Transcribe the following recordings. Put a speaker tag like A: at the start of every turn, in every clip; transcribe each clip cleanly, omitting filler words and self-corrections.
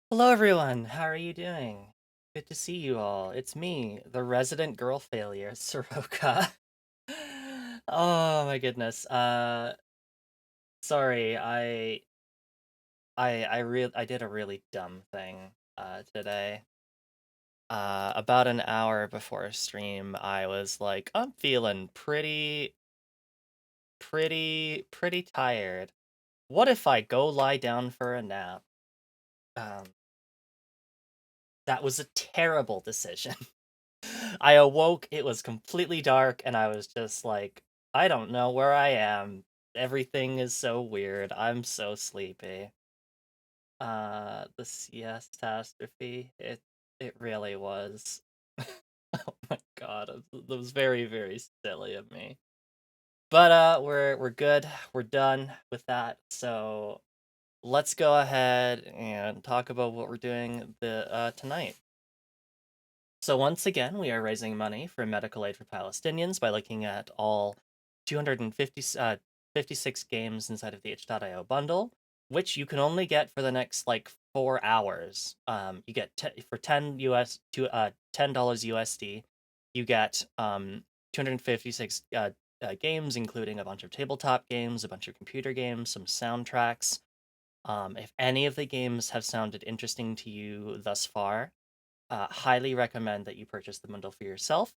A: Hello, everyone. How are you doing? Good to see you all. It's me, the resident girl failure, Soroka. Oh my goodness. Sorry. I did a really dumb thing today. About an hour before stream, I was like, I'm feeling pretty tired. What if I go lie down for a nap? Um, that was a terrible decision. I awoke, it was completely dark, and I was just like, I don't know where I am. Everything is so weird. I'm so sleepy. The siestastrophe, it really was. Oh my god, it was very, very silly of me. But we're good. We're done with that. So let's go ahead and talk about what we're doing tonight. So once again, we are raising money for medical aid for Palestinians by looking at all 256 games inside of the itch.io bundle, which you can only get for the next like 4 hours. You get for $10 USD, you get 256 games, including a bunch of tabletop games, a bunch of computer games, some soundtracks. If any of the games have sounded interesting to you thus far, highly recommend that you purchase the bundle for yourself.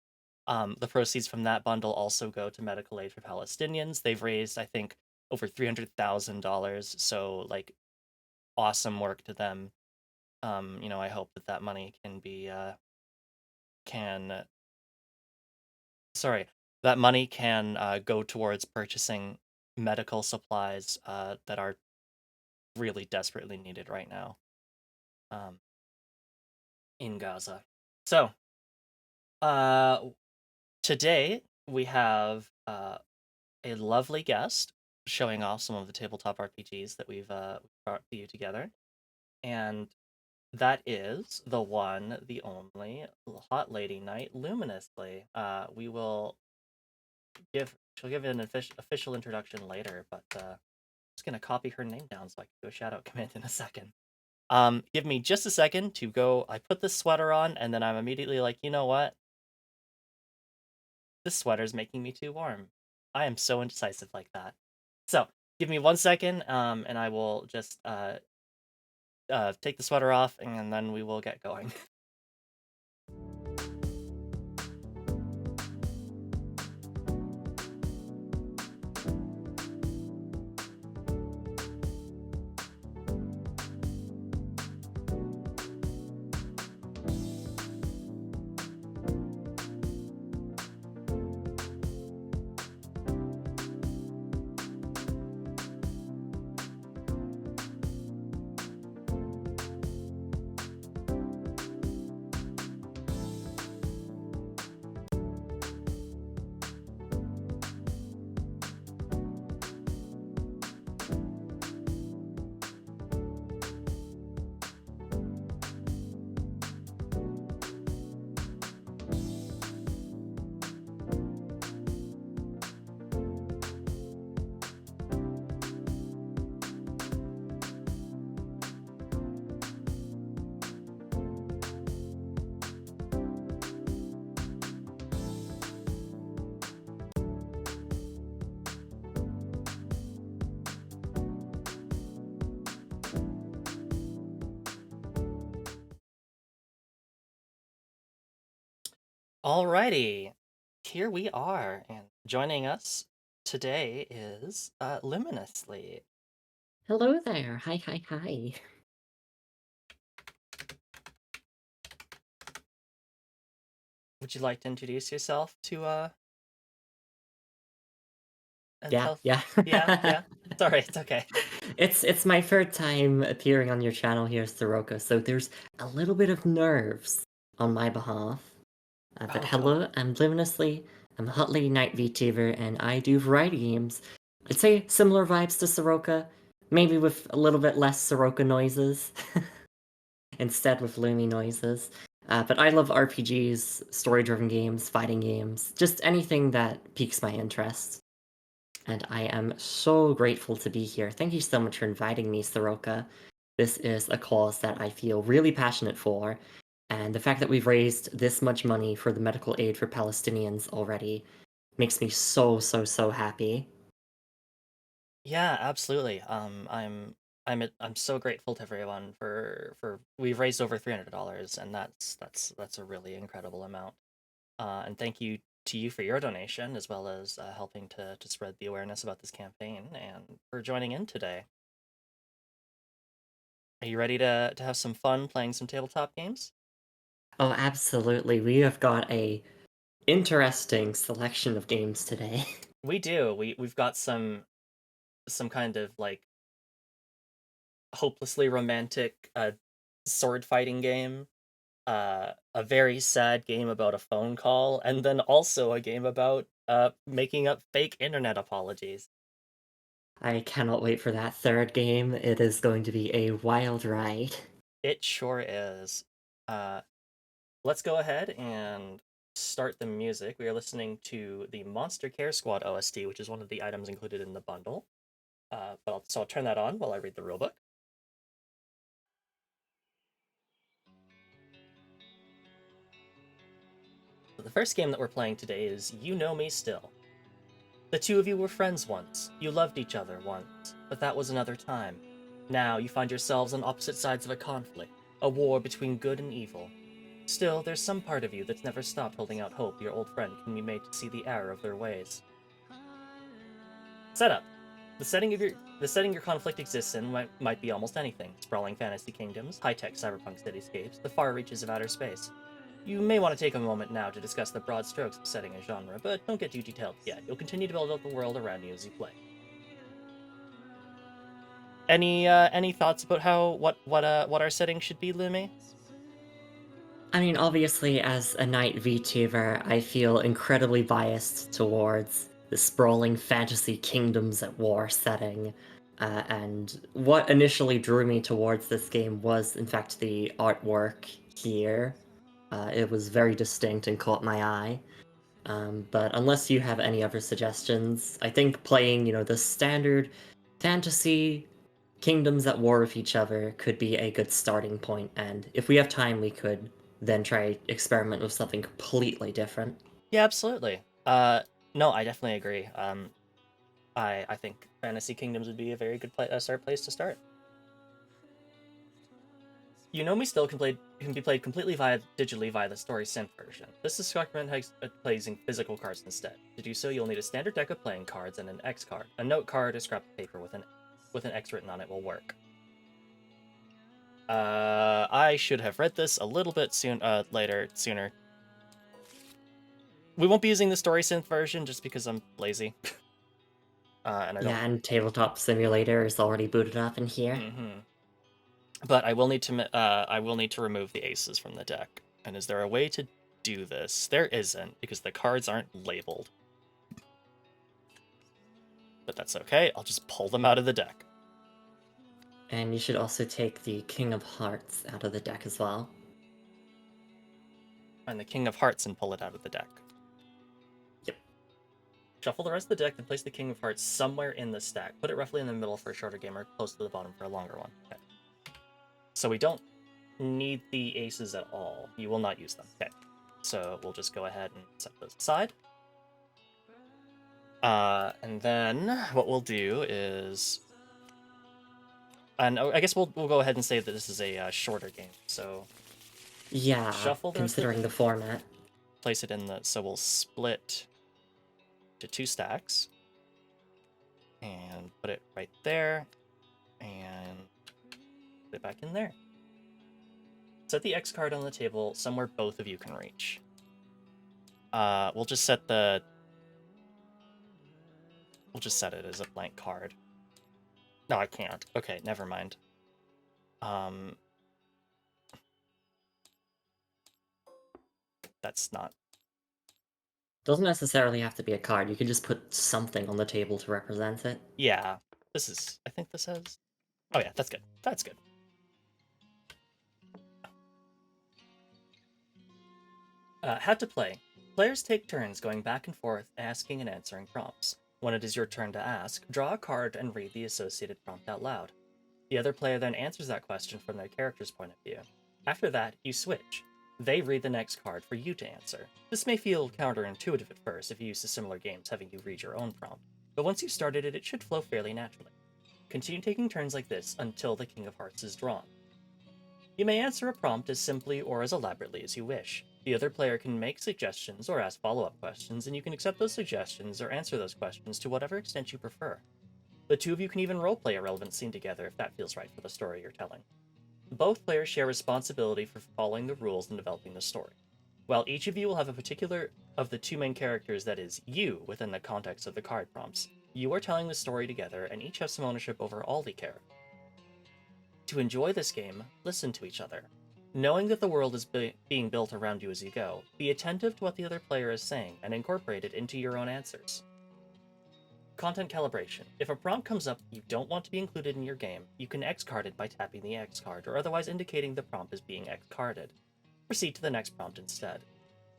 A: The proceeds from that bundle also go to medical aid for Palestinians. They've raised, I think, over $300,000. So, like, awesome work to them. I hope that money can be can sorry, that money can go towards purchasing medical supplies that are really desperately needed right now um, in Gaza. So, uh, today we have a lovely guest showing off some of the tabletop RPGs that we've brought to you together. And that is the one, the only Hot Lady Knight Luminously. She'll give an official introduction later, but I'm just gonna copy her name down so I can do a shout out command in a second. Give me just a second to go. I put this sweater on, and then I'm immediately like, you know what? This sweater's making me too warm. I am so indecisive like that. So, give me 1 second, and I will just take the sweater off, and then we will get going. Alrighty, here we are, and joining us today is Luminously.
B: Hello there. Hi, hi, hi.
A: Would you like to introduce yourself to and
B: Yeah,
A: tell?
B: yeah.
A: Yeah, yeah. Sorry, it's okay.
B: It's my third time appearing on your channel here, Soroka, so there's a little bit of nerves on my behalf. But
A: Oh, don't.
B: hello, I'm Luminously. I'm a Hot Lady Knight VTuber, and I do variety games. I'd say similar vibes to Soroka, maybe with a little bit less Soroka noises, instead with Lumi noises. But I love RPGs, story-driven games, fighting games, just anything that piques my interest. And I am so grateful to be here. Thank you so much for inviting me, Soroka. This is a cause that I feel really passionate for, and the fact that we've raised this much money for the medical aid for Palestinians already makes me so, so, so happy.
A: Yeah, absolutely. I'm so grateful to everyone for we've raised over $300, and that's a really incredible amount. And thank you to you for your donation, as well as helping to spread the awareness about this campaign, and for joining in today. Are you ready to have some fun playing some tabletop games?
B: Oh, absolutely. We have got a interesting selection of games today.
A: We do. We've got some kind of like hopelessly romantic sword fighting game, a very sad game about a phone call, and then also a game about making up fake internet apologies.
B: I cannot wait for that third game. It is going to be a wild ride.
A: It sure is. Uh, let's go ahead and start the music. We are listening to the Monster Care Squad OST, which is one of the items included in the bundle. So I'll turn that on while I read the rulebook. So the first game that we're playing today is You Know Me Still. The two of you were friends once. You loved each other once, but that was another time. Now you find yourselves on opposite sides of a conflict, a war between good and evil. Still, there's some part of you that's never stopped holding out hope your old friend can be made to see the error of their ways. Setup. The setting your conflict exists in might be almost anything. Sprawling fantasy kingdoms, high-tech cyberpunk cityscapes, the far reaches of outer space. You may want to take a moment now to discuss the broad strokes of setting a genre, but don't get too detailed yet. You'll continue to build out the world around you as you play. Any thoughts about what our setting should be, Lumi?
B: I mean, obviously, as a Knight VTuber, I feel incredibly biased towards the sprawling fantasy kingdoms at war setting. And what initially drew me towards this game was, in fact, the artwork here. It was very distinct and caught my eye. But unless you have any other suggestions, I think playing, the standard fantasy kingdoms at war with each other could be a good starting point, and if we have time, we could then try experiment with something completely different.
A: Yeah, absolutely. No, I definitely agree. I think Fantasy Kingdoms would be a very good start place to start. You Know Me Still can be played completely digitally via the story synth version. This is recommended using physical cards instead. To do so, you'll need a standard deck of playing cards and an X card. A note card or scrap of paper with an X written on it will work. I should have read this a little bit sooner. We won't be using the story synth version just because I'm lazy. And I don't.
B: Yeah, and Tabletop Simulator is already booted up in here.
A: Mm-hmm. But I will need to remove the aces from the deck. And is there a way to do this? There isn't, because the cards aren't labeled. But that's okay. I'll just pull them out of the deck.
B: And you should also take the King of Hearts out of the deck as well.
A: And the King of Hearts and pull it out of the deck.
B: Yep.
A: Shuffle the rest of the deck, then place the King of Hearts somewhere in the stack. Put it roughly in the middle for a shorter game or close to the bottom for a longer one. Okay. So we don't need the aces at all. You will not use them. Okay. So we'll just go ahead and set those aside. And then what we'll do is, and I guess we'll go ahead and say that this is a shorter game. So
B: Yeah,
A: shuffle
B: considering the format.
A: place it in the. So we'll split to 2 stacks and put it right there, and put it back in there. Set the X card on the table somewhere both of you can reach. We'll just set it as a blank card. No, I can't. Okay, never mind. That's not.
B: Doesn't necessarily have to be a card, you can just put something on the table to represent it.
A: Yeah, I think this has. Oh yeah, that's good. That's good. How to play. Players take turns going back and forth, asking and answering prompts. When it is your turn to ask, draw a card and read the associated prompt out loud. The other player then answers that question from their character's point of view. After that, you switch. They read the next card for you to answer. This may feel counterintuitive at first if you used to similar games having you read your own prompt, but once you started it should flow fairly naturally. Continue taking turns like this until the King of Hearts is drawn. You may answer a prompt as simply or as elaborately as you wish. The other player can make suggestions or ask follow-up questions, and you can accept those suggestions or answer those questions to whatever extent you prefer. The two of you can even roleplay a relevant scene together if that feels right for the story you're telling. Both players share responsibility for following the rules and developing the story. While each of you will have a particular of the two main characters that is you within the context of the card prompts, you are telling the story together and each have some ownership over all the characters. To enjoy this game, listen to each other. Knowing that the world is being built around you as you go, be attentive to what the other player is saying and incorporate it into your own answers. Content calibration. If a prompt comes up you don't want to be included in your game, you can X-card it by tapping the X card or otherwise indicating the prompt is being X-carded. Proceed to the next prompt instead.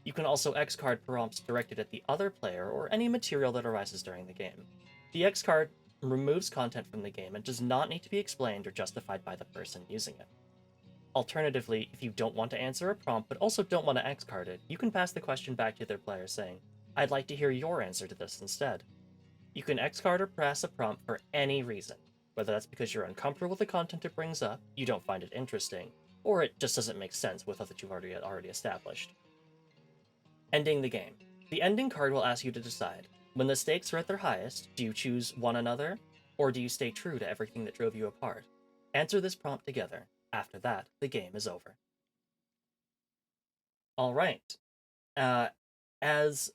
A: You can also X-card prompts directed at the other player or any material that arises during the game. The X-card removes content from the game and does not need to be explained or justified by the person using it. Alternatively, if you don't want to answer a prompt but also don't want to X-card it, you can pass the question back to their player saying, "I'd like to hear your answer to this instead." You can X-card or pass a prompt for any reason, whether that's because you're uncomfortable with the content it brings up, you don't find it interesting, or it just doesn't make sense with what you've already established. Ending the game. The ending card will ask you to decide. When the stakes are at their highest, do you choose one another, or do you stay true to everything that drove you apart? Answer this prompt together. After that, the game is over. All right. As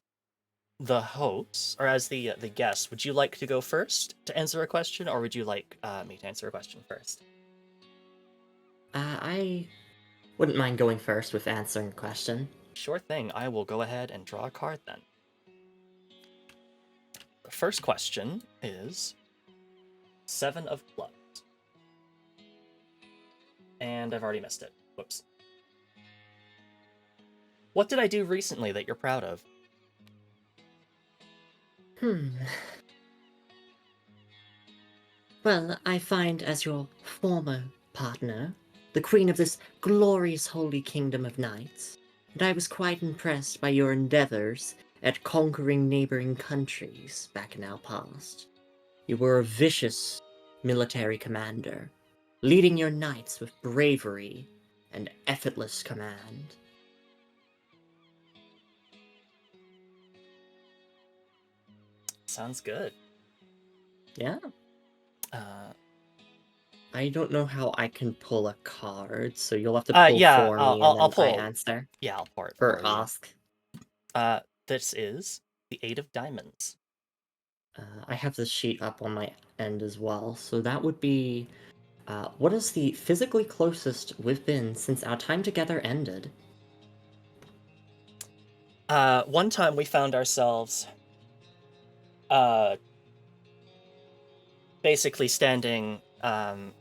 A: the host, or as the guest, would you like to go first to answer a question, or would you like me to answer a question first?
B: I wouldn't mind going first with answering the question.
A: Sure thing. I will go ahead and draw a card then. The first question is 7 of Clubs. And I've already missed it. Whoops. What did I do recently that you're proud of?
B: Well, I find as your former partner, the queen of this glorious holy kingdom of knights, and I was quite impressed by your endeavors at conquering neighboring countries back in our past. You were a vicious military commander, leading your knights with bravery and effortless command.
A: Sounds good.
B: Yeah.
A: Uh,
B: I don't know how I can pull a card, so you'll have to pull
A: yeah,
B: for me
A: I'll
B: and then I
A: pull.
B: answer.
A: Yeah, I'll pour it
B: Or
A: for you.
B: ask.
A: This is the 8 of Diamonds.
B: I have this sheet up on my end as well, so that would be... what is the physically closest we've been since our time together ended?
A: One time we found ourselves basically standing on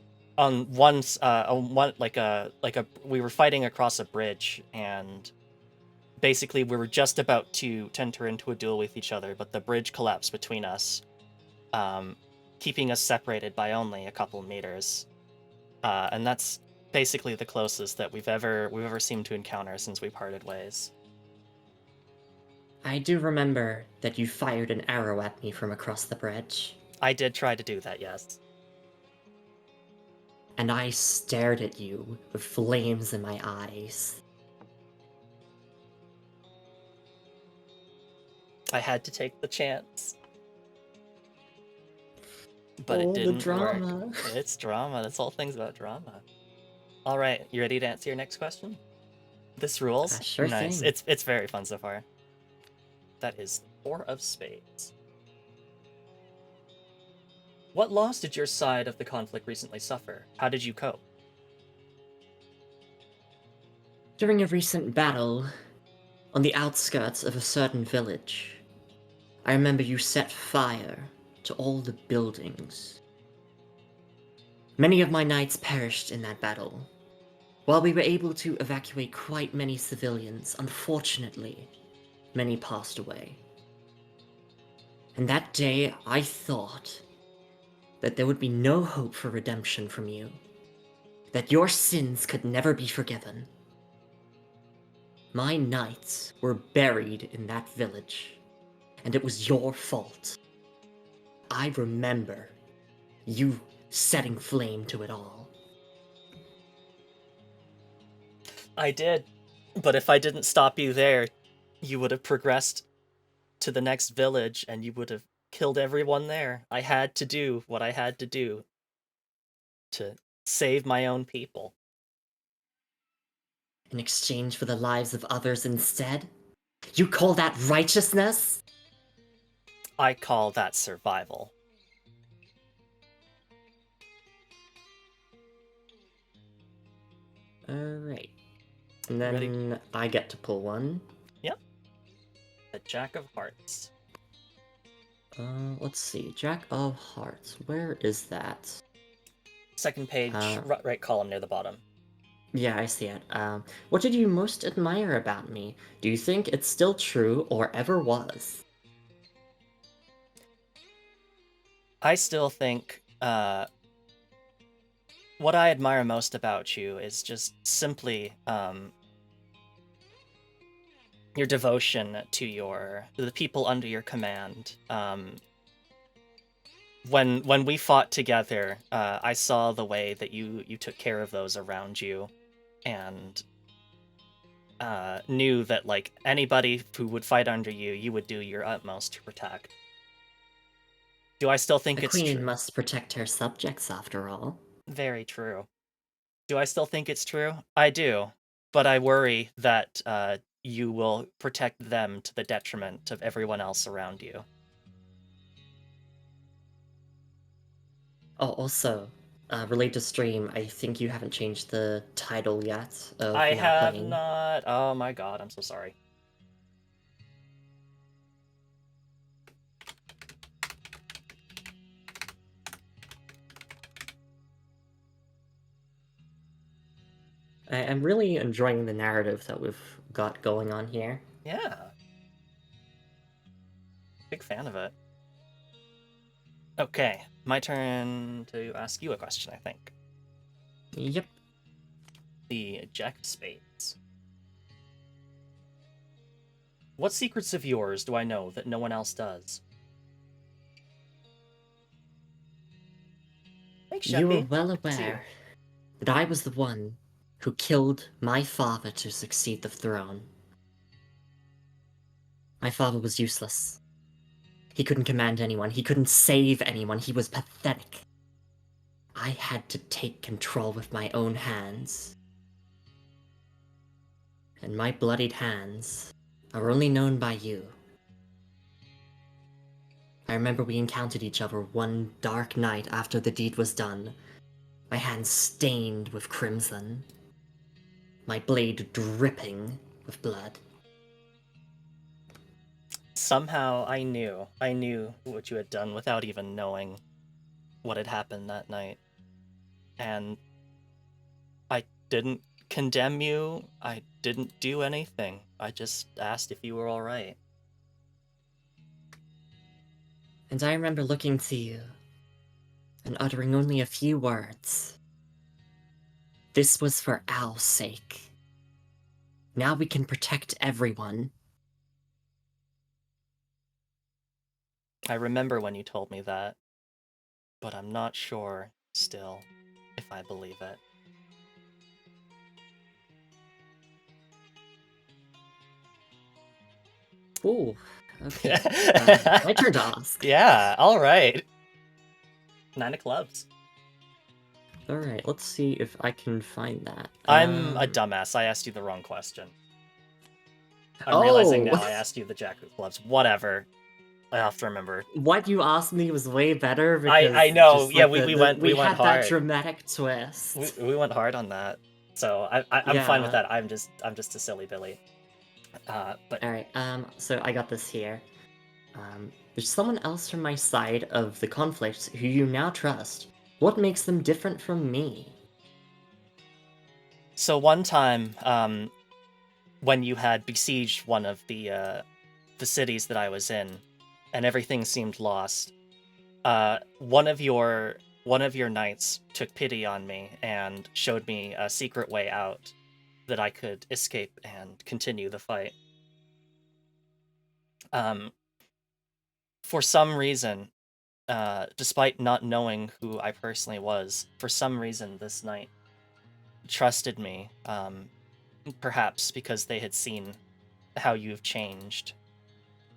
A: one we were fighting across a bridge, and basically we were just about to enter into a duel with each other, but the bridge collapsed between us, keeping us separated by only a couple meters, and that's basically the closest that we've ever seemed to encounter since we parted ways.
B: I do remember that you fired an arrow at me from across the bridge.
A: I did try to do that, yes.
B: And I stared at you with flames in my eyes.
A: I had to take the chance. But
B: oh,
A: it didn't
B: the drama.
A: work. It's drama. This whole thing's about drama. All right, you ready to answer your next question? This rules.
B: Sure
A: nice.
B: thing.
A: It's very fun so far. That is 4 of Spades. What loss did your side of the conflict recently suffer? How did you cope?
B: During a recent battle on the outskirts of a certain village, I remember you set fire to all the buildings. Many of my knights perished in that battle. While we were able to evacuate quite many civilians, unfortunately, many passed away. And that day, I thought that there would be no hope for redemption from you, that your sins could never be forgiven. My knights were buried in that village, and it was your fault. I remember you setting flame to it all.
A: I did, but if I didn't stop you there, you would have progressed to the next village and you would have killed everyone there. I had to do what I had to do to save my own people.
B: In exchange for the lives of others instead? You call that righteousness?
A: I call that survival.
B: Alright. And then
A: Ready?
B: I get to pull one.
A: Yep. The Jack of Hearts.
B: Let's see. Jack of Hearts. Where is that?
A: Second page, right column near the bottom.
B: Yeah, I see it. What did you most admire about me? Do you think it's still true or ever was?
A: I still think what I admire most about you is just simply your devotion to the people under your command. When we fought together, I saw the way that you took care of those around you, and knew that like anybody who would fight under you, you would do your utmost to protect. Do I still think
B: A
A: it's
B: queen
A: true?
B: must protect her subjects, after all.
A: Very true. Do I still think it's true? I do, but I worry that you will protect them to the detriment of everyone else around you.
B: Oh, also, related to stream, I think you haven't changed the title yet of
A: I
B: now
A: have
B: playing.
A: not. Oh my god, I'm so sorry.
B: I'm really enjoying the narrative that we've got going on here.
A: Yeah. Big fan of it. Okay, my turn to ask you a question, I think.
B: Yep.
A: The Jack of Spades. What secrets of yours do I know that no one else does? Thanks,
B: You were
A: Sheppy.
B: well
A: Good to see you.
B: aware that I was the one who killed my father to succeed the throne. My father was useless. He couldn't command anyone, he couldn't save anyone, he was pathetic. I had to take control with my own hands. And my bloodied hands are only known by you. I remember we encountered each other one dark night after the deed was done, my hands stained with crimson, my blade dripping with blood.
A: Somehow I knew what you had done without even knowing what had happened that night. And I didn't condemn you, I didn't do anything. I just asked if you were alright.
B: And I remember looking to you and uttering only a few words. This was for Al's sake. Now we can protect everyone.
A: I remember when you told me that, but I'm not sure, still, if I believe it.
B: Ooh, okay. My turn to ask.
A: Yeah, alright. 9 of clubs.
B: Alright, let's see if I can find that.
A: I'm a dumbass, I asked you the wrong question. I'm realizing now I asked you the Jack of clubs. Whatever. I have to remember.
B: What you asked me was way better because
A: I know.
B: just,
A: Yeah,
B: like,
A: we
B: we
A: went
B: had
A: hard.
B: that dramatic twist.
A: We went hard on that, so I'm fine with that. I'm just a silly Billy. But
B: all right. So I got this here. There's someone else from my side of the conflict who you now trust. What makes them different from me?
A: so one time, when you had besieged one of the cities that I was in, and everything seemed lost, one of your knights took pity on me and showed me a secret way out that I could escape and continue the fight. For some reason, despite not knowing who I personally was, for some reason this knight trusted me. Perhaps because they had seen how you've changed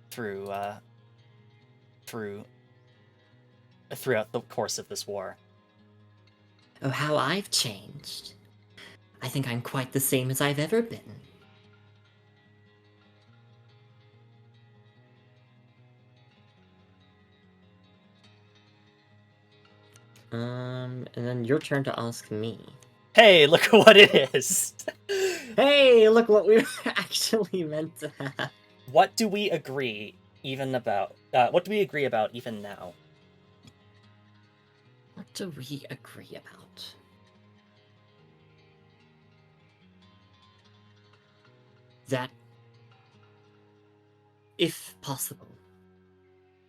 A: through throughout the course of this war.
B: Oh, how I've changed. I think I'm quite the same as I've ever been. And then your turn to ask me.
A: Hey, look at what it is!
B: Hey, look what we were actually meant to have.
A: What do we agree even about? What do we agree about even now?
B: What do we agree about? That, if possible,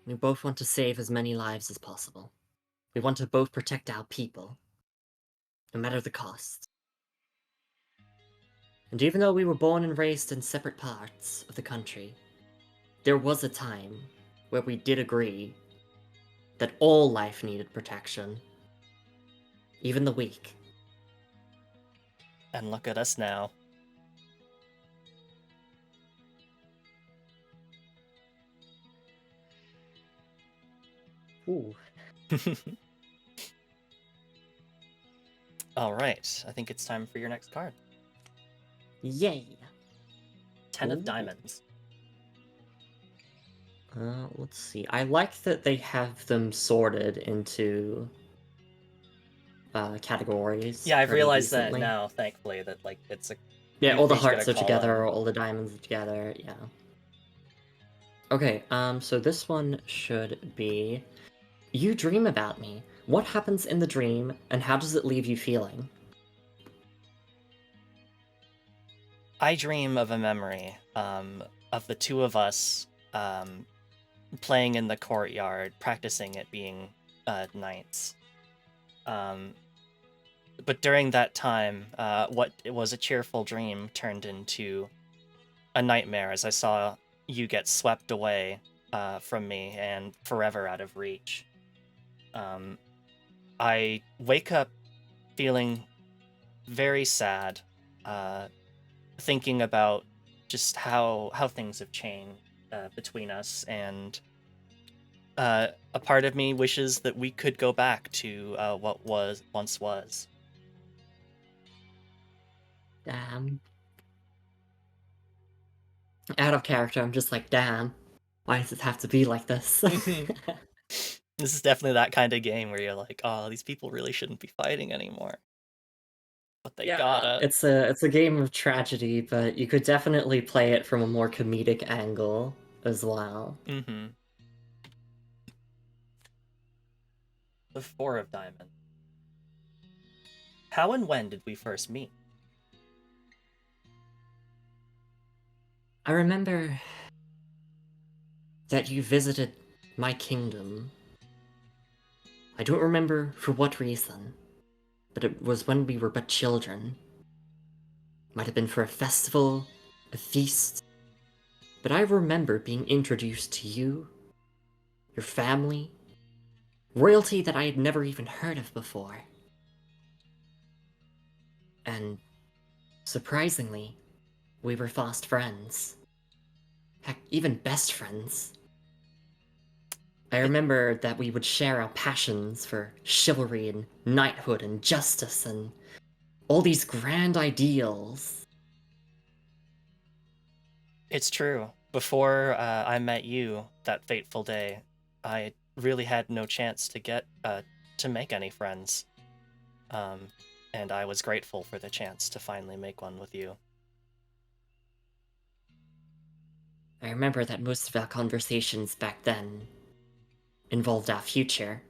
B: we both want to save as many lives as possible. We want to both protect our people, no matter the cost. And even though we were born and raised in separate parts of the country, there was a time where we did agree that all life needed protection, even the weak.
A: And look at us now.
B: Ooh.
A: All right, I think it's time for your next card.
B: Yay!
A: 10 of
B: Ooh.
A: diamonds.
B: Let's see. I like that they have them sorted into categories.
A: Yeah, I've
B: pretty
A: realized that
B: decently.
A: now, thankfully, that like it's a
B: Yeah, all the
A: they each get
B: hearts
A: a
B: are together,
A: column.
B: all the diamonds are together, yeah. Okay, so this one should be... You dream about me. What happens in the dream, and how does it leave you feeling?
A: I dream of a memory of the two of us playing in the courtyard, practicing at being knights. But during that time, what was a cheerful dream turned into a nightmare as I saw you get swept away from me and forever out of reach. I wake up feeling very sad, thinking about just how things have changed between us, and a part of me wishes that we could go back to what once was.
B: Damn. Out of character, I'm just like, damn. Why does it have to be like this?
A: This is definitely that kind of game where you're like, oh, these people really shouldn't be fighting anymore. But they
B: Yeah,
A: gotta.
B: it's a game of tragedy, but you could definitely play it from a more comedic angle as well.
A: Mm-hmm. The Four of Diamonds. How and when did we first meet?
B: I remember that you visited my kingdom. I don't remember for what reason, but it was when we were but children. Might have been for a festival, a feast, but I remember being introduced to you, your family, royalty that I had never even heard of before. And surprisingly, we were fast friends. Heck, even best friends. I
A: It,
B: remember that we would share our passions for chivalry and knighthood and justice and all these grand ideals.
A: it's true. Before I met you that fateful day, I really had no chance to make any friends. Um, and I was grateful for the chance to finally make one with you.
B: I remember that most of our conversations back then involved our future,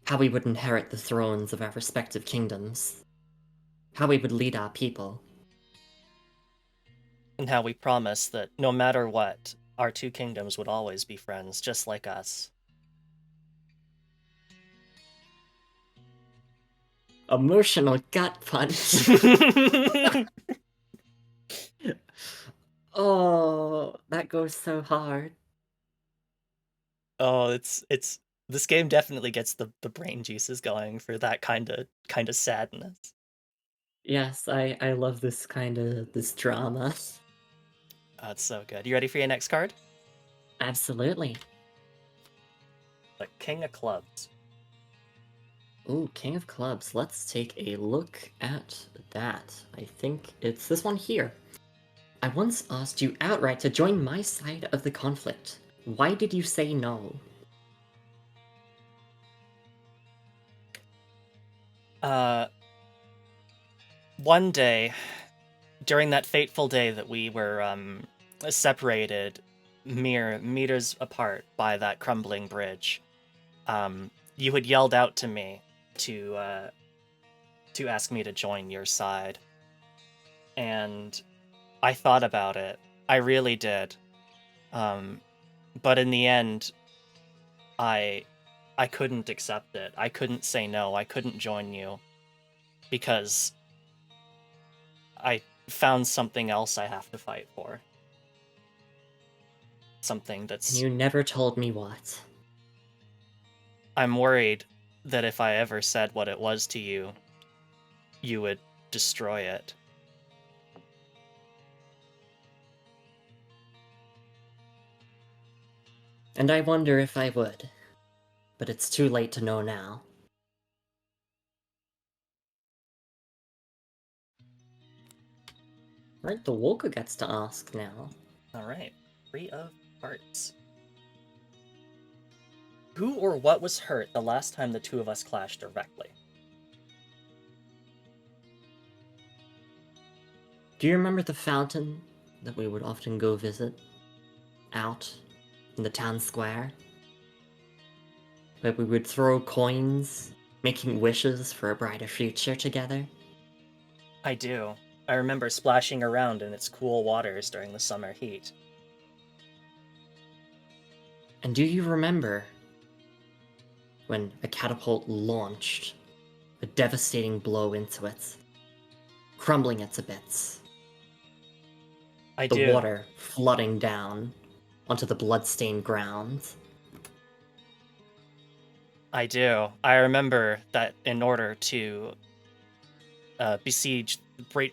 B: how we would inherit the thrones of our respective kingdoms, how we would lead our people.
A: And how we promised that no matter what, our two kingdoms would always be friends, just like us.
B: Emotional gut punch. Oh, that goes so hard.
A: Oh, it's this game definitely gets the brain juices going for that kind of sadness.
B: Yes, I love this drama.
A: Oh, it's so good. You ready for your next card?
B: Absolutely.
A: The King of Clubs.
B: Ooh, King of Clubs. Let's take a look at that. I think it's this one here. I once asked you outright to join my side of the conflict. Why did you say no?
A: One day, during that fateful day that we were separated mere meters apart by that crumbling bridge, you had yelled out to me to ask me to join your side, and I thought about it. I really did. But in the end, I I couldn't accept it. I couldn't say no. I couldn't join you because I found something else I have to fight for. Something
B: And
A: that's
B: you never told me what.
A: I'm worried that if I ever said what it was to you, you would destroy it.
B: And I wonder if I would. But it's too late to know now. Right, the Wolka gets to ask now.
A: Alright. 3 of Hearts. Who or what was hurt the last time the two of us clashed directly?
B: Do you remember the fountain that we would often go visit? Out in the town square? Where we would throw coins, making wishes for a brighter future together?
A: I do. I remember splashing around in its cool waters during the summer heat.
B: And do you remember when a catapult launched a devastating blow into it, crumbling it to bits?
A: I
B: The
A: do.
B: water flooding down onto the bloodstained ground.
A: I do. I remember that in order to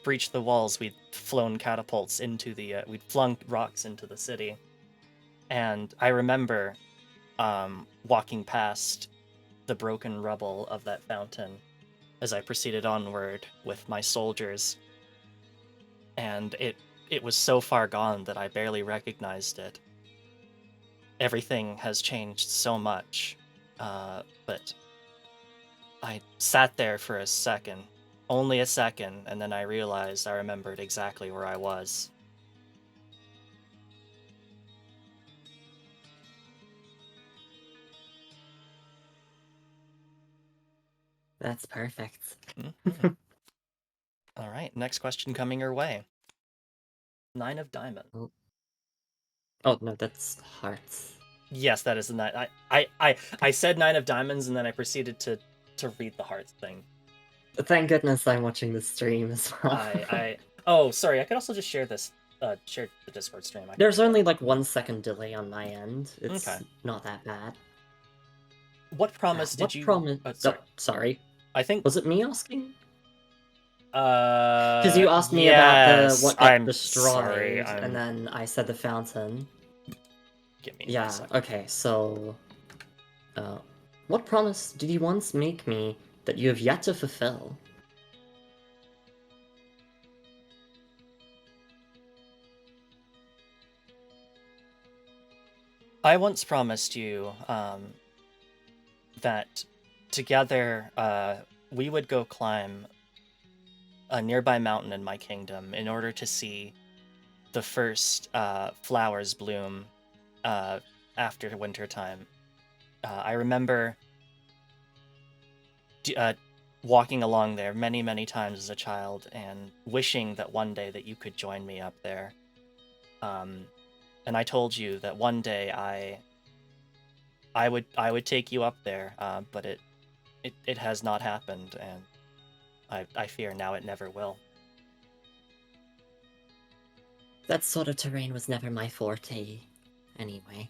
A: breach the walls, we'd flown catapults into we'd flung rocks into the city. And I remember walking past the broken rubble of that fountain as I proceeded onward with my soldiers. And it was so far gone that I barely recognized it. Everything has changed so much, but I sat there for a second, only a second, and then I realized I remembered exactly where I was.
B: That's perfect.
A: Mhm. All right, next question coming your way. 9 of Diamonds.
B: Oh no, that's hearts.
A: Yes, that is the 9. I said 9 of Diamonds, and then I proceeded to read the hearts thing.
B: Thank goodness I'm watching the stream as well.
A: Oh, sorry. I could also just share this. Share the Discord stream.
B: There's only like 1 second delay on my end. It's
A: Okay.
B: not that bad.
A: What promise did
B: What
A: you?
B: promise?
A: Sorry.
B: Oh, sorry.
A: I think.
B: Was it me asking? Because you asked me about the
A: Yes.
B: what got
A: I'm sorry.
B: destroyed, and then I said the fountain.
A: Give me a
B: Yeah.
A: second.
B: Okay. So, uh, what promise did you once make me that you have yet to fulfill?
A: I once promised you that together we would go climb a nearby mountain in my kingdom in order to see the first flowers bloom after winter time. I remember walking along there many, many times as a child and wishing that one day that you could join me up there. And I told you that one day I would take you up there, but it has not happened, and I fear now it never will.
B: That sort of terrain was never my forte, anyway.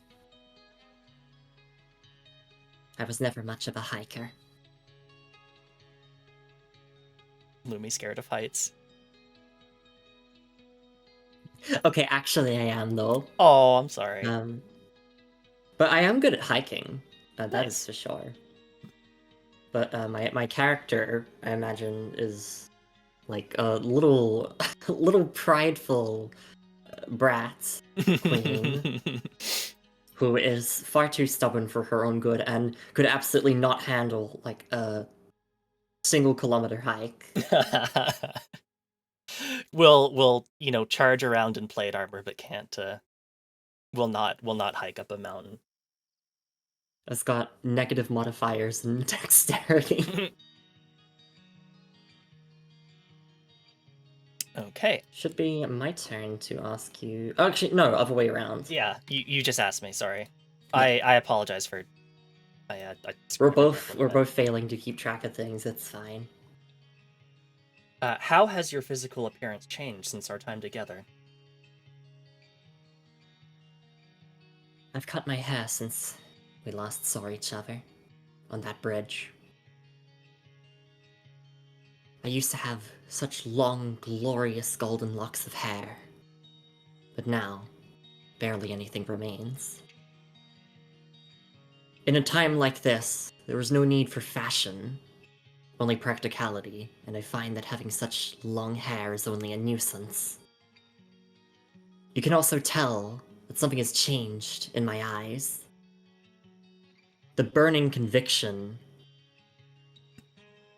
B: I was never much of a hiker.
A: Lumi scared of heights.
B: Okay, actually I am, though.
A: Oh, I'm sorry.
B: But I am good at hiking. That is
A: Nice.
B: for sure. But my character, I imagine, is like a little little prideful brat queen who is far too stubborn for her own good and could absolutely not handle like a single-kilometer hike.
A: will charge around in plate armor, but can't. Will not hike up a mountain.
B: It's got negative modifiers and dexterity.
A: Okay.
B: Should be my turn to ask you. Oh, actually, no, other way around.
A: Yeah, you just asked me. Sorry.
B: Yeah.
A: I apologize for. I
B: We're
A: screwed everything up a
B: both
A: little
B: we're
A: bit.
B: both failing to keep track of things. It's fine.
A: How has your physical appearance changed since our time together?
B: I've cut my hair since we last saw each other on that bridge. I used to have such long, glorious golden locks of hair, but now barely anything remains. In a time like this, there was no need for fashion, only practicality, and I find that having such long hair is only a nuisance. You can also tell that something has changed in my eyes. The burning conviction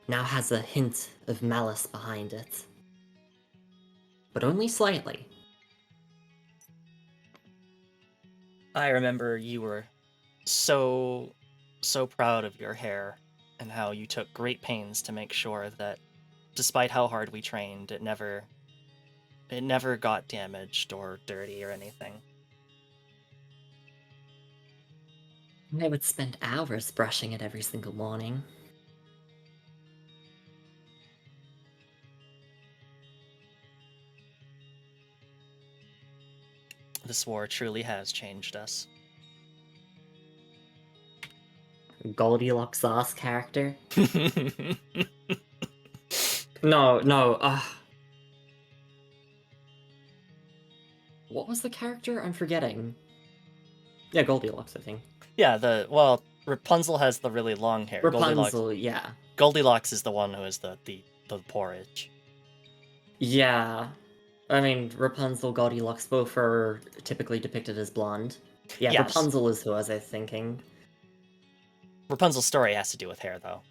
B: now has a hint of malice behind it, but only slightly.
A: I remember you were so proud of your hair and how you took great pains to make sure that despite how hard we trained, it never got damaged or dirty or anything.
B: I would spend hours brushing it every single morning.
A: This war truly has changed us.
B: Goldilocks sauce character? No. What was the character? I'm forgetting. Yeah, Goldilocks, I think.
A: Yeah, Rapunzel has the really long hair.
B: Rapunzel, yeah.
A: Goldilocks is the one who is the porridge.
B: Yeah. I mean, Rapunzel, Goldilocks, both are typically depicted as blonde. Yeah,
A: Yes.
B: Rapunzel is who I was thinking.
A: Rapunzel's story has to do with hair, though.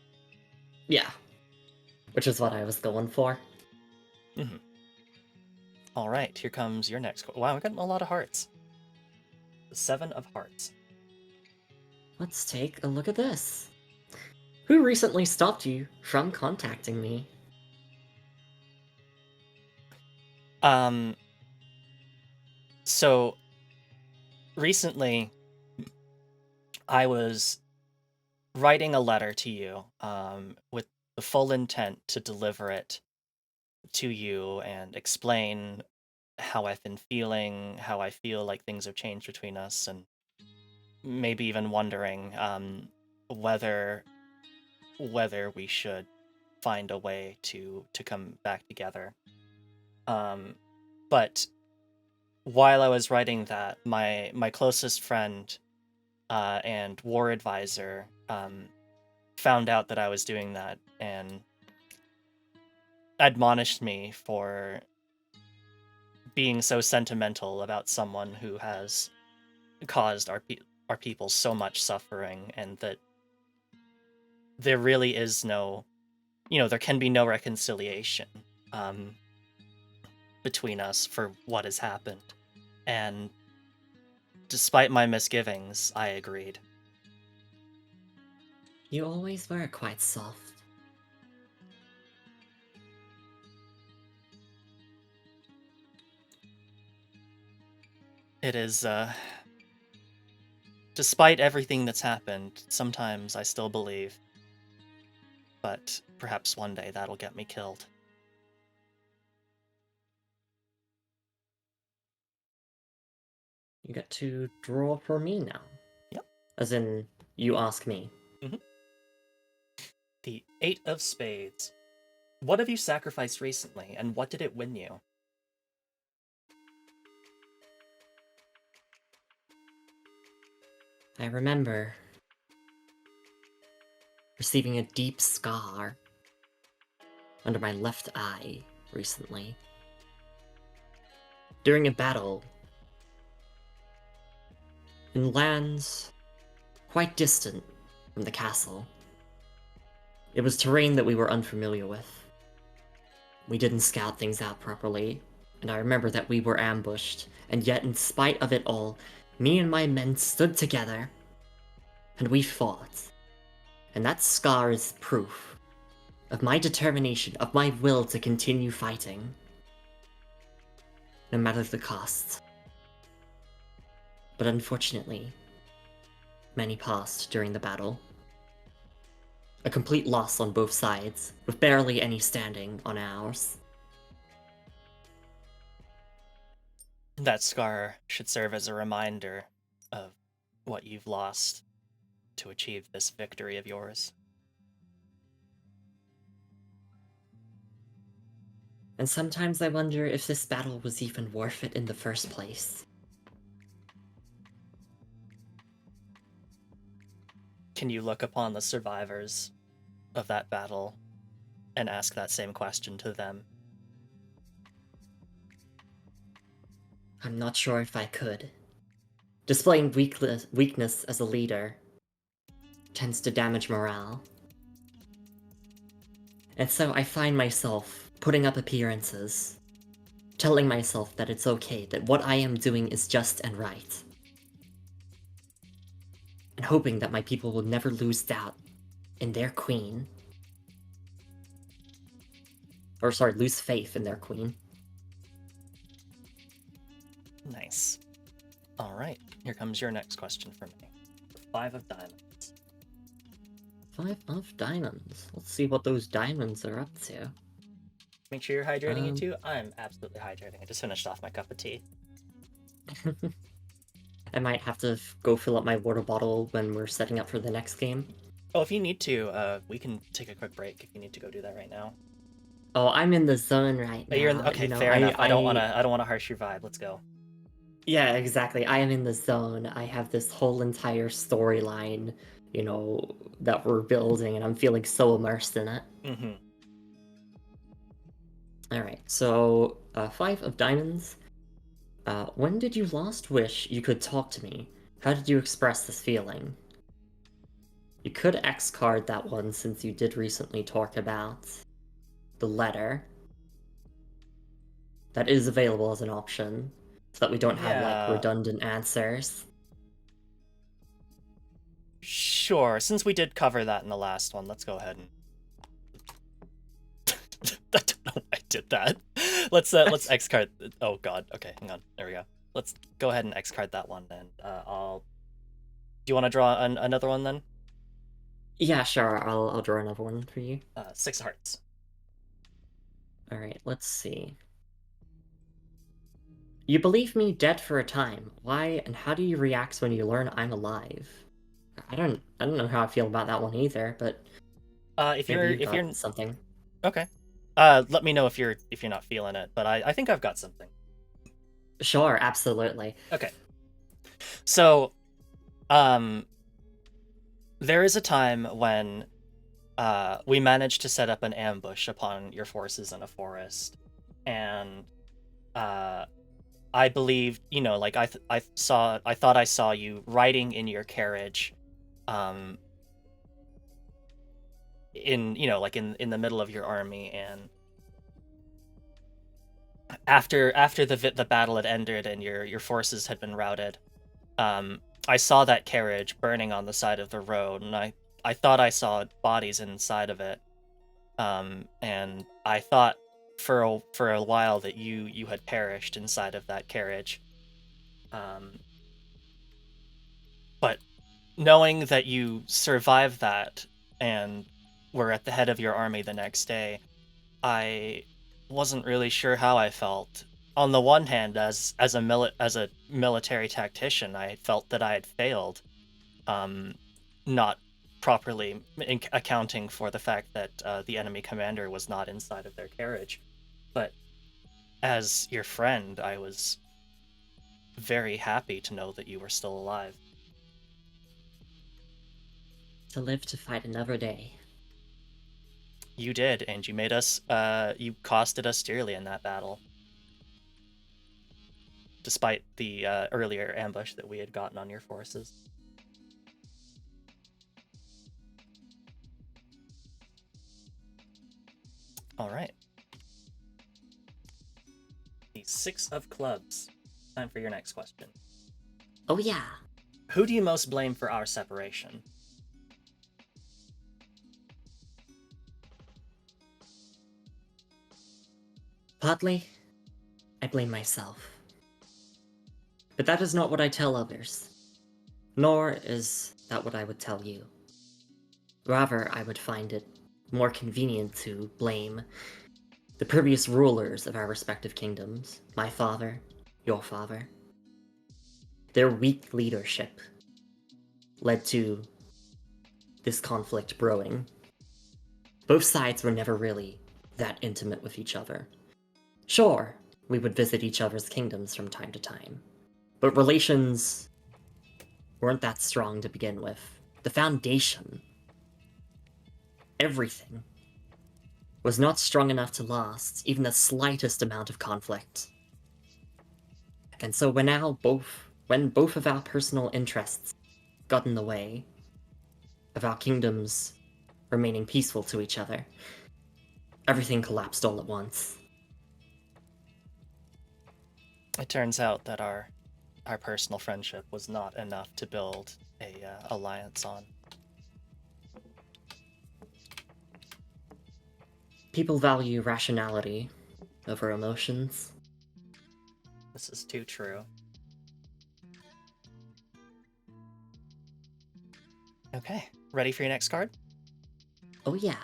B: Yeah. Which is what I was going for.
A: Mm-hmm. All right, here comes your next. Wow, we're getting a lot of hearts. The 7 of Hearts.
B: Let's take a look at this. Who recently stopped you from contacting me?
A: So recently I was writing a letter to you, with the full intent to deliver it to you and explain how I've been feeling, how I feel like things have changed between us, and maybe even wondering whether we should find a way to come back together. But while I was writing that, my closest friend and war advisor found out that I was doing that and admonished me for being so sentimental about someone who has caused our people so much suffering, and that there really is no, there can be no reconciliation between us for what has happened. And despite my misgivings, I agreed.
B: You always were quite soft.
A: It is, despite everything that's happened, sometimes I still believe. but perhaps one day that'll get me killed.
B: You get to draw for me now.
A: Yep.
B: As in, you ask me.
A: The 8 of Spades. What have you sacrificed recently, and what did it win you?
B: I remember receiving a deep scar under my left eye recently. During a battle in lands quite distant from the castle. It was terrain that we were unfamiliar with. We didn't scout things out properly, and I remember that we were ambushed, and yet in spite of it all, me and my men stood together, and we fought. And that scar is proof of my determination, of my will to continue fighting, no matter the cost. But unfortunately, many passed during the battle. A complete loss on both sides, with barely any standing on ours.
A: That scar should serve as a reminder of what you've lost to achieve this victory of yours.
B: And sometimes I wonder if this battle was even worth it in the first place.
A: Can you look upon the survivors of that battle and ask that same question to them?
B: I'm not sure if I could. Displaying weakness as a leader tends to damage morale. And so I find myself putting up appearances, telling myself that it's okay, that what I am doing is just and right. And hoping that my people will never lose doubt in their queen. Or sorry, lose faith in their queen.
A: Nice. Alright, here comes your next question for me. 5 of Diamonds.
B: 5 of Diamonds. Let's see what those diamonds are up to.
A: Make sure you're hydrating, you too. I'm absolutely hydrating. I just finished off my cup of tea.
B: I might have to go fill up my water bottle when we're setting up for the next game.
A: Oh, if you need to, we can take a quick break if you need to go do that right now.
B: Oh, I'm in the zone right now.
A: You're in, okay, fair enough. I don't want to harsh your vibe. Let's go.
B: Yeah, exactly. I am in the zone. I have this whole entire storyline, that we're building, and I'm feeling so immersed in it.
A: Mm-hmm.
B: Alright, so 5 of Diamonds. When did you last wish you could talk to me? How did you express this feeling? You could X card that one since you did recently talk about the letter. That is available as an option, so that we don't have redundant answers.
A: Sure, since we did cover that in the last one, let's go ahead and I don't know why I did that. Let's X card. Oh god. Okay, hang on. There we go. Let's go ahead and X card that one, and I'll. Do you want to draw another one then?
B: Yeah, sure. I'll draw another one for you.
A: 6 of Hearts.
B: All right. Let's see. You believe me dead for a time. Why and how do you react when you learn I'm alive? I don't know how I feel about that one either, but
A: if you're
B: something.
A: Okay. Let me know if you're not feeling it, but I think I've got something.
B: Sure, absolutely.
A: Okay. So, there is a time when we managed to set up an ambush upon your forces in a forest, and I believed, I thought I saw you riding in your carriage, in the middle of your army, and after the battle had ended and your forces had been routed, I saw that carriage burning on the side of the road, and I thought I saw bodies inside of it, and I thought for a while that you had perished inside of that carriage, but knowing that you survived that and were at the head of your army the next day, I wasn't really sure how I felt. On the one hand, as a military tactician, I felt that I had failed, not properly accounting for the fact that the enemy commander was not inside of their carriage. But as your friend, I was very happy to know that you were still alive.
B: To live to fight another day.
A: You did, and you made us, you costed us dearly in that battle. Despite the earlier ambush that we had gotten on your forces. All right. The 6 of clubs. Time for your next question.
B: Oh yeah.
A: Who do you most blame for our separation?
B: Partly, I blame myself. But that is not what I tell others. Nor is that what I would tell you. Rather, I would find it more convenient to blame the previous rulers of our respective kingdoms, my father, your father. Their weak leadership led to this conflict brewing. Both sides were never really that intimate with each other. Sure, we would visit each other's kingdoms from time to time, but relations weren't that strong to begin with. The foundation, everything, was not strong enough to last even the slightest amount of conflict. And so when both of our personal interests got in the way of our kingdoms remaining peaceful to each other, everything collapsed all at once.
A: It turns out that our personal friendship was not enough to build a alliance on.
B: People value rationality over emotions.
A: This is too true. Okay, ready for your next card?
B: Oh yeah.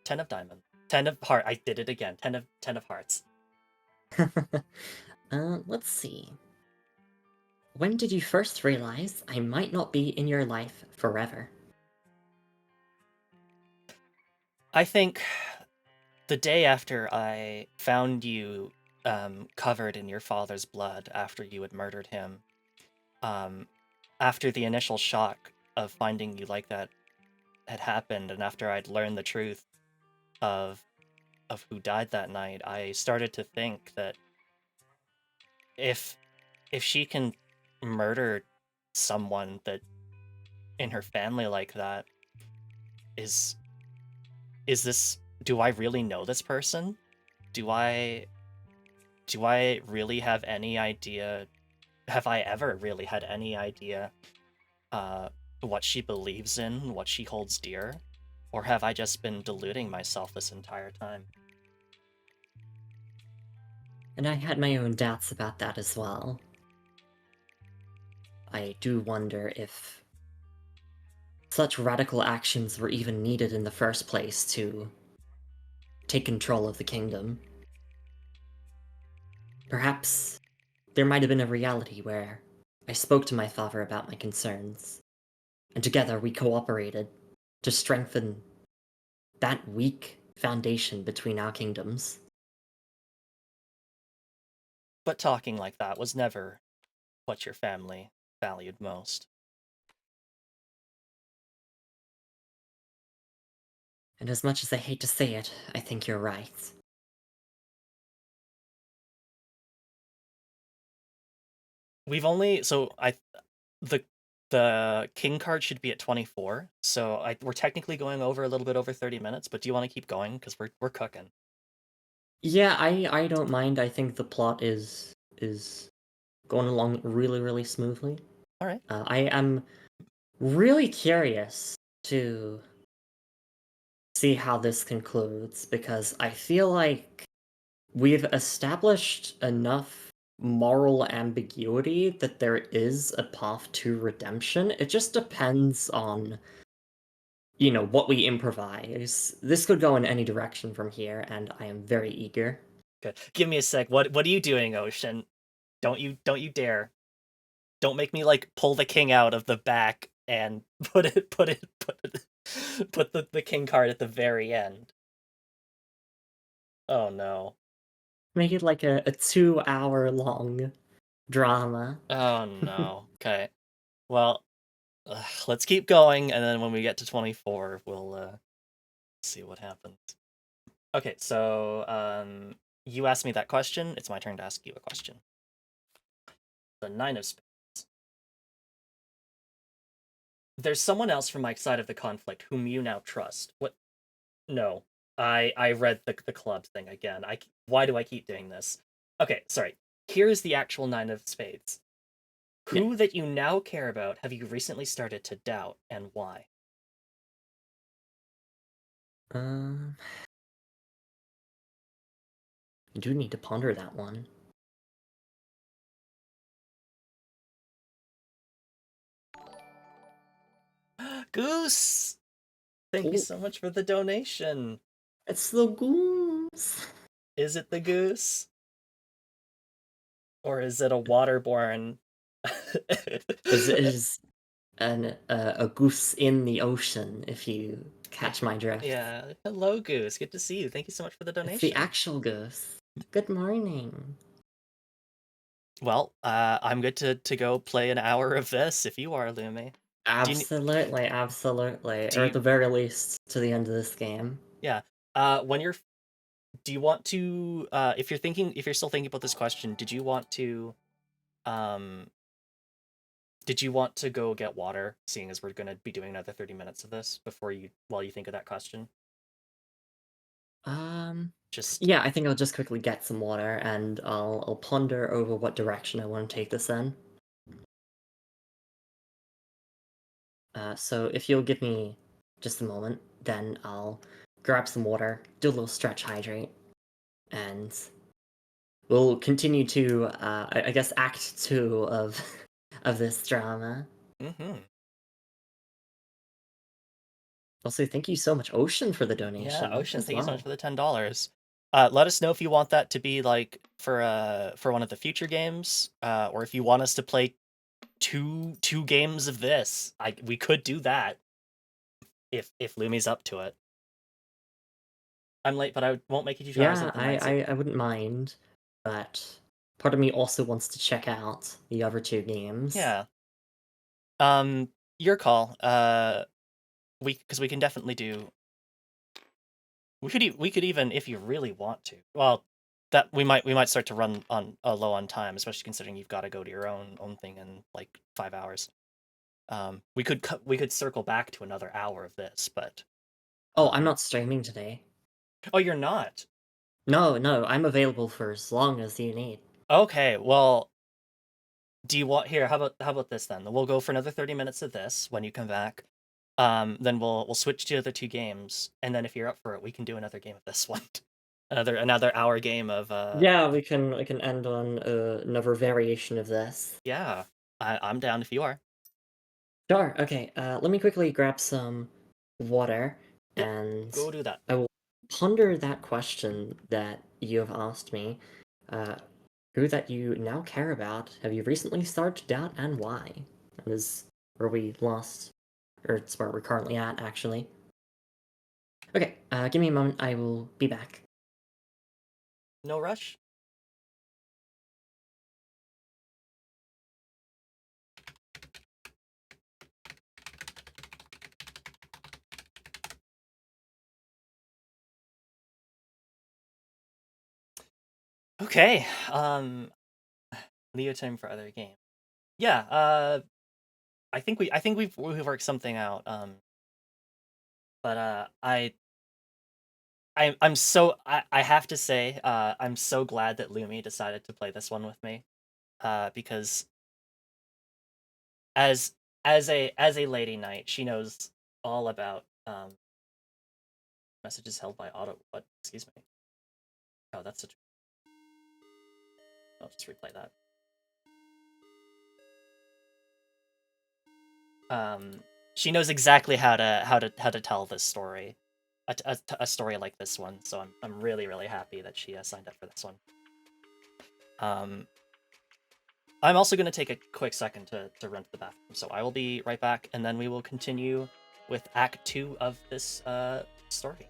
A: 10 of diamond. 10 of heart. I did it again. 10 of hearts.
B: Let's see. When did you first realize I might not be in your life forever?
A: I think the day after I found you covered in your father's blood after you had murdered him, after the initial shock of finding you like that had happened, and after I'd learned the truth of who died that night, I started to think that if she can murder someone that in her family like that, is this, do I really know this person? Do I really have any idea? Have I ever really had any idea what she believes in, what she holds dear? Or have I just been deluding myself this entire time?
B: And I had my own doubts about that as well. I do wonder if such radical actions were even needed in the first place to take control of the kingdom. Perhaps there might have been a reality where I spoke to my father about my concerns, and together we cooperated to strengthen that weak foundation between our kingdoms.
A: But talking like that was never what your family valued most.
B: And as much as I hate to say it, I think you're right.
A: We've only, so the king card should be at 24, so we're technically going over a little bit over 30 minutes, but do you want to keep going? Because we're cooking.
B: Yeah, I don't mind. I think the plot is going along really, really smoothly.
A: All right.
B: I am really curious to see how this concludes, because I feel like we've established enough moral ambiguity that there is a path to redemption. It just depends on, what we improvise. This could go in any direction from here, and I am very eager.
A: Good. Give me a sec. What are you doing, Ocean? Don't you dare. Don't make me like pull the king out of the back and put the king card at the very end. Oh no.
B: Make it like a 2-hour long drama.
A: Oh no. Okay. Well, let's keep going, and then when we get to 24, we'll see what happens. Okay, so you asked me that question. It's my turn to ask you a question. The Nine of Spades. There's someone else from my side of the conflict whom you now trust. What? No, I read the club thing again. Why do I keep doing this? Okay, sorry. Here is the actual Nine of Spades. Who that you now care about have you recently started to doubt, and why?
B: I do need to ponder that one.
A: Goose! Thank you so much for the donation.
B: It's the goose.
A: Is it the goose? Or is it a waterborne?
B: Is a goose in the ocean, if you catch my drift.
A: Yeah. Hello, Goose. Good to see you. Thank you so much for the donation.
B: It's the actual goose. Good morning.
A: Well, I'm good to go play an hour of this if you are, Lumi.
B: Absolutely, absolutely. Or at the very least, to the end of this game.
A: Yeah. Do you want to, if you're still thinking about this question, did you want to go get water, seeing as we're going to be doing another 30 minutes of this while you think of that question?
B: Yeah, I think I'll just quickly get some water, and I'll ponder over what direction I want to take this in. So if you'll give me just a moment, then I'll grab some water, do a little stretch hydrate, and we'll continue to, I guess, Act 2 of of this drama.
A: Mm-hmm.
B: Also, thank you so much, Ocean, for the donation.
A: Yeah, Ocean, thank you so much for
B: well.
A: the $10. Let us know if you want that to be like for one of the future games, or if you want us to play two games of this. We could do that if Lumi's up to it. I'm late, but I won't make you 2 hours
B: Yeah,
A: of the night.
B: I wouldn't mind, but part of me also wants to check out the other 2 games.
A: Yeah. Your call. Because we can definitely do. We could even, if you really want to. Well, that we might start to run on low on time, especially considering you've got to go to your own thing in like 5 hours. We could circle back to another hour of this, but.
B: Oh, I'm not streaming today.
A: Oh, you're not.
B: No, I'm available for as long as you need.
A: Okay, well. Do you want here? How about this then? We'll go for another 30 minutes of this when you come back. Then we'll switch to the other 2 games, and then if you're up for it, we can do another game of this one. another hour game of
B: Yeah, we can end on another variation of this.
A: Yeah, I'm down if you are.
B: Sure. Okay. Let me quickly grab some water,
A: Yep,
B: and
A: go do that.
B: I will ponder that question that you have asked me. Who that you now care about have you recently started to doubt, and why? That is where we lost, or it's where we're currently at, actually. Okay. Give me a moment. I will be back.
A: No rush. Okay. Leo time for other game. Yeah. I think we've worked something out. But I have to say, I'm so glad that Lumi decided to play this one with me, because as a lady knight, she knows all about messages held by auto. What? Excuse me. Oh, that's such. I'll just replay that. She knows exactly how to tell this story, a story like this one. So I'm really really happy that she signed up for this one. I'm also going to take a quick second to run to the bathroom, so I will be right back, and then we will continue with Act 2 of this story.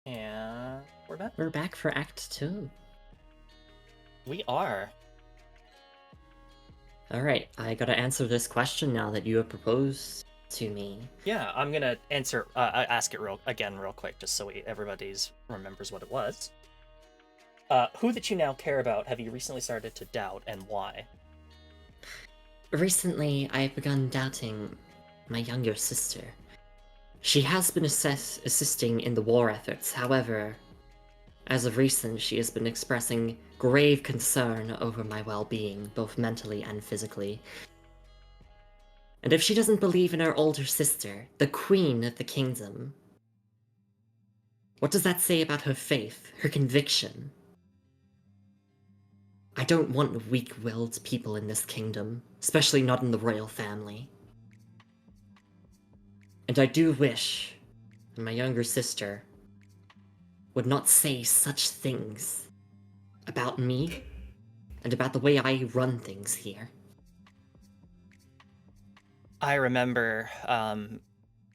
A: And we're back.
B: We're back for Act 2.
A: We are.
B: Alright, I gotta answer this question now that you have proposed to me.
A: Yeah, I'm gonna ask it real quick, just so everybody's remembers what it was. Who that you now care about have you recently started to doubt, and why?
B: Recently, I have begun doubting my younger sister. She has been assisting in the war efforts, however, as of recent, she has been expressing grave concern over my well-being, both mentally and physically. And if she doesn't believe in her older sister, the queen of the kingdom, what does that say about her faith, her conviction? I don't want weak-willed people in this kingdom, especially not in the royal family. And I do wish my younger sister would not say such things about me and about the way I run things here.
A: I remember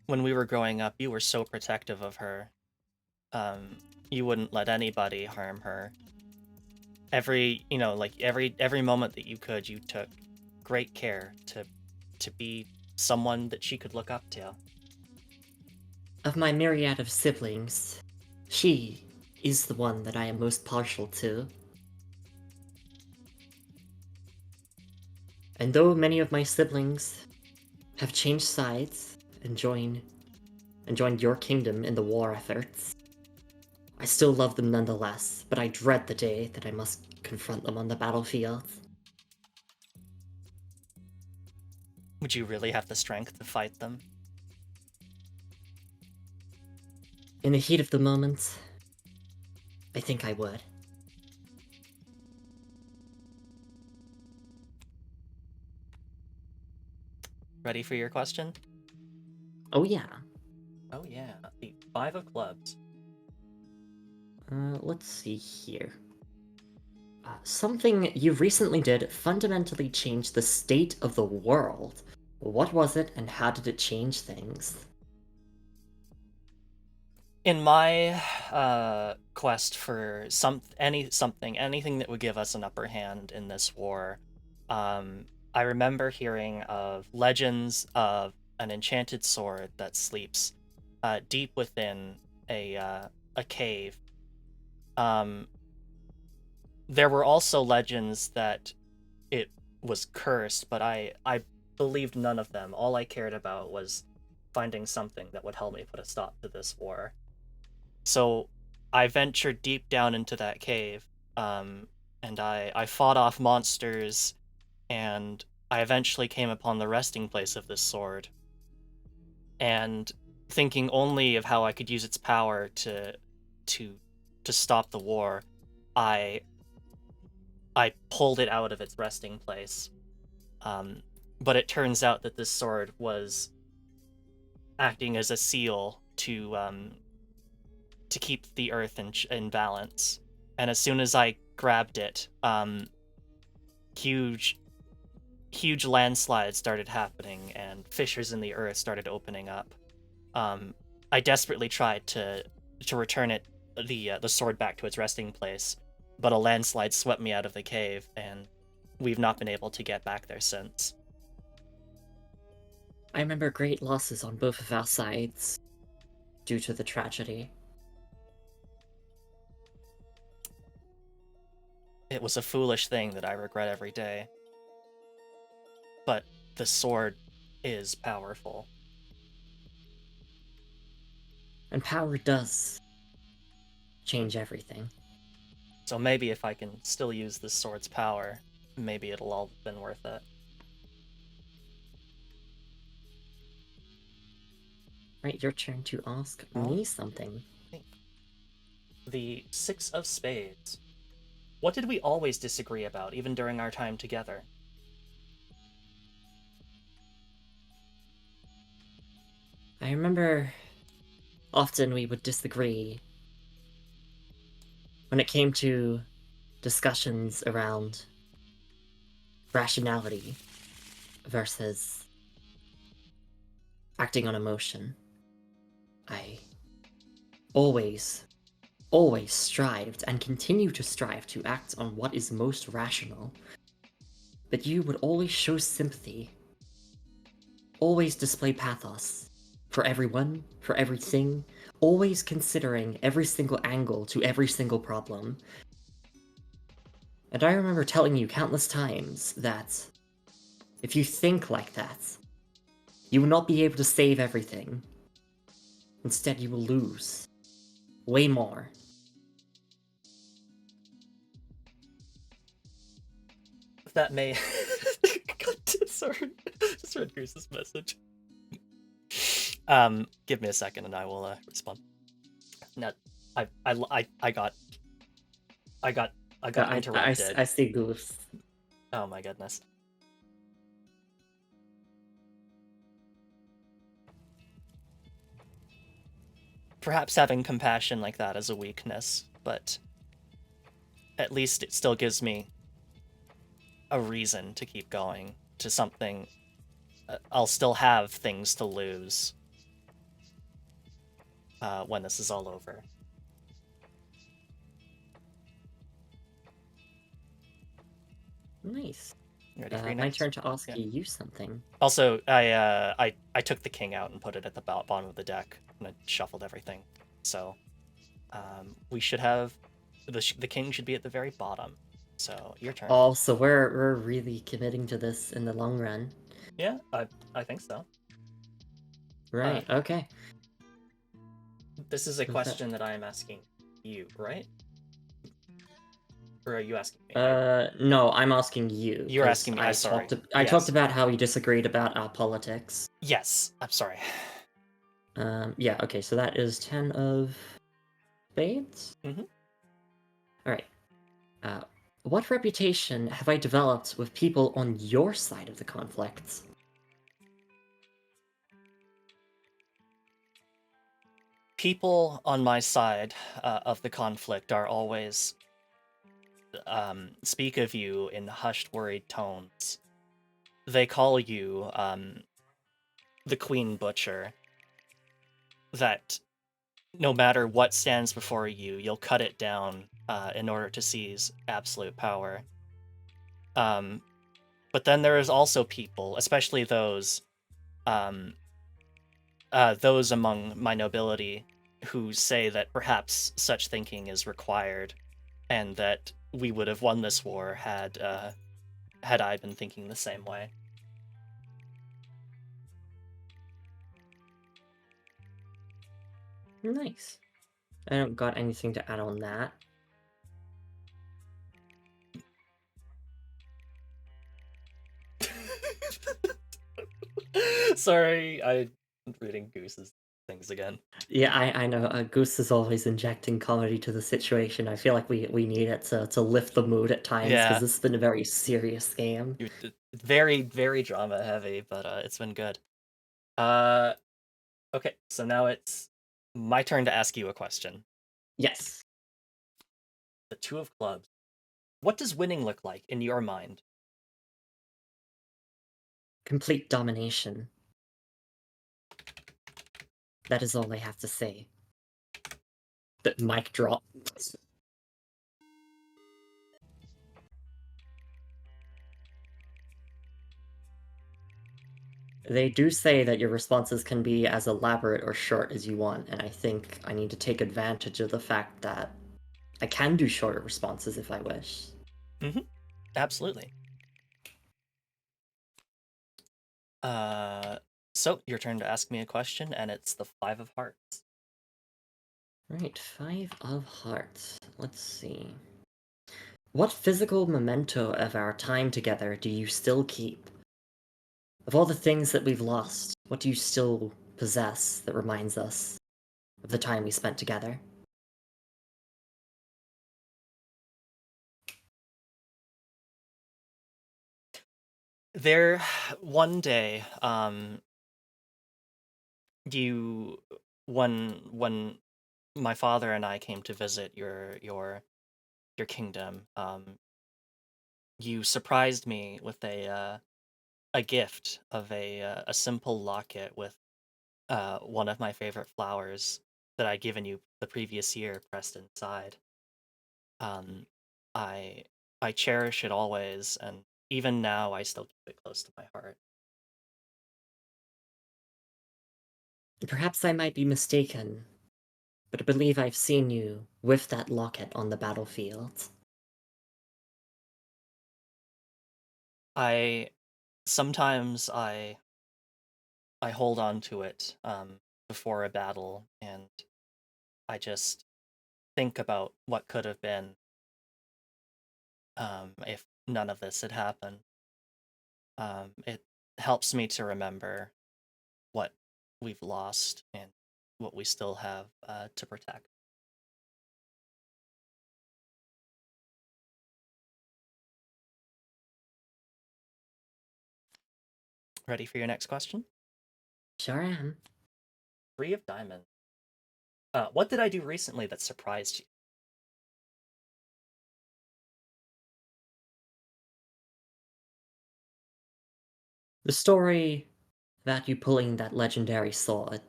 A: when we were growing up, you were so protective of her. You wouldn't let anybody harm her. Every moment that you could, you took great care to be someone that she could look up to.
B: Of my myriad of siblings, she is the one that I am most partial to. And though many of my siblings have changed sides and joined your kingdom in the war efforts, I still love them nonetheless, but I dread the day that I must confront them on the battlefield.
A: Would you really have the strength to fight them?
B: In the heat of the moment, I think I would.
A: Ready for your question?
B: Oh yeah.
A: Oh yeah, the 5 of clubs.
B: Let's see here. Something you recently did fundamentally changed the state of the world. What was it, and how did it change things?
A: In my quest for anything that would give us an upper hand in this war, I remember hearing of legends of an enchanted sword that sleeps deep within a cave. There were also legends that it was cursed, but I believed none of them. All I cared about was finding something that would help me put a stop to this war. So I ventured deep down into that cave, and I fought off monsters, and I eventually came upon the resting place of this sword. And thinking only of how I could use its power to stop the war, I pulled it out of its resting place. But it turns out that this sword was acting as a seal to keep the earth in balance. And as soon as I grabbed it, huge landslides started happening, and fissures in the earth started opening up. I desperately tried to return the sword back to its resting place, but a landslide swept me out of the cave, and we've not been able to get back there since.
B: I remember great losses on both of our sides due to the tragedy.
A: It was a foolish thing that I regret every day. But the sword is powerful.
B: And power does change everything.
A: So maybe if I can still use this sword's power, maybe it'll all have been worth it.
B: Right, your turn to ask me something.
A: The 6 of Spades. What did we always disagree about, even during our time together?
B: I remember often we would disagree when it came to discussions around rationality versus acting on emotion. I always strived and continue to strive to act on what is most rational. But you would always show sympathy, always display pathos for everyone, for everything, always considering every single angle to every single problem. And I remember telling you countless times that if you think like that, you will not be able to save everything. Instead, you will lose way more.
A: That may... God, sorry. Just read Grease's message. Give me a second and I will respond. No, I got interrupted.
B: I see Goose.
A: Oh my goodness. Perhaps having compassion like that is a weakness, but at least it still gives me a reason to keep going to something. I'll still have things to lose when this is all over.
B: Nice.
A: Ready for
B: my turn to ask you something.
A: Also, I took the king out and put it at the bottom of the deck, and I shuffled everything. So, We should have the king should be at the very bottom. So your turn.
B: Also, we're really committing to this in the long run.
A: Yeah, I think so.
B: Right, okay.
A: This is a
B: With that-
A: question that I am asking you, right? Or are you asking me?
B: No, I'm asking you.
A: You're
B: 'cause
A: asking me.
B: I
A: I'm sorry.
B: I
A: Yes.
B: talked about how we disagreed about our politics.
A: Yes, I'm sorry.
B: Yeah, okay, so that is 10 of spades?
A: Mm-hmm.
B: Alright. What reputation have I developed with people on your side of the conflict?
A: People on my side of the conflict are always speak of you in hushed, worried tones. They call you the Queen Butcher. That no matter what stands before you, you'll cut it down in order to seize absolute power. But then there is also people, especially um, those among my nobility, who say that perhaps such thinking is required, and that we would have won this war had I been thinking the same way.
B: Nice. I don't got anything to add on that.
A: Sorry, I'm reading Goose's things again.
B: Yeah, I know. Goose is always injecting comedy to the situation. I feel like we need it to lift the mood at times because
A: Yeah,
B: this has been a very serious game.
A: very, very drama heavy, but it's been good. Uh, okay, so now it's my turn to ask you a question.
B: Yes.
A: The Two of Clubs. What does winning look like in your mind?
B: Complete domination. That is all I have to say. The mic drop. They do say that your responses can be as elaborate or short as you want, and I think I need to take advantage of the fact that I can do shorter responses if I wish.
A: Mm-hmm. Absolutely. So your turn to ask me a question, and it's the Five of Hearts.
B: Right, 5 of Hearts. Let's see. What physical memento of our time together do you still keep? Of all the things that we've lost, what do you still possess that reminds us of the time we spent together?
A: There, one day, you, when my father and I came to visit your kingdom, you surprised me with a gift of a simple locket with one of my favorite flowers that I'd given you the previous year pressed inside. Um, I I cherish it always, and even now I still keep it close to my heart.
B: Perhaps I might be mistaken, but I believe I've seen you with that locket on the battlefield.
A: I sometimes I hold on to it before a battle, and I just think about what could have been if none of this had happened. It helps me to remember what we've lost and what we still have to protect. Ready for your next question?
B: Sure am.
A: Three of Diamonds. What did I do recently that surprised you?
B: The story about you pulling that legendary sword.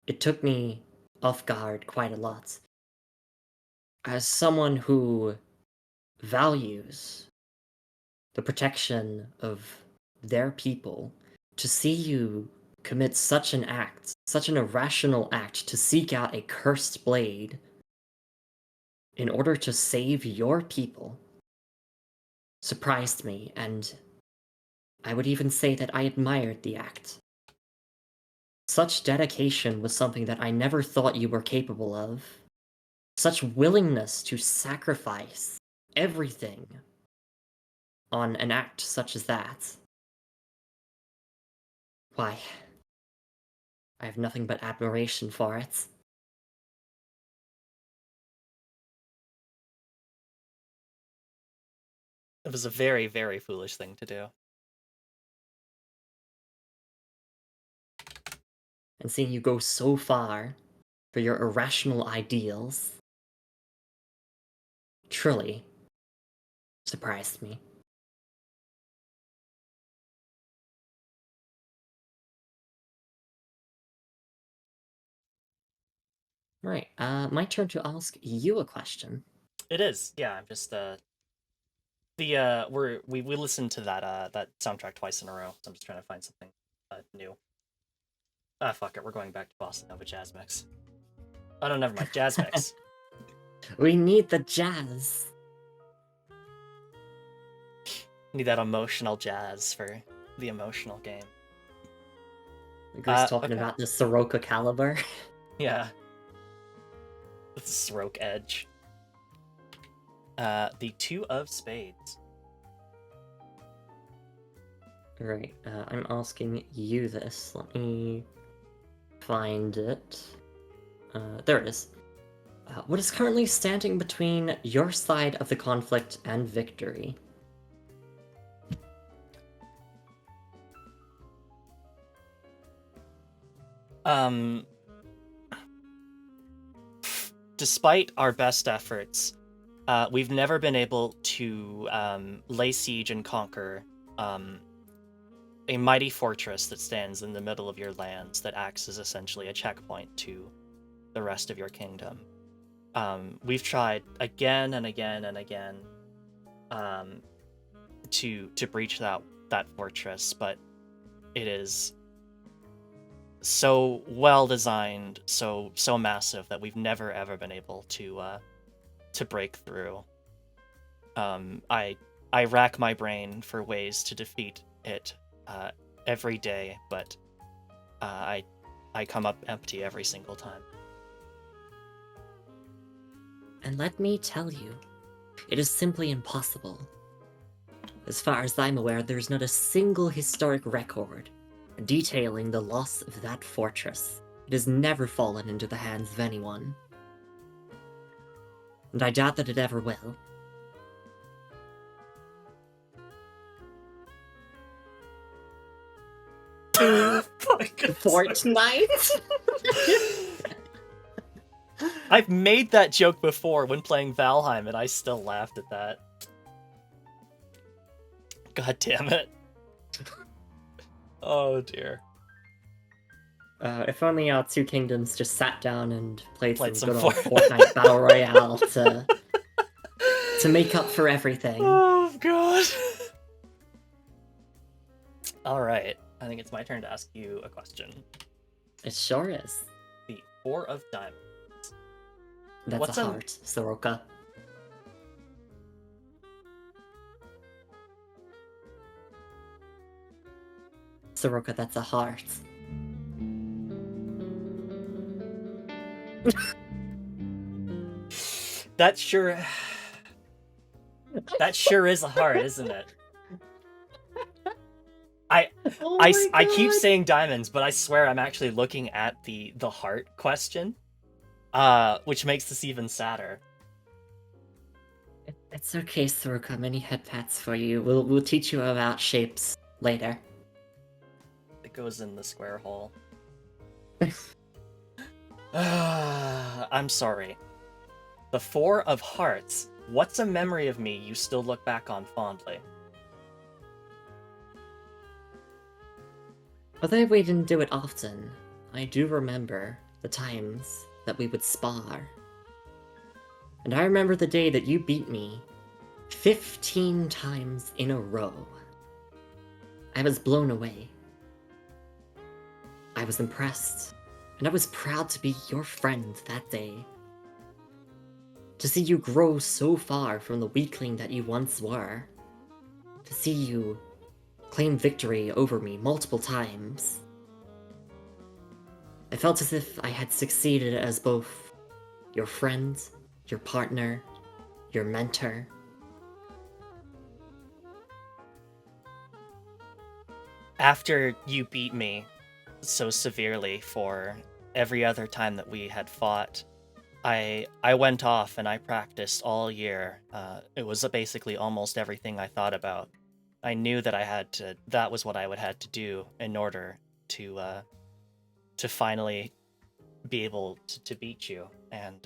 B: It took me off guard quite a lot. As someone who values the protection of their people, to see you commit such an act Such an irrational act to seek out a cursed blade in order to save your people surprised me, and I would even say that I admired the act. Such dedication was something that I never thought you were capable of. Such willingness to sacrifice everything on an act such as that. Why, I have nothing but admiration for it.
A: It was a very, very foolish thing to do.
B: And seeing you go so far for your irrational ideals truly surprised me. Right, my turn to ask you a question.
A: It is, yeah. I'm just we listened to that soundtrack twice in a row, so I'm just trying to find something new. Ah, fuck it, we're going back to Bossa Nova Jazz Mix. Oh no, never mind, Jazz Mix.
B: We need the jazz.
A: Need that emotional jazz for the emotional game.
B: The guy's talking
A: okay.
B: about the Soroka caliber.
A: Yeah. The Sroke Edge. The Two of Spades.
B: Right, I'm asking you this. Let me find it. There it is. What is currently standing between your side of the conflict and victory?
A: Despite our best efforts, we've never been able to lay siege and conquer a mighty fortress that stands in the middle of your lands that acts as essentially a checkpoint to the rest of your kingdom. We've tried again and again and again to breach that fortress, but it is so well designed, so massive that we've never ever been able to break through. I rack my brain for ways to defeat it every day, but I come up empty every single time.
B: And let me tell you, it is simply impossible. As far as I'm aware, there's not a single historic record detailing the loss of that fortress. It has never fallen into the hands of anyone. And I doubt that it ever will. Fortnite?
A: I've made that joke before when playing Valheim, and I still laughed at that. God damn it. Oh dear.
B: If only our two kingdoms just sat down and played some good old
A: Fortnite.
B: Fortnite Battle Royale to make up for everything.
A: Oh god. Alright, I think it's my turn to ask you a question.
B: It sure is.
A: The Four of Diamonds.
B: That's
A: What's
B: a heart, Soroka. Soroka, that's a heart.
A: That sure is a heart, isn't it? I keep saying diamonds, but I swear I'm actually looking at the heart question, which makes this even sadder.
B: It's okay, Soroka. Many head pats for you. We'll teach you about shapes later.
A: It goes in the square hole. I'm sorry. The Four of Hearts. What's a memory of me you still look back on fondly?
B: Although we didn't do it often, I do remember the times that we would spar. And I remember the day that you beat me 15 times in a row. I was blown away. I was impressed. and I was proud to be your friend that day. To see you grow so far from the weakling that you once were. To see you claim victory over me multiple times. I felt as if I had succeeded as both your friend, your partner, your mentor.
A: After you beat me so severely for every other time that we had fought, I went off and I practiced all year. It was basically almost everything I thought about. I knew that that was what I would have to do in order to finally be able to beat you. And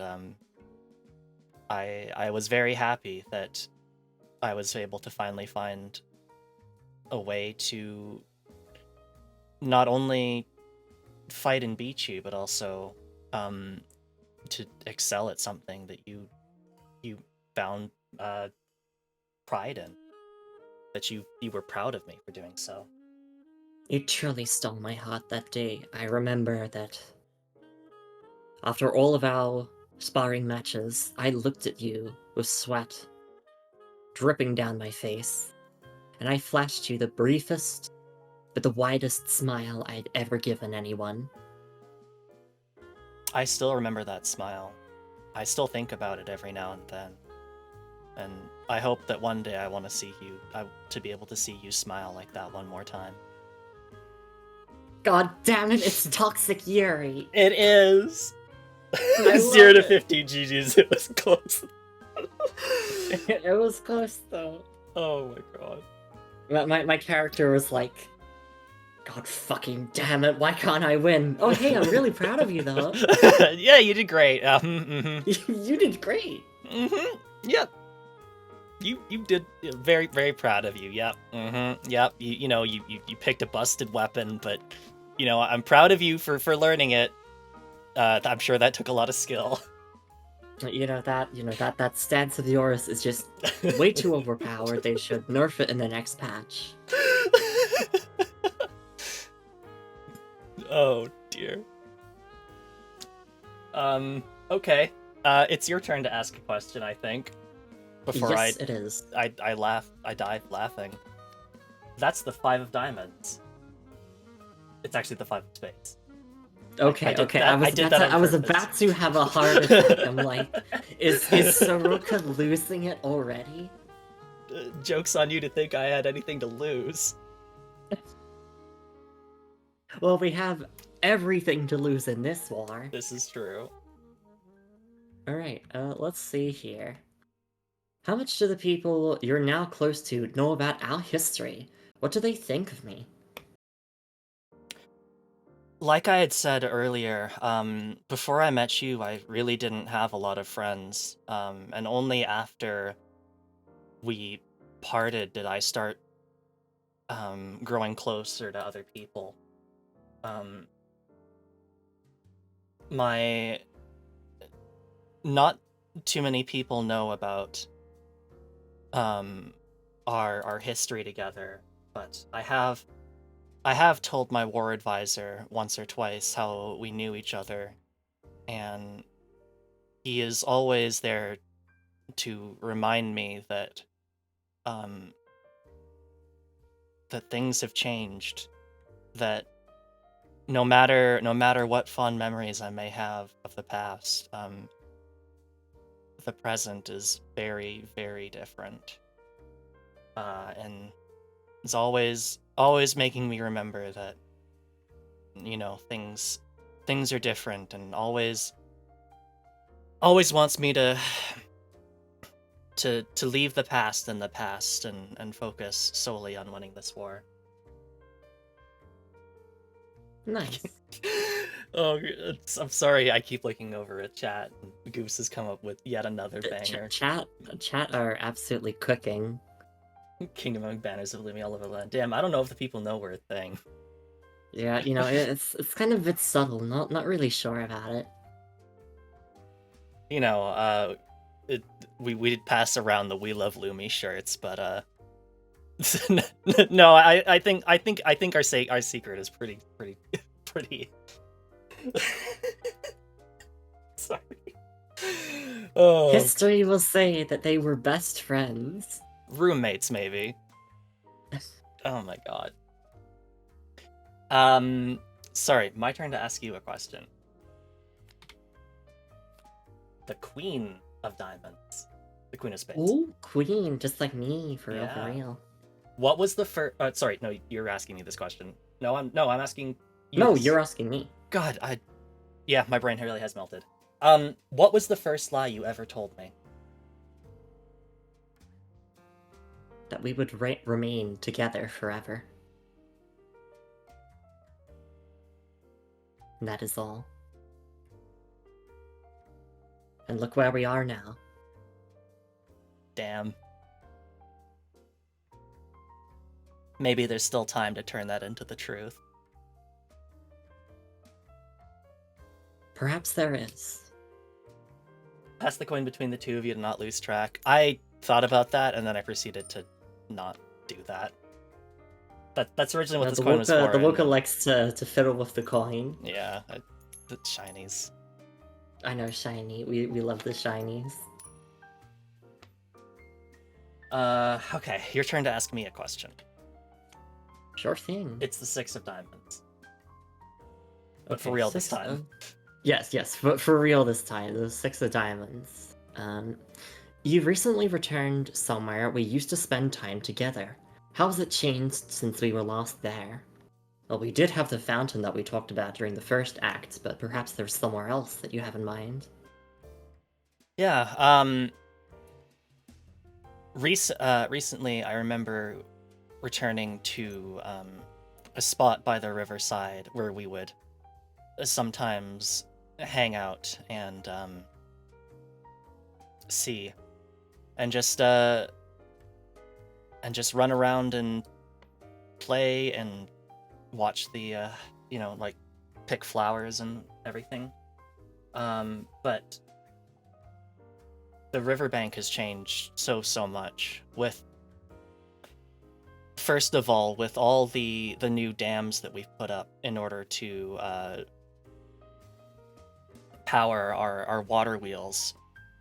A: I was very happy that I was able to finally find a way to not only fight and beat you, but also to excel at something that you found pride in, that you were proud of me for doing so.
B: You truly stole my heart that day. I remember that after all of our sparring matches, I looked at you with sweat dripping down my face, and I flashed you the briefest but the widest smile I'd ever given anyone.
A: I still remember that smile. I still think about it every now and then. And I hope that one day I want to see you, to be able to see you smile like that one more time.
B: God damn it, it's Toxic Yuri!
A: It is!
B: I
A: 0 to
B: love it.
A: 50 GG's, it was close.
B: It was close though.
A: Oh my god.
B: My character was like, God fucking damn it, why can't I win? Oh hey, I'm really proud of you though.
A: Yeah, you did great.
B: You did great.
A: Yep. You did very, very proud of you. Yep. Yep. You picked a busted weapon, but I'm proud of you for learning it. I'm sure that took a lot of skill.
B: That stance of yours is just way too overpowered. They should nerf it in the next patch.
A: Oh dear. Okay. It's your turn to ask a question, I think. Before
B: Yes, it is.
A: I died laughing. That's the 5 of diamonds. It's actually the 5 of spades.
B: Okay,
A: okay.
B: I was about to have a heart attack. I'm like, is Soroka losing it already?
A: Joke's on you to think I had anything to lose.
B: Well, we have everything to lose in this war.
A: This is true.
B: Alright, let's see here. How much do the people you're now close to know about our history? What do they think of me?
A: Like I had said earlier, before I met you, I really didn't have a lot of friends. And only after we parted did I start growing closer to other people. Not too many people know about our history together, but I have told my war advisor once or twice how we knew each other, and he is always there to remind me that that things have changed, that no matter what fond memories I may have of the past, the present is very, very different, and it's always making me remember that things are different, and always wants me to leave the past in the past and focus solely on winning this war.
B: Nice.
A: Oh, I'm sorry, I keep looking over at chat. Goose has come up with yet another banger.
B: Chat are absolutely cooking.
A: Kingdom of Banners of Living all over the land. Damn, I don't know if the people know we're a thing.
B: Yeah, it's kind of a bit subtle. Not really sure about it.
A: We did pass around the "We Love Lumi" shirts, but no, I think our secret is pretty Sorry. Oh,
B: History will say that they were best friends.
A: roommates, maybe. Oh my god. Sorry, my turn to ask you a question. The Queen of Diamonds. The Queen of Spades.
B: Ooh, queen, just like me, for real, for
A: Yeah.
B: real.
A: What was the first... sorry, no, you're asking me this question. No, I'm asking you
B: No,
A: this.
B: you're asking me.
A: God, yeah, my brain really has melted. What was the first lie you ever told me?
B: That we would remain together forever. And that is all. And look where we are now.
A: Damn. Maybe there's still time to turn that into the truth.
B: Perhaps there is.
A: Pass the coin between the two of you to not lose track. I thought about that, and then I proceeded to not do that. That's originally what this coin was for.
B: The Woka likes to fiddle with the coin.
A: Yeah, the shinies.
B: I know, shiny. We love the shinies.
A: Okay, your turn to ask me a question.
B: Sure thing.
A: It's the Six of Diamonds. But for real this time.
B: Yes, but for real this time, the Six of Diamonds. You recently returned somewhere we used to spend time together. How has it changed since we were last there? Well, we did have the fountain that we talked about during the first act, but perhaps there's somewhere else that you have in mind.
A: Yeah, recently I remember returning to a spot by the riverside where we would sometimes hang out and see and just run around and play and watch the like pick flowers and everything. But the riverbank has changed so much with, first of all, with all the new dams that we've put up in order to power our water wheels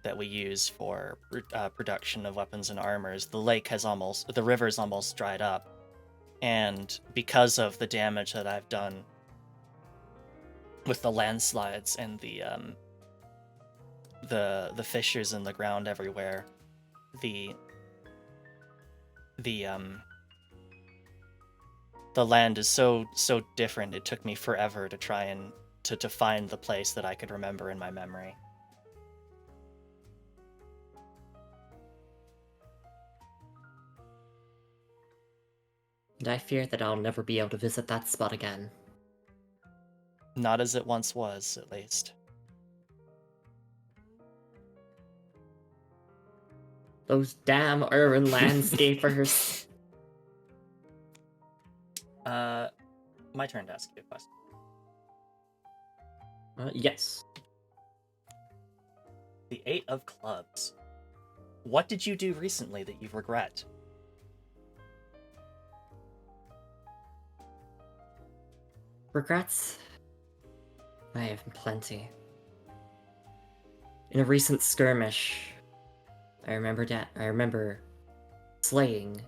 A: that we use for production of weapons and armors. The river's almost dried up, and because of the damage that I've done with the landslides and the fissures in the ground everywhere, the land is so different. It took me forever to try and to find the place that I could remember in my memory.
B: And I fear that I'll never be able to visit that spot again.
A: Not as it once was, at least.
B: Those damn urban landscapers.
A: My turn to ask you a question.
B: Yes.
A: The Eight of Clubs. What did you do recently that you regret?
B: Regrets? I have plenty. In a recent skirmish, I remember slaying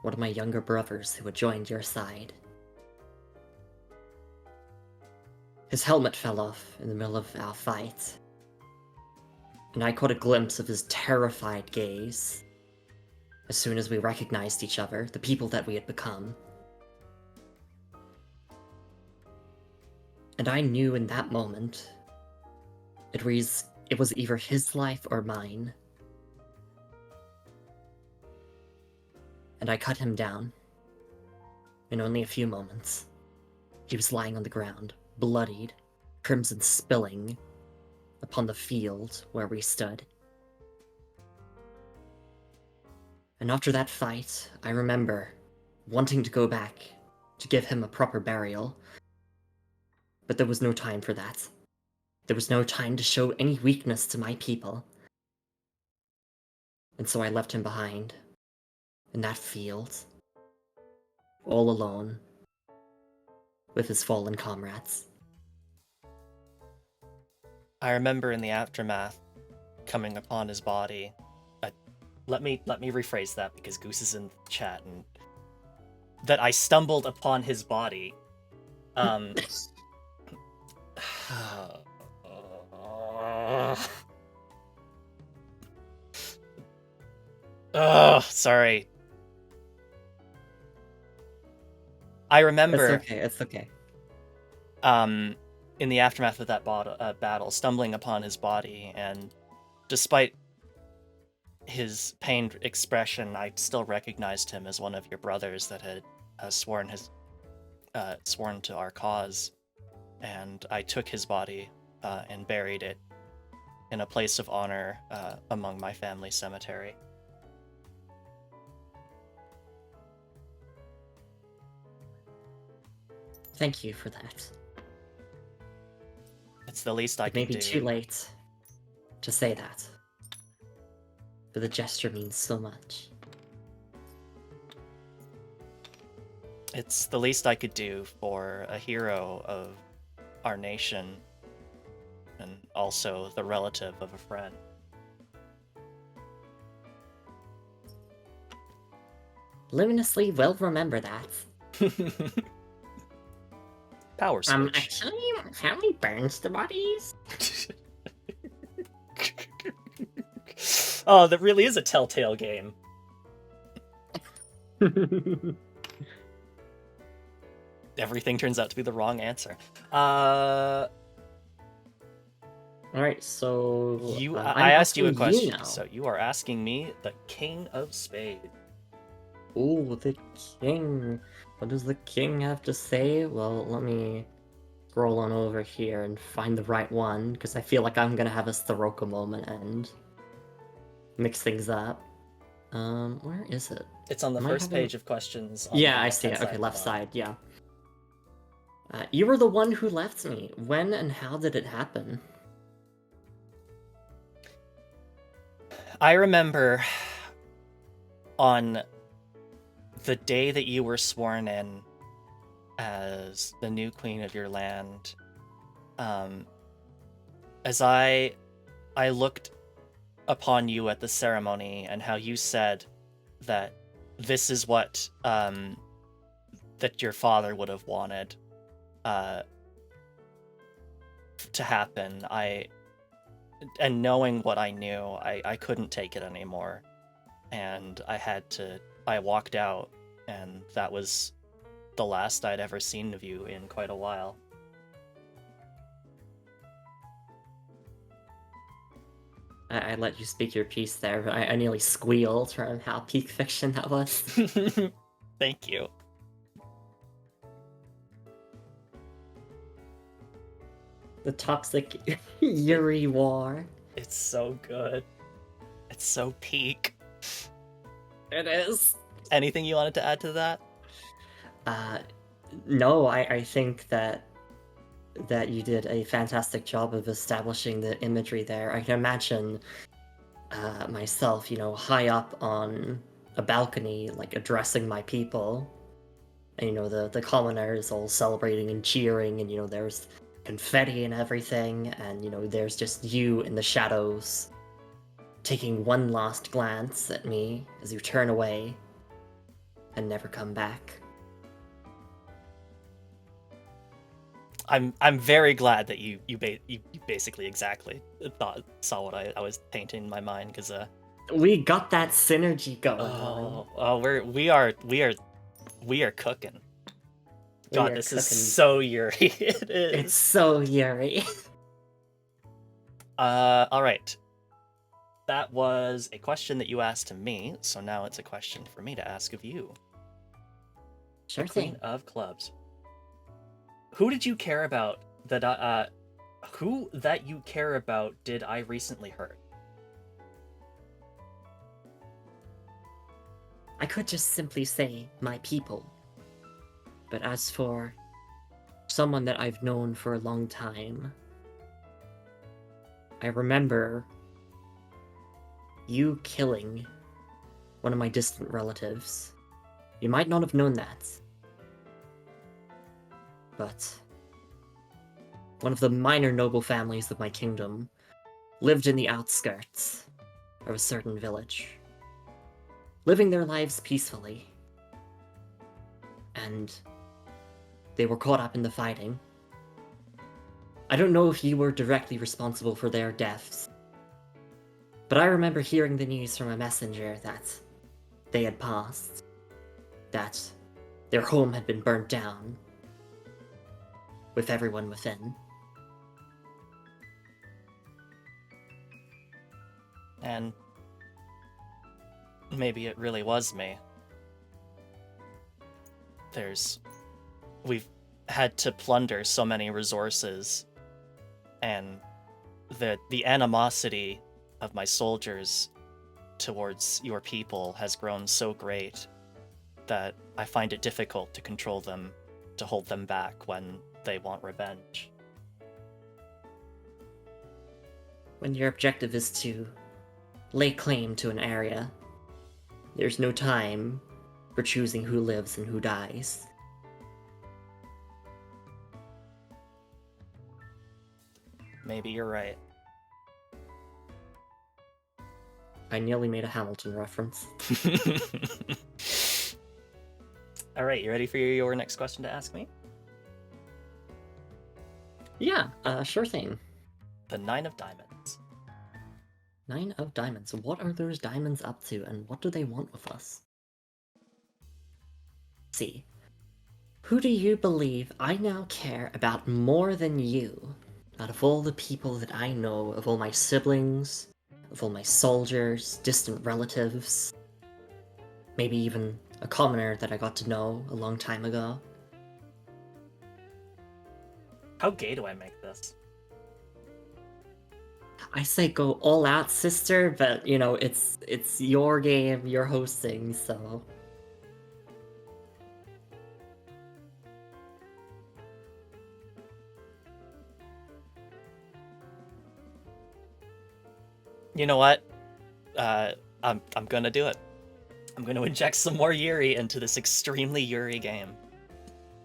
B: one of my younger brothers who had joined your side. His helmet fell off in the middle of our fight, and I caught a glimpse of his terrified gaze as soon as we recognized each other, the people that we had become. And I knew in that moment it was either his life or mine. And I cut him down. In only a few moments, he was lying on the ground, bloodied, crimson spilling upon the field where we stood. And after that fight, I remember wanting to go back to give him a proper burial. But there was no time for that. There was no time to show any weakness to my people. And so I left him behind, in that field, all alone, with his fallen comrades.
A: I remember in the aftermath coming upon his body. Let me rephrase that because Goose is in chat, and that I stumbled upon his body. Sorry. I remember.
B: It's okay. It's okay.
A: In the aftermath of that battle, stumbling upon his body, and despite his pained expression, I still recognized him as one of your brothers that had sworn to our cause, and I took his body and buried it in a place of honor among my family cemetery.
B: Thank you for that.
A: It's the least I
B: It may
A: could
B: be
A: do.
B: too late to say that, but the gesture means so much.
A: It's the least I could do for a hero of our nation, and also the relative of a friend.
B: Luminously will remember that.
A: Power switch.
B: Actually, family burns the bodies.
A: Oh, that really is a Telltale game. Everything turns out to be the wrong answer.
B: Alright, so...
A: I asked you a
B: asking
A: question,
B: now.
A: so you are asking me, the King of Spades.
B: Ooh, the king. What does the king have to say? Well, let me scroll on over here and find the right one, because I feel like I'm gonna have a Soroka moment and mix things up. Where is it?
A: It's on the first page of questions. On
B: Yeah,
A: the
B: I see it.
A: left-hand
B: Okay,
A: side
B: left
A: at the bottom.
B: side, yeah. You were the one who left me. When and how did it happen?
A: I remember on the day that you were sworn in as the new queen of your land, as I looked upon you at the ceremony and how you said that this is what that your father would have wanted to happen. And knowing what I knew, I couldn't take it anymore, and I walked out, and that was the last I'd ever seen of you in quite a while.
B: I let you speak your piece there, but I nearly squealed from how peak fiction that was.
A: Thank you.
B: The toxic Yuri War.
A: It's so good. It's so peak.
B: It is.
A: Anything you wanted to add to that?
B: No, I think that you did a fantastic job of establishing the imagery there. I can imagine myself, high up on a balcony, like addressing my people. And, the commoners all celebrating and cheering, and, there's confetti and everything, and, there's just you in the shadows, taking one last glance at me as you turn away and never come back.
A: I'm very glad that you basically exactly saw what I was painting in my mind, because
B: we got that synergy going on.
A: We are cooking. God, this is so Yuri. It is.
B: It's so Yuri.
A: All right. That was a question that you asked to me, so now it's a question for me to ask of you.
B: Sure
A: Queen
B: thing.
A: of Clubs. Who did you care about that? Who that you care about did I recently hurt?
B: I could just simply say my people. But as for someone that I've known for a long time, I remember you killing one of my distant relatives. You might not have known that. But one of the minor noble families of my kingdom, lived in the outskirts of a certain village, living their lives peacefully. And they were caught up in the fighting. I don't know if you were directly responsible for their deaths, but I remember hearing the news from a messenger that they had passed, that their home had been burnt down, with everyone within.
A: And maybe it really was me. We've had to plunder so many resources, and the animosity of my soldiers towards your people has grown so great that I find it difficult to control them, to hold them back when they want revenge.
B: When your objective is to lay claim to an area, there's no time for choosing who lives and who dies.
A: Maybe you're right.
B: I nearly made a Hamilton reference.
A: Alright, you ready for your next question to ask me?
B: Yeah, sure thing.
A: The 9 of Diamonds.
B: 9 of Diamonds. What are those diamonds up to, and what do they want with us? Let's see. Who do you believe I now care about more than you? Out of all the people that I know, of all my siblings, of all my soldiers, distant relatives, maybe even a commoner that I got to know a long time ago.
A: How gay do I make this?
B: I say go all out, sister, but you know, it's your game, you're hosting, so...
A: You know what? I'm gonna do it. I'm gonna inject some more Yuri into this extremely Yuri game.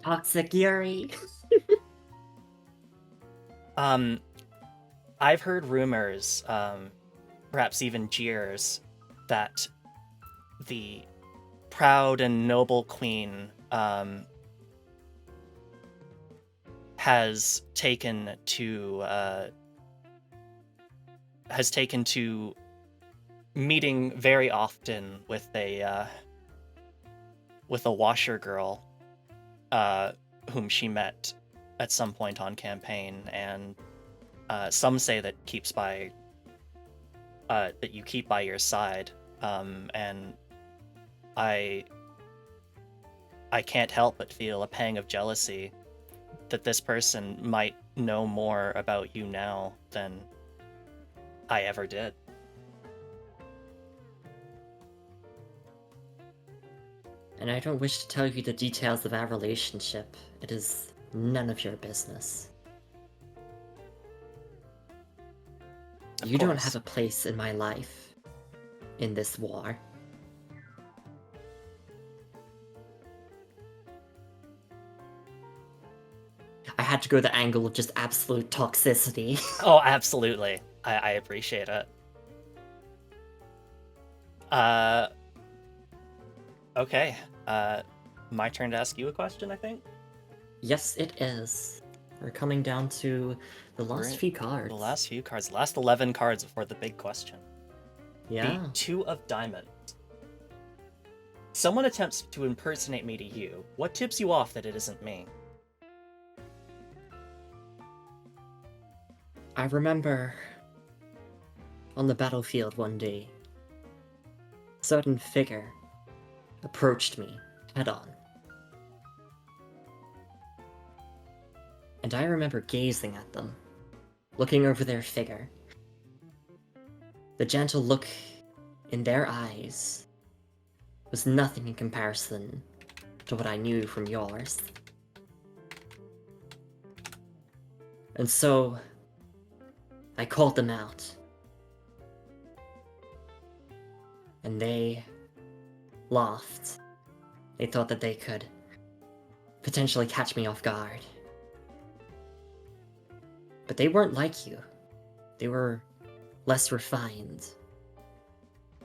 B: Toxic Yuri!
A: I've heard rumors, perhaps even jeers, that the proud and noble queen, has taken to meeting very often with a washer girl, whom she met at some point on campaign, and some say that that you keep by your side, and I can't help but feel a pang of jealousy that this person might know more about you now than I ever did.
B: And I don't wish to tell you the details of our relationship. It is none of your business. You don't have a place in my life in this war. I had to go the angle of just absolute toxicity.
A: Oh, absolutely. I appreciate it. Okay. My turn to ask you a question, I think?
B: Yes, it is. We're coming down to the last few cards.
A: The last few cards. The last 11 cards before the big question.
B: Yeah.
A: The 2 of Diamonds. Someone attempts to impersonate me to you. What tips you off that it isn't me?
B: I remember on the battlefield one day, a certain figure approached me head-on. And I remember gazing at them, looking over their figure. The gentle look in their eyes was nothing in comparison to what I knew from yours. And so, I called them out. And they laughed. They thought that they could potentially catch me off guard. But they weren't like you. They were less refined.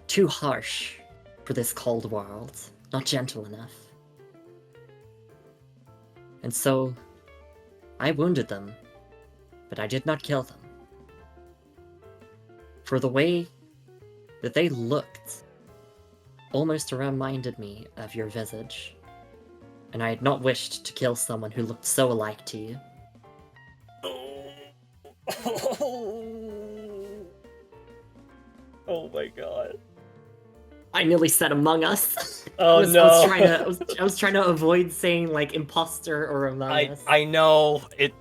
B: Too harsh for this cold world. Not gentle enough. And so, I wounded them, but I did not kill them. For the way that they looked almost reminded me of your visage. And I had not wished to kill someone who looked so alike to you.
A: Oh my god.
B: I nearly said Among Us.
A: Oh no.
B: I was trying to avoid saying like imposter or Among Us.
A: I know it.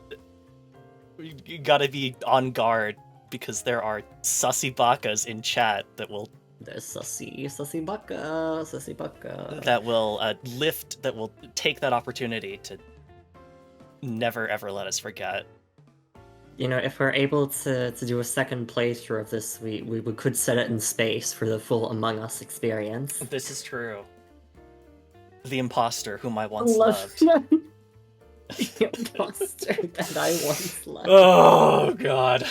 A: You gotta be on guard because there are sussy bakas in chat that will.
B: There's sussy baka.
A: That will take that opportunity to never ever let us forget.
B: You know, if we're able to do a second playthrough of this, we could set it in space for the full Among Us experience.
A: This is true. The imposter whom I once loved.
B: The imposter that I once loved.
A: Oh god.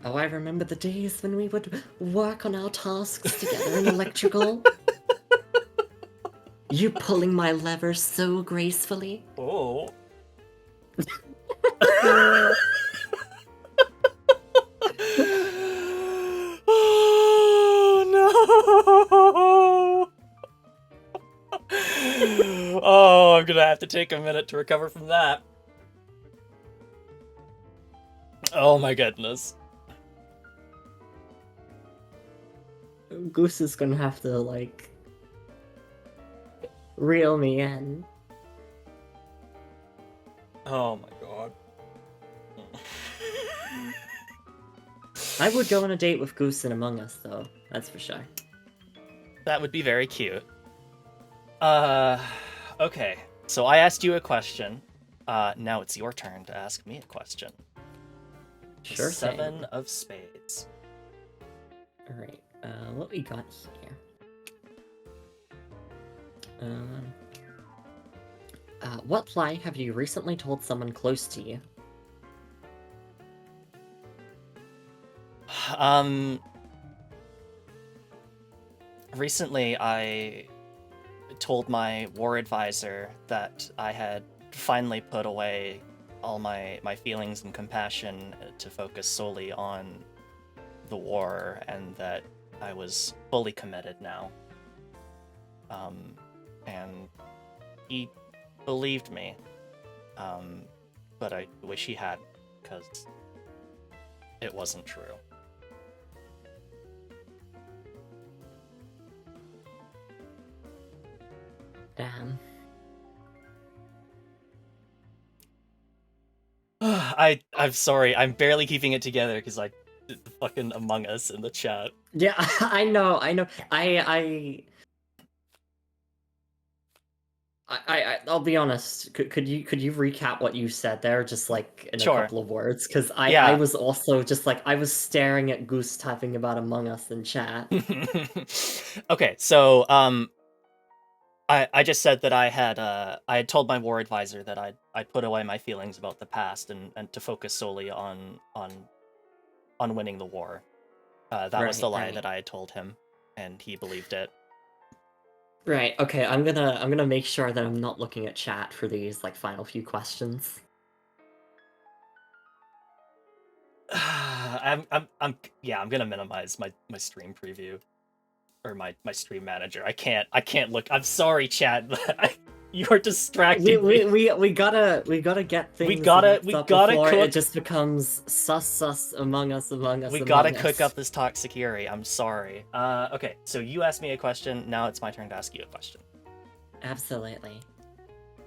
B: Oh, I remember the days when we would work on our tasks together in electrical. You pulling my lever so gracefully.
A: Oh. Oh no! Oh, I'm gonna have to take a minute to recover from that. Oh my goodness.
B: Goose is gonna have to, like, reel me in.
A: Oh my god.
B: I would go on a date with Goose in Among Us, though. That's for sure.
A: That would be very cute. Okay. So I asked you a question. Now it's your turn to ask me a question.
B: Sure.
A: Seven of spades.
B: Alright, what we got here? What lie have you recently told someone close to you?
A: Recently I told my war advisor that I had finally put away all my feelings and compassion to focus solely on the war, and that I was fully committed now. And he believed me, but I wish he had, because it wasn't true.
B: Damn.
A: I'm sorry, I'm barely keeping it together because I did the fucking Among Us in the chat.
B: Yeah, I know. I'll be honest. Could you recap what you said there, just like in
A: Sure.
B: a couple of words? Because
A: Yeah.
B: I was also just like, I was staring at Goose typing about Among Us in chat.
A: Okay, so I just said that I had told my war advisor that I'd put away my feelings about the past and to focus solely on winning the war. That was the lie that I had told him, and he believed it.
B: Right. Okay. I'm gonna make sure that I'm not looking at chat for these like final few questions.
A: I'm gonna minimize my stream preview or my stream manager. I can't look. I'm sorry, chat. You're distracting me.
B: We gotta get things.
A: We gotta
B: cook. It just becomes sus Among Us.
A: We gotta cook up this toxic Yuri. I'm sorry. Okay, so you asked me a question. Now it's my turn to ask you a question.
B: Absolutely.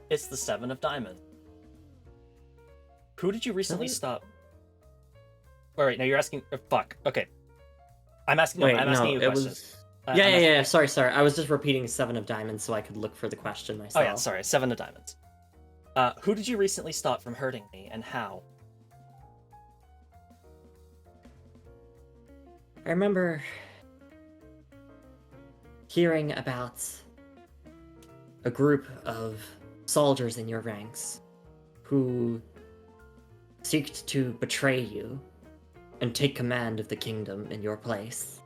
A: It's the Seven of Diamonds. Who did you recently stop? All right, now you're asking. Fuck. Okay. I'm asking. No, I'm asking you a question.
B: Yeah. Sorry. I was just repeating Seven of Diamonds so I could look for the question myself.
A: Oh yeah, sorry. Seven of Diamonds. Who did you recently stop from hurting me, and how?
B: I remember hearing about a group of soldiers in your ranks who seeked to betray you and take command of the kingdom in your place.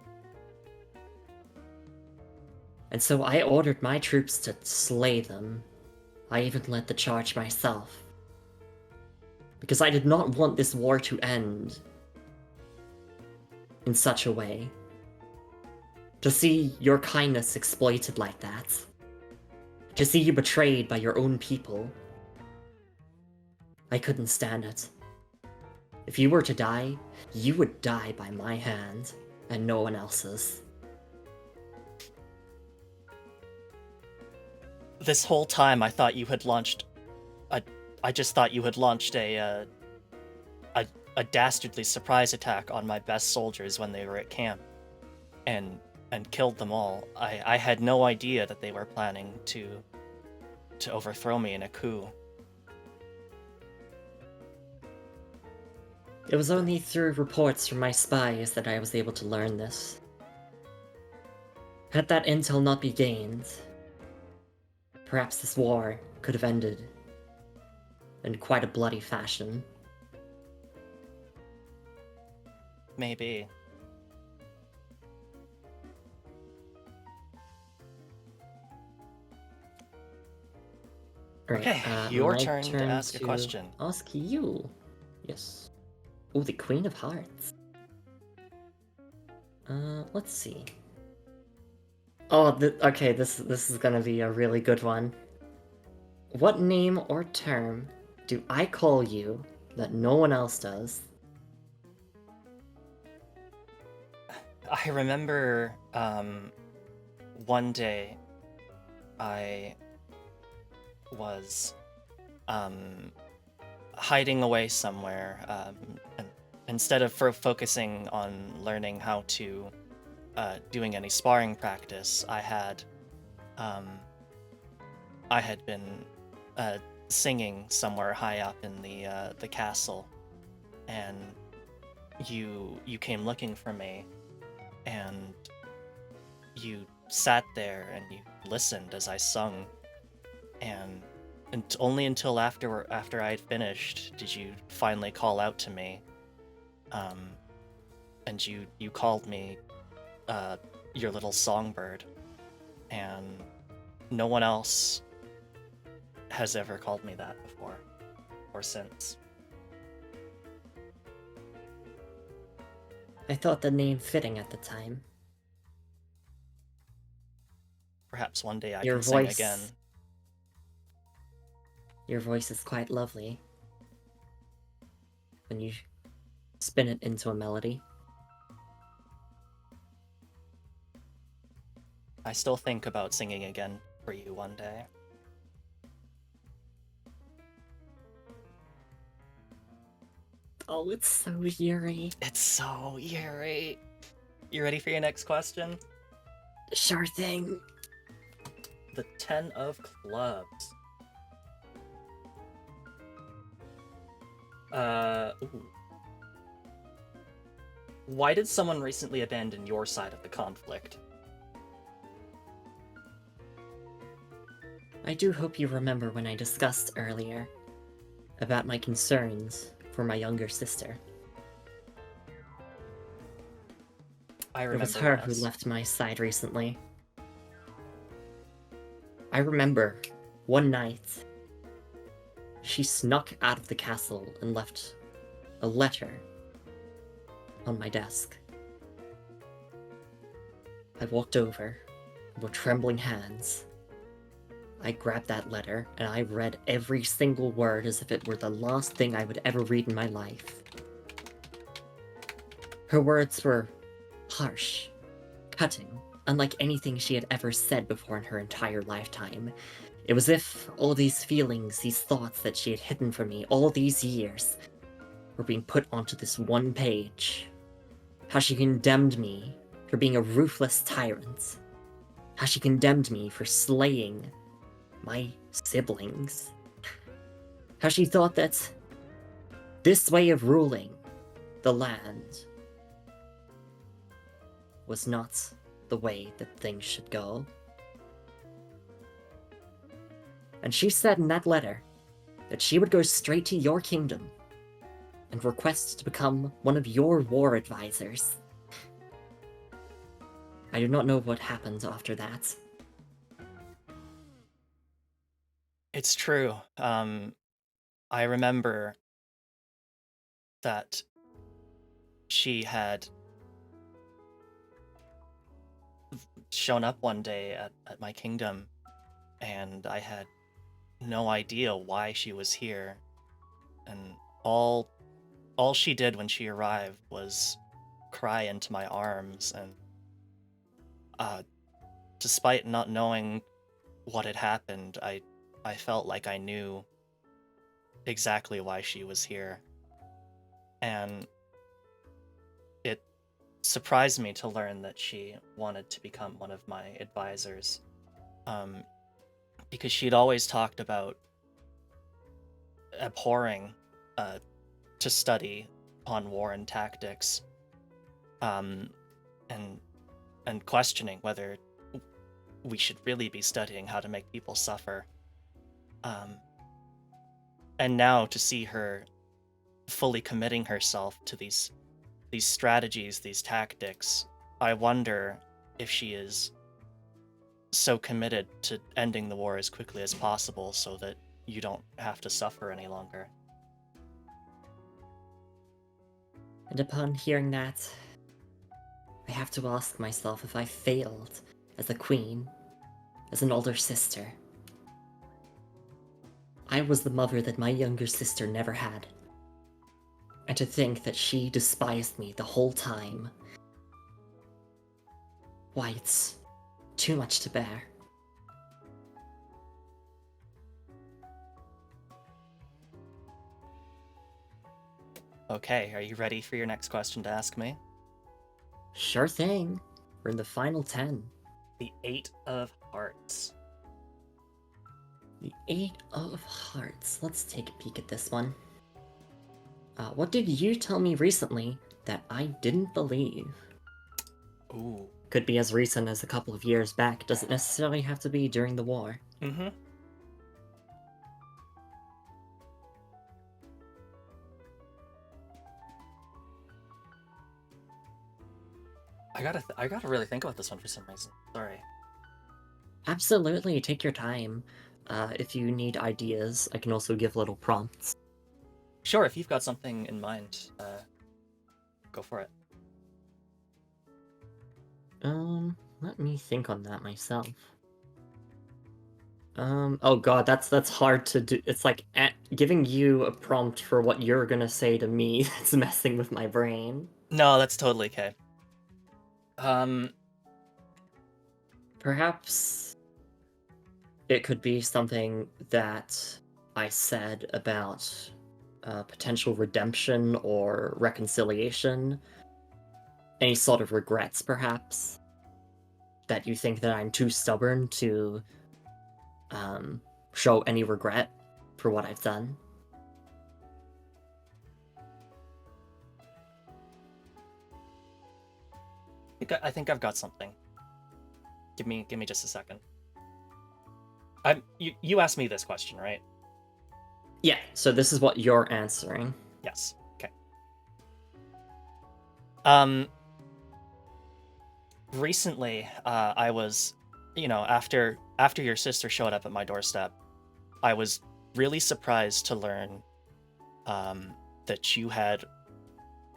B: And so I ordered my troops to slay them. I even led the charge myself. Because I did not want this war to end in such a way. To see your kindness exploited like that. To see you betrayed by your own people. I couldn't stand it. If you were to die, you would die by my hand, and no one else's.
A: This whole time, I thought you had launched I just thought you had launched a dastardly surprise attack on my best soldiers when they were at camp, and killed them all. I had no idea that they were planning to overthrow me in a coup.
B: It was only through reports from my spies that I was able to learn this. Had that intel not been gained, perhaps this war could have ended in quite a bloody fashion.
A: Maybe.
B: Right,
A: Okay, your
B: my
A: turn to ask a question.
B: Ask you. Yes. Oh, the Queen of Hearts. Let's see. Oh, okay, this is gonna be a really good one. What name or term do I call you that no one else does?
A: I remember one day I was hiding away somewhere, and instead of focusing on learning how to doing any sparring practice, I had been singing somewhere high up in the castle, and you came looking for me, and you sat there and you listened as I sung, and only until after I had finished did you finally call out to me, and you called me your little songbird, and no one else has ever called me that before or since.
B: I thought the name fitting at the time.
A: Perhaps one day I
B: Your
A: can sing
B: voice-
A: again.
B: Your voice is quite lovely when you spin it into a melody.
A: I still think about singing again for you one day.
B: Oh, it's so eerie.
A: It's so eerie. You ready for your next question?
B: Sure thing.
A: The 10 of Clubs. Ooh. Why did someone recently abandon your side of the conflict?
B: I do hope you remember when I discussed earlier about my concerns for my younger sister.
A: I
B: It
A: remember.
B: was her
A: yes.
B: who left my side recently. I remember one night she snuck out of the castle and left a letter on my desk. I walked over with trembling hands. I grabbed that letter and I read every single word as if it were the last thing I would ever read in my life. Her words were harsh, cutting, unlike anything she had ever said before in her entire lifetime. It was as if all these feelings, these thoughts that she had hidden from me all these years, were being put onto this one page. How she condemned me for being a ruthless tyrant. How she condemned me for slaying my siblings. How she thought that this way of ruling the land was not the way that things should go. And she said in that letter that she would go straight to your kingdom and request to become one of your war advisors. I do not know what happened after that.
A: It's true. I remember that she had shown up one day at my kingdom, and I had no idea why she was here. And all she did when she arrived was cry into my arms, and despite not knowing what had happened, I felt like I knew exactly why she was here. And it surprised me to learn that she wanted to become one of my advisors, because she'd always talked about abhorring to study on war and tactics, and questioning whether we should really be studying how to make people suffer. And now to see her fully committing herself to these strategies, these tactics, I wonder if she is so committed to ending the war as quickly as possible so that you don't have to suffer any longer.
B: And upon hearing that, I have to ask myself if I failed as a queen, as an older sister. I was the mother that my younger sister never had. And to think that she despised me the whole time. Why, it's too much to bear.
A: Okay, are you ready for your next question to ask me?
B: Sure thing. We're in the final 10.
A: The 8 of Hearts.
B: The 8 of Hearts. Let's take a peek at this one. What did you tell me recently that I didn't believe?
A: Ooh.
B: Could be as recent as a couple of years back. Doesn't necessarily have to be during the war.
A: Mm-hmm. I gotta really think about this one for some reason. Sorry.
B: Absolutely, take your time. If you need ideas, I can also give little prompts.
A: Sure, if you've got something in mind, go for it.
B: Let me think on that myself. Oh god, that's hard to do. It's like giving you a prompt for what you're gonna say to me that's messing with my brain.
A: No, that's totally okay.
B: Perhaps it could be something that I said about potential redemption or reconciliation. Any sort of regrets, perhaps? That you think that I'm too stubborn to show any regret for what I've done?
A: I think I've got something. Give me just a second. You asked me this question, right?
B: Yeah, so this is what you're answering.
A: Yes. Okay. Recently, I was, after your sister showed up at my doorstep, I was really surprised to learn that you had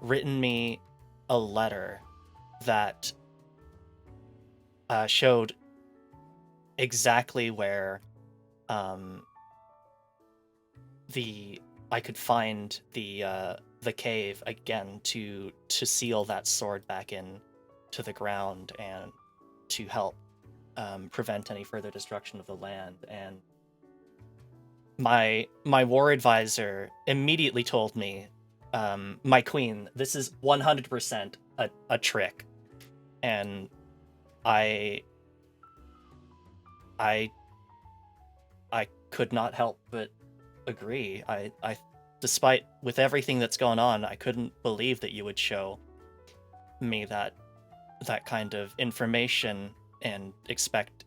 A: written me a letter that showed exactly where I could find the cave again to seal that sword back in to the ground and to help prevent any further destruction of the land. And my war advisor immediately told me, my queen, this is 100% a trick. And I could not help but agree. I despite with everything that's going on, I couldn't believe that you would show me that kind of information and expect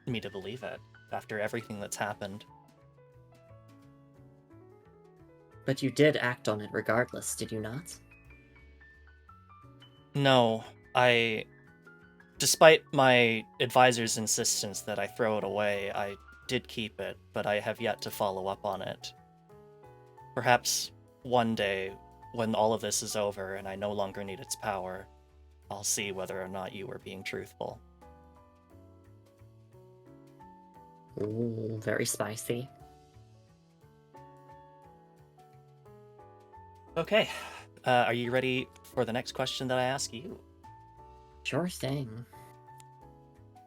A: me to believe it after everything that's happened.
B: But you did act on it regardless, did you not?
A: No, despite my advisor's insistence that I throw it away, I did keep it, but I have yet to follow up on it. Perhaps one day, when all of this is over and I no longer need its power, I'll see whether or not you were being truthful.
B: Ooh, very spicy.
A: Okay, are you ready for the next question that I ask you?
B: Sure thing.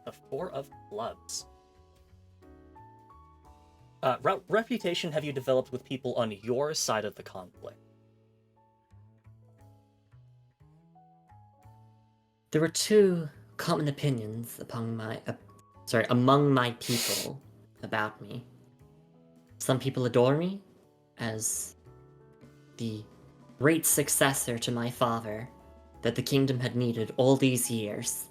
A: The Four of Clubs. Reputation have you developed with people on your side of the conflict?
B: There were two common opinions among my people about me. Some people adore me as the great successor to my father that the kingdom had needed all these years,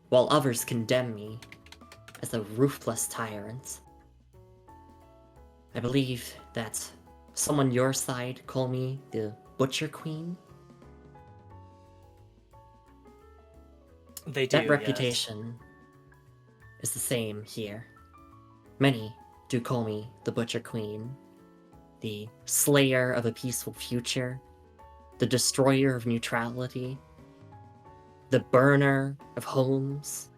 B: while others condemn me as a ruthless tyrant. I believe that some on your side call me the Butcher Queen.
A: They do,
B: That
A: yes.
B: reputation is the same here. Many do call me the Butcher Queen, the slayer of a peaceful future, the destroyer of neutrality, the burner of homes.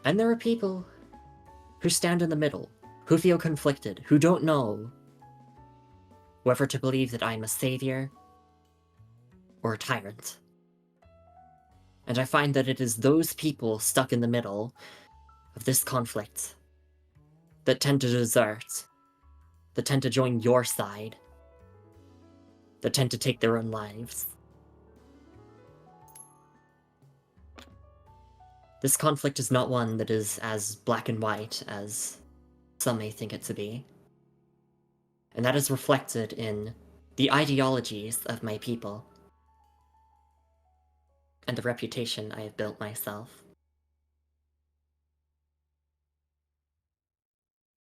B: And there are people who stand in the middle, who feel conflicted, who don't know whether to believe that I'm a savior or a tyrant. And I find that it is those people stuck in the middle of this conflict that tend to desert, that tend to join your side, that tend to take their own lives. This conflict is not one that is as black and white as some may think it to be. And that is reflected in the ideologies of my people and the reputation I have built myself.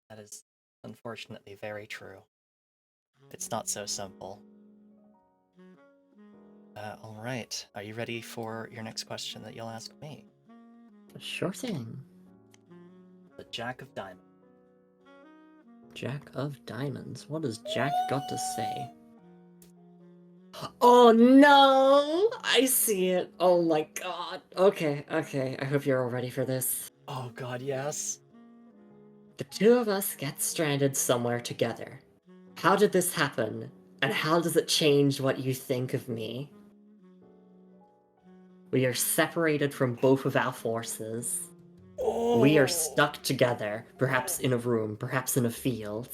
A: That is unfortunately very true. It's not so simple. All right. Are you ready for your next question that you'll ask me?
B: Sure thing.
A: The Jack of Diamonds.
B: Jack of Diamonds. What has Jack got to say? Oh no! I see it. Oh my god. Okay. I hope you're all ready for this.
A: Oh god, yes.
B: The two of us get stranded somewhere together. How did this happen? And how does it change what you think of me? We are separated from both of our forces. We are stuck together, perhaps in a room, perhaps in a field.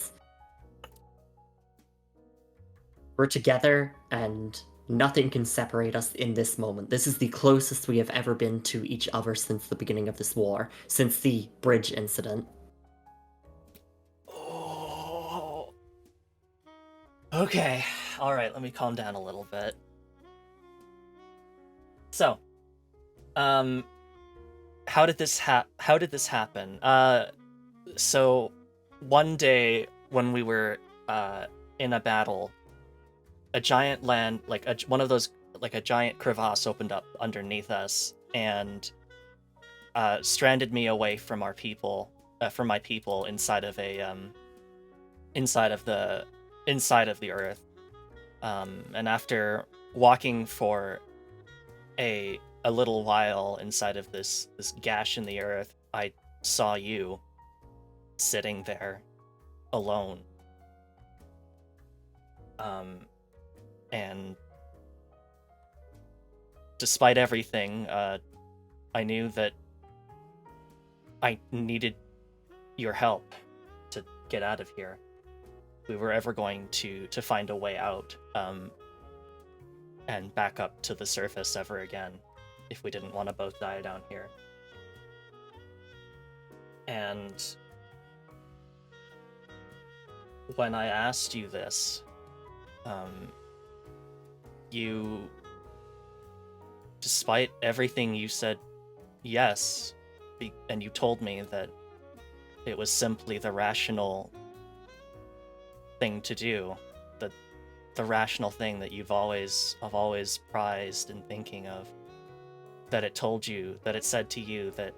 B: We're together, and nothing can separate us in this moment. This is the closest we have ever been to each other since the beginning of this war, since the bridge incident.
A: Oh. Okay. All right, let me calm down a little bit. So, how did this happen? So one day when we were in a battle, a giant one of those, like a giant crevasse opened up underneath us and stranded me away from our people, from my people inside of the earth. And after walking for a little while inside of this gash in the earth, I saw you sitting there alone. And despite everything, I knew that I needed your help to get out of here. We were ever going to find a way out, and back up to the surface ever again, if we didn't want to both die down here. And when I asked you this, you, despite everything, you said yes, and you told me that it was simply the rational thing to do, the rational thing that I've always prized in thinking of, that it said to you that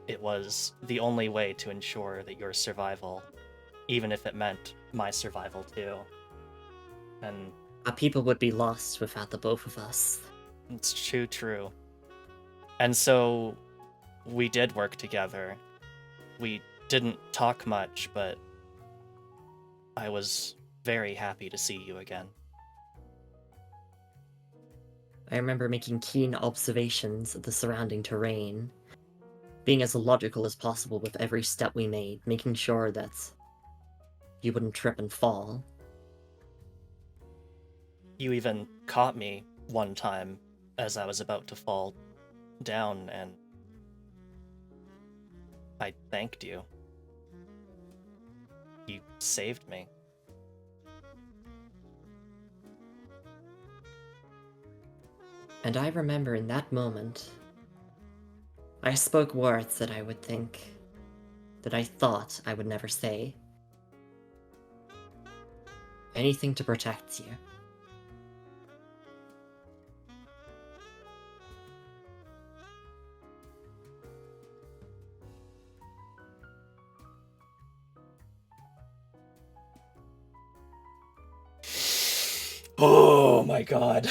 A: it was the only way to ensure that your survival, even if it meant my survival too. And
B: Our people would be lost without the both of us.
A: it's true. And so we did work together. We didn't talk much, but I was very happy to see you again.
B: I remember making keen observations of the surrounding terrain, being as logical as possible with every step we made, making sure that you wouldn't trip and fall.
A: You even caught me one time as I was about to fall down, and I thanked you. You saved me.
B: And I remember in that moment, I spoke words that I would think, that I thought I would never say. Anything to protect you.
A: Oh my god.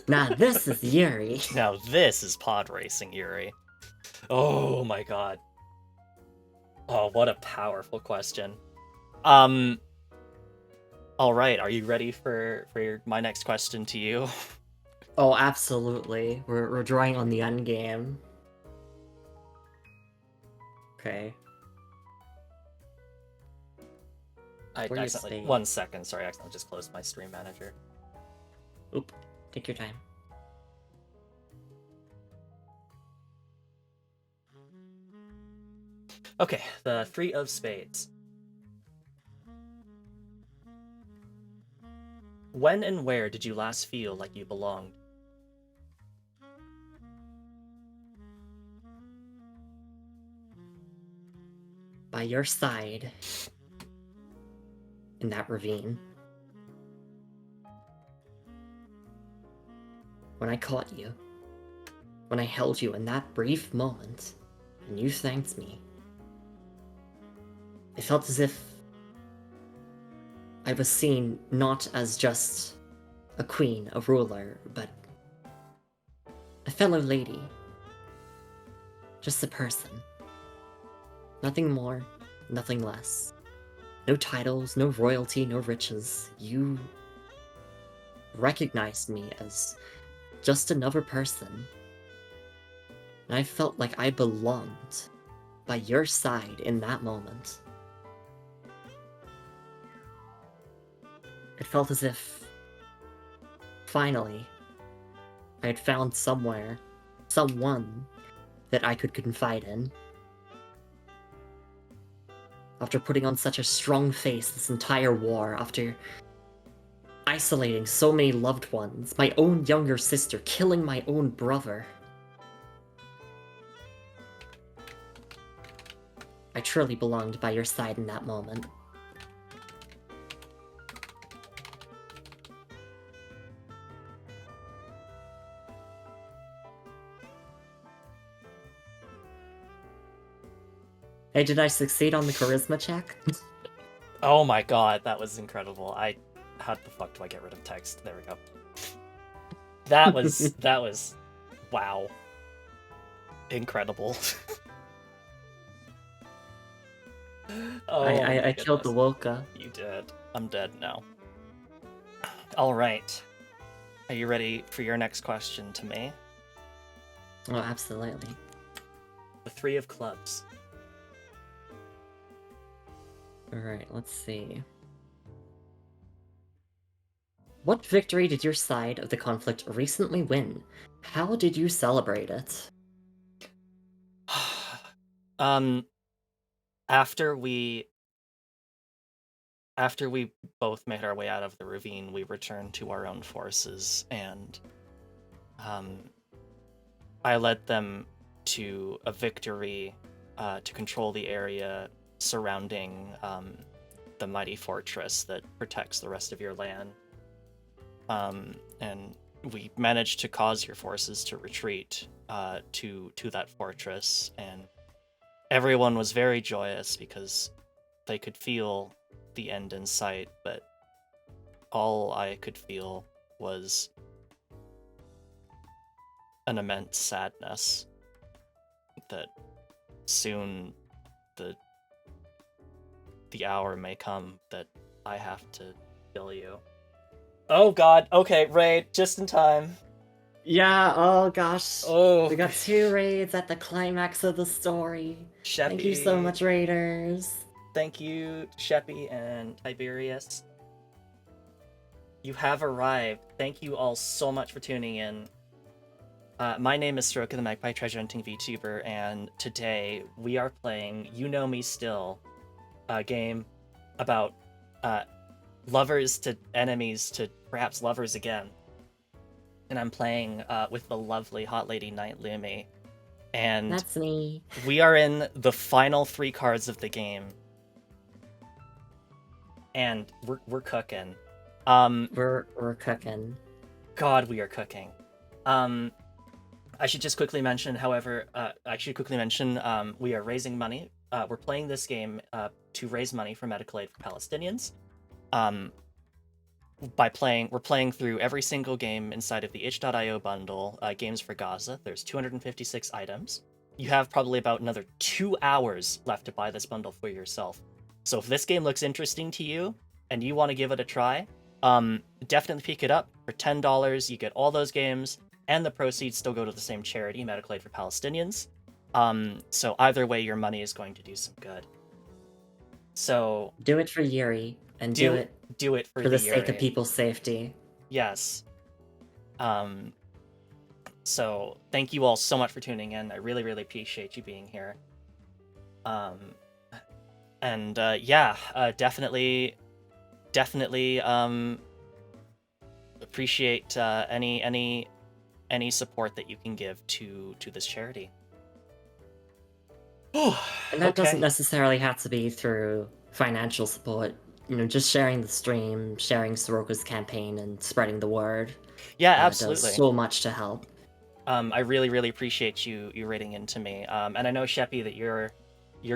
B: Now this is Yuri.
A: Now this is pod racing, Yuri. Oh my god. Oh, what a powerful question. All right, are you ready for my next question to you?
B: Oh, absolutely. We're drawing on the end game. Okay.
A: I
B: Where you
A: accidentally,
B: staying?
A: 1 second, sorry, I accidentally just closed my stream manager.
B: Oop. Take your time.
A: Okay, the 3 of spades. When and where did you last feel like you belonged?
B: By your side. In that ravine. When I caught you. When I held you in that brief moment. And you thanked me. It felt as if I was seen not as just a queen, a ruler, but a fellow lady. Just a person. Nothing more, nothing less. No titles, no royalty, no riches. You recognized me as just another person. And I felt like I belonged by your side in that moment. It felt as if, finally, I had found somewhere, someone that I could confide in. After putting on such a strong face this entire war, after isolating so many loved ones, my own younger sister, killing my own brother. I truly belonged by your side in that moment. Hey, did I succeed on the charisma check?
A: Oh my god, that was incredible. How the fuck do I get rid of text? There we go. That was, wow. Incredible. Oh,
B: I killed the Woka.
A: You did. I'm dead now. Alright. Are you ready for your next question to me?
B: Oh, absolutely.
A: The 3 of clubs.
B: Alright, let's see. What victory did your side of the conflict recently win? How did you celebrate it?
A: After we both made our way out of the ravine, we returned to our own forces, and I led them to a victory to control the area surrounding the mighty fortress that protects the rest of your land. And we managed to cause your forces to retreat to that fortress, and everyone was very joyous because they could feel the end in sight, but all I could feel was an immense sadness that soon the hour may come that I have to kill you. Oh god, okay, raid, just in time.
B: Yeah, oh gosh.
A: Oh,
B: We got 2 raids at the climax of the story. Thank you so
A: Sheppy.
B: much, raiders.
A: Thank you, Sheppy and Tiberius. You have arrived. Thank you all so much for tuning in. My name is Stroke of the Magpie Treasure Hunting VTuber, and today we are playing You Know Me Still, a game about lovers to enemies to perhaps lovers again. And I'm playing with the lovely Hot Lady Night Lumi. And
B: That's me.
A: we are in the final 3 cards of the game. And we're cooking.
B: We're cooking.
A: God, we are cooking. I should just quickly mention, however, we are raising money. We're playing this game to raise money for medical aid for Palestinians. We're playing through every single game inside of the itch.io bundle, Games for Gaza. There's 256 items. You have probably about another 2 hours left to buy this bundle for yourself. So if this game looks interesting to you and you want to give it a try, definitely pick it up. For $10, you get all those games, and the proceeds still go to the same charity, Medical Aid for Palestinians. So either way, your money is going to do some good. So
B: do it for Yuri, and do it
A: for
B: the sake of
A: Yuri.
B: people's safety.
A: Yes. So thank you all so much for tuning in. I really, really appreciate you being here. Definitely appreciate any support that you can give to this charity.
B: And that doesn't necessarily have to be through financial support. You know, just sharing the stream, sharing Soroka's campaign, and spreading the word.
A: Yeah, absolutely.
B: Does so much to help.
A: I really, really appreciate you rating into me. And I know, Sheppy, that you're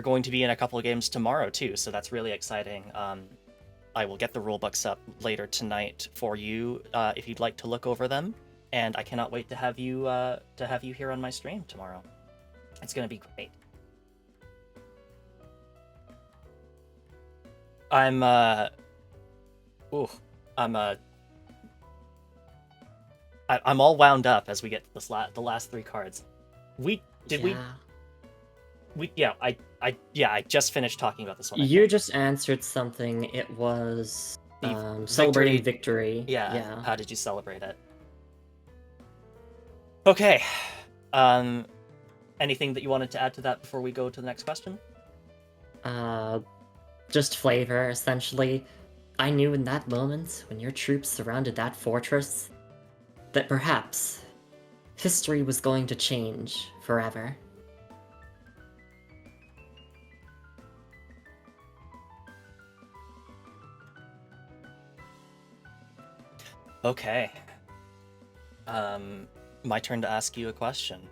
A: going to be in a couple of games tomorrow too, so that's really exciting. I will get the rulebooks up later tonight for you if you'd like to look over them, and I cannot wait to have you here on my stream tomorrow. It's gonna be great. I'm all wound up as we get to the last 3 cards. I just finished talking about this one.
B: You just answered something. It was celebrating victory.
A: Yeah. How did you celebrate it? Okay. Anything that you wanted to add to that before we go to the next question?
B: Just flavor, essentially. I knew in that moment, when your troops surrounded that fortress, that perhaps history was going to change forever.
A: Okay. My turn to ask you a question.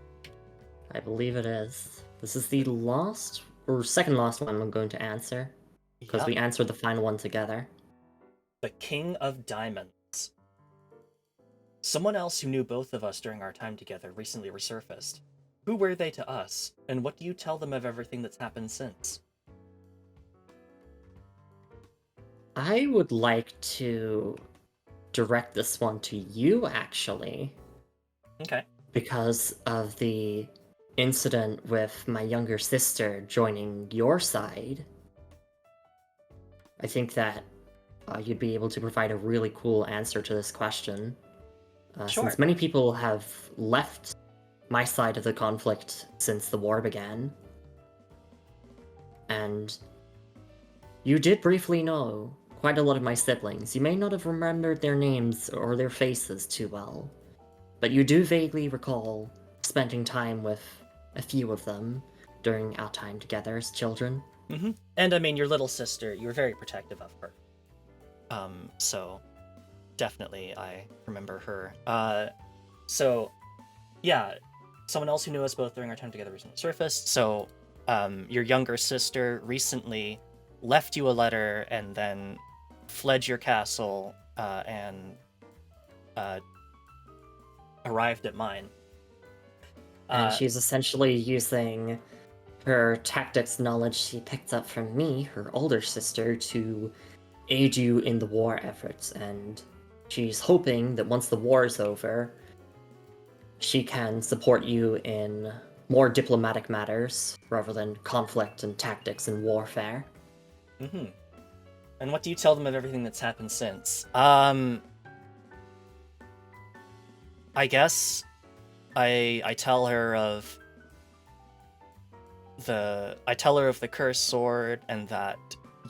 B: I believe it is. This is the last, or second last one I'm going to answer. Because we answered the final one together.
A: The King of Diamonds. Someone else who knew both of us during our time together recently resurfaced. Who were they to us, and what do you tell them of everything that's happened since?
B: I would like to direct this one to you, actually.
A: Okay.
B: Because of the incident with my younger sister joining your side. I think that you'd be able to provide a really cool answer to this question.
A: Sure.
B: Since many people have left my side of the conflict since the war began. And you did briefly know quite a lot of my siblings. You may not have remembered their names or their faces too well, but you do vaguely recall spending time with a few of them during our time together as children.
A: And I mean, your little sister, you were very protective of her. So definitely I remember her. So yeah, someone else who knew us both during our time together recently surfaced. So your younger sister recently left you a letter and then fled your castle and arrived at mine.
B: And she's essentially using her tactics knowledge she picked up from me, her older sister, to aid you in the war efforts. And she's hoping that once the war is over, she can support you in more diplomatic matters rather than conflict and tactics and warfare.
A: And what do you tell them of everything that's happened since? I guess I tell her of the cursed sword and that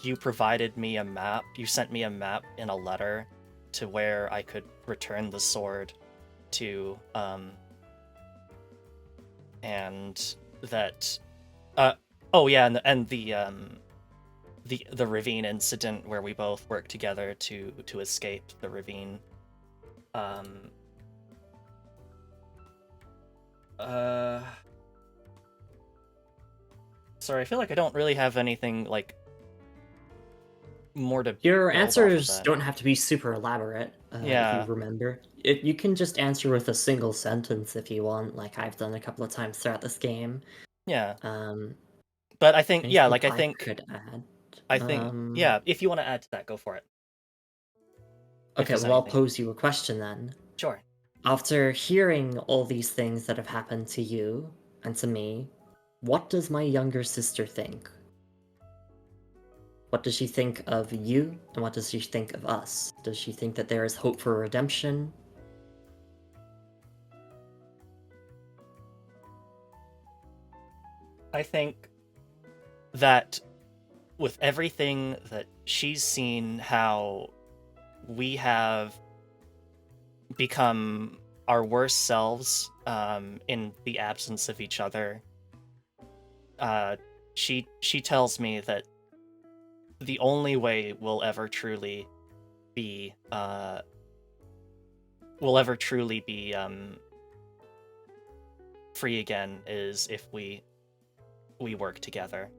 A: you provided me a map. You sent me a map in a letter to where I could return the sword to and that oh yeah, and the ravine incident where we both worked together to escape the ravine. Sorry, I feel like I don't really have anything like more to
B: Your
A: build off of
B: answers
A: that.
B: don't have to be super elaborate, if you
A: Yeah.
B: remember. You can just answer with a single sentence if you want, like I've done a couple of times throughout this game.
A: Yeah.
B: Um,
A: But I think yeah,
B: anything
A: like I
B: I
A: think
B: could add?
A: I think yeah, if you want to add to that, go for it. If
B: Okay,
A: there's
B: well, I'll
A: anything.
B: pose you a question then.
A: Sure.
B: After hearing all these things that have happened to you and to me, what does my younger sister think? What does she think of you, and what does she think of us? Does she think that there is hope for redemption?
A: I think that with everything that she's seen, how we have become our worst selves in the absence of each other. She tells me that the only way be we'll ever truly be free again is if we work together.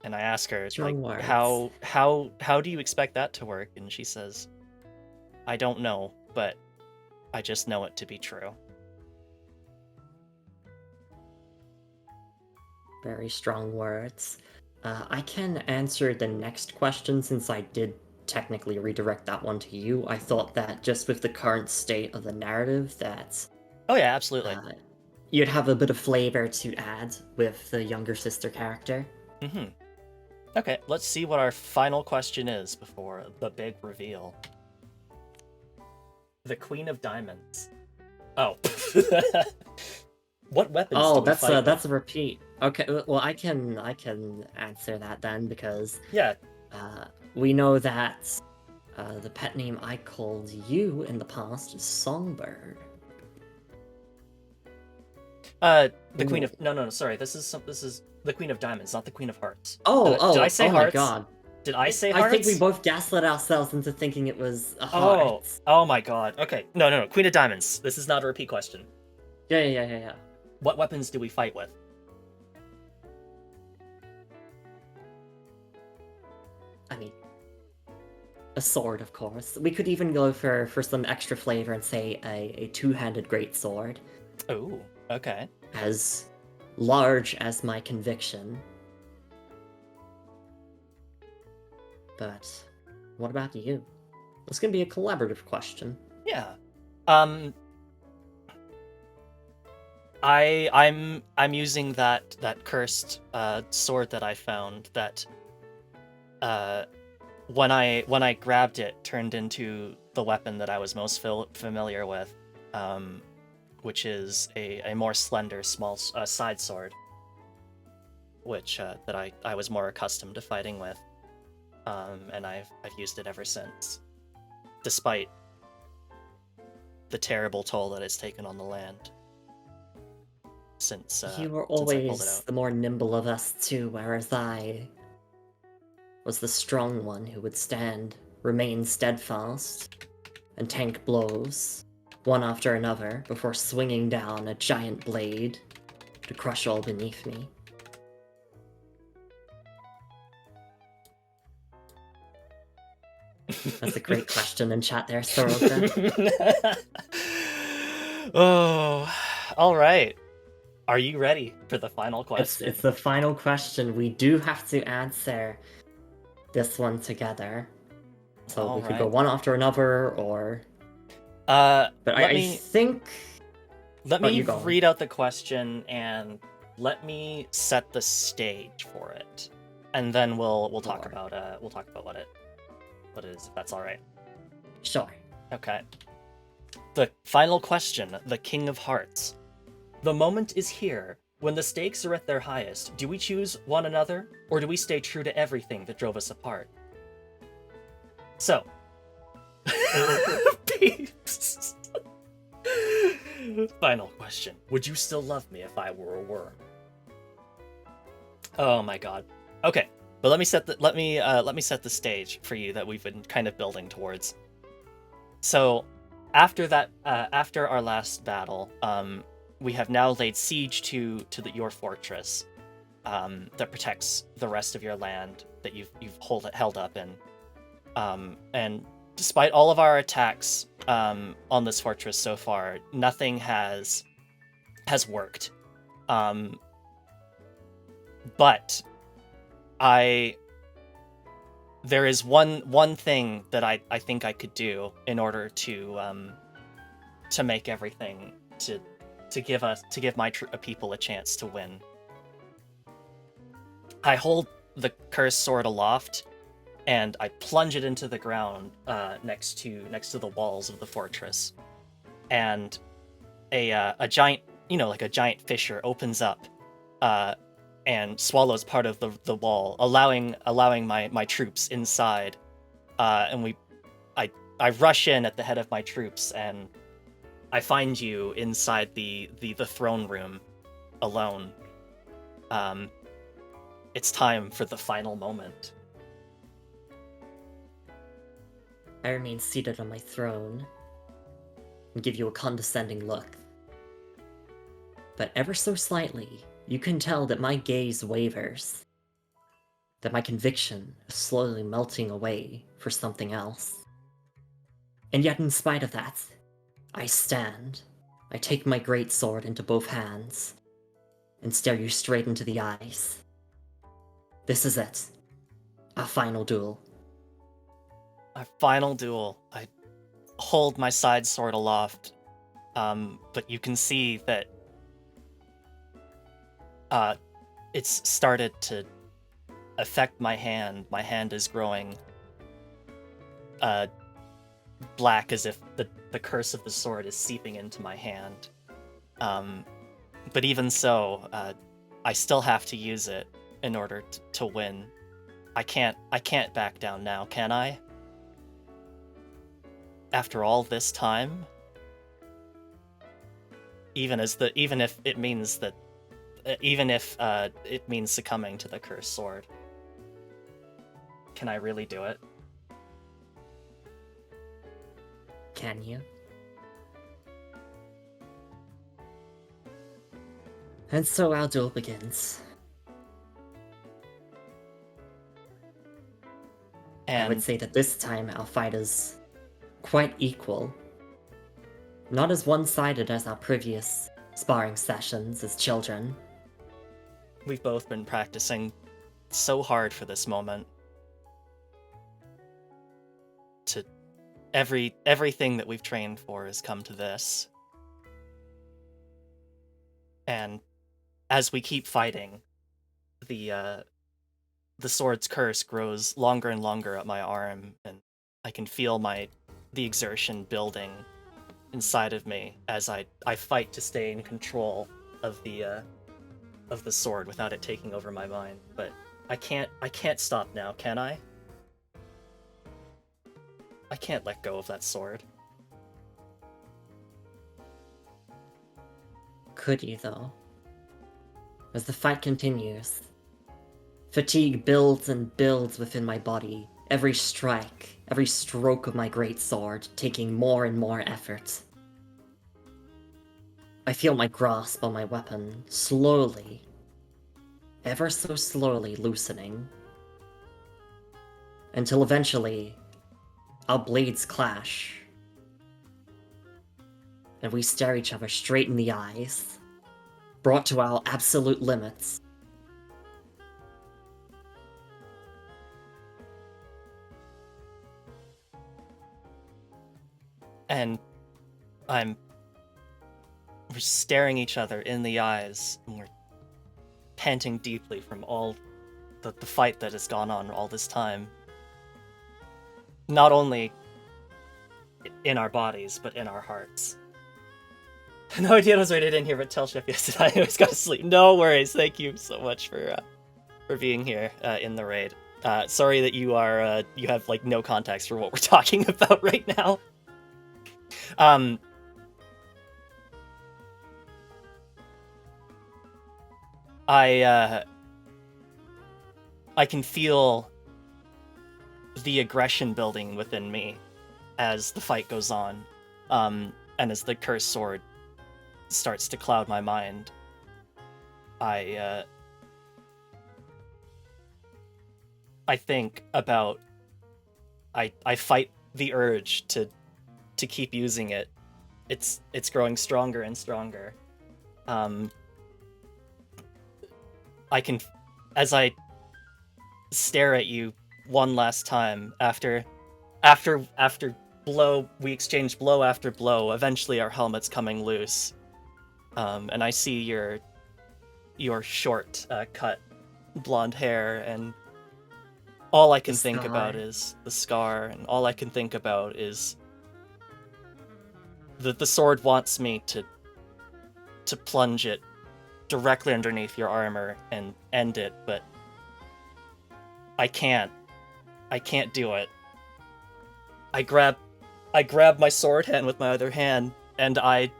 A: And I ask her, like,
B: Strong words.
A: how do you expect that to work? And she says, I don't know, but I just know it to be true.
B: Very strong words. I can answer the next question since I did technically redirect that one to you. I thought that just with the current state of the narrative that
A: Oh yeah, absolutely.
B: you'd have a bit of flavor to add with the younger sister character.
A: Okay, let's see what our final question is before the big reveal. The Queen of Diamonds. Oh. What weapons do we fight with?
B: That's a repeat. Okay, well I can answer that then because
A: Yeah.
B: We know that the pet name I called you in the past is Songbird.
A: The Queen of no, sorry. This is the Queen of Diamonds, not the Queen of Hearts. Did I say
B: oh my
A: hearts?
B: god.
A: Did I say
B: I
A: hearts?
B: think we both gaslit ourselves into thinking it was a
A: Oh,
B: heart.
A: oh my god. Okay, no. Queen of Diamonds. This is not a repeat question.
B: Yeah.
A: What weapons do we fight with?
B: I mean, a sword, of course. We could even go for some extra flavor and say a two-handed greatsword.
A: Oh, okay.
B: As large as my conviction. But what about you? It's gonna be a collaborative question.
A: Yeah. I'm using that cursed sword that I found that when I grabbed it turned into the weapon that I was most familiar with, which is a more slender small side sword, which that I was more accustomed to fighting with, and I've used it ever since, despite the terrible toll that it's taken on the land. since
B: You were
A: since I pulled it
B: always
A: out.
B: the more nimble of us two, whereas I was the strong one who would stand, remain steadfast, and tank blows, one after another, before swinging down a giant blade to crush all beneath me. That's a great question in chat there, Soroka.
A: Oh, all right. Are you ready for the final question?
B: It's the final question. We do have to answer this one together. So
A: All
B: we could go
A: right.
B: one after another, or...
A: But
B: But
A: let
B: I
A: me
B: think...
A: let
B: Oh,
A: me
B: you go on.
A: read out the question and let me set the stage for it, and then we'll talk
B: Sure.
A: about what it is, if that's all right.
B: Sure.
A: Okay. The final question, the King of Hearts. The moment is here. When the stakes are at their highest, do we choose one another, or do we stay true to everything that drove us apart? So, peeps. Final question. Would you still love me if I were a worm? Oh my god. Okay, but let me set the stage for you that we've been kind of building towards. So, after our last battle, we have now laid siege to your fortress, that protects the rest of your land that you've held up in. And despite all of our attacks on this fortress so far, nothing has worked. But there is one thing that I think I could do in order to make everything to give my people a chance to win. I hold the cursed sword aloft, and I plunge it into the ground next to the walls of the fortress, and a giant, like a giant fissure opens up, and swallows part of the wall, allowing my troops inside, and I rush in at the head of my troops, and I find you inside the throne room, alone. It's time for the final moment.
B: I remain seated on my throne and give you a condescending look. But ever so slightly, you can tell that my gaze wavers, that my conviction is slowly melting away for something else. And yet, in spite of that, I stand, I take my great sword into both hands, and stare you straight into the eyes. This is it. Our final duel.
A: Our final duel. I hold my side sword aloft, but you can see that it's started to affect my hand. My hand is growing black, as if the curse of the sword is seeping into my hand. But even so, I still have to use it in order to win. I can't back down now, can I? After all this time? Even if it means succumbing to the cursed sword. Can I really do it?
B: Can you? And so our duel begins.
A: And
B: I would say that this time our fight is quite equal. Not as one-sided as our previous sparring sessions as children.
A: we've both been practicing so hard for this moment. Everything that we've trained for has come to this. And as we keep fighting, the sword's curse grows longer and longer up my arm, and I can feel the exertion building inside of me as I fight to stay in control of the sword without it taking over my mind. But I can't stop now, can I? I can't let go of that sword.
B: Could you, though? As the fight continues, fatigue builds and builds within my body, every strike, every stroke of my great sword taking more and more effort. I feel my grasp on my weapon slowly, ever so slowly loosening, until eventually our blades clash, and we stare each other straight in the eyes, brought to our absolute limits.
A: And we're staring each other in the eyes, and we're panting deeply from all the fight that has gone on all this time. Not only in our bodies, but in our hearts. No idea was right in here, but tell Chef yesterday I always gotta sleep. No worries. Thank you so much for being here in the raid. Sorry that you have like no context for what we're talking about right now. I can feel the aggression building within me as the fight goes on, and as the cursed sword starts to cloud my mind. I think about I fight the urge to keep using it. It's growing stronger and stronger. I can, as I stare at you one last time after we exchange blow after blow. Eventually, our helmet's coming loose, and I see your short, cut blonde hair, and all I can think about is the scar, and all I can think about is that the sword wants me to plunge it directly underneath your armor and end it, but I can't do it. I grab my sword hand with my other hand, and I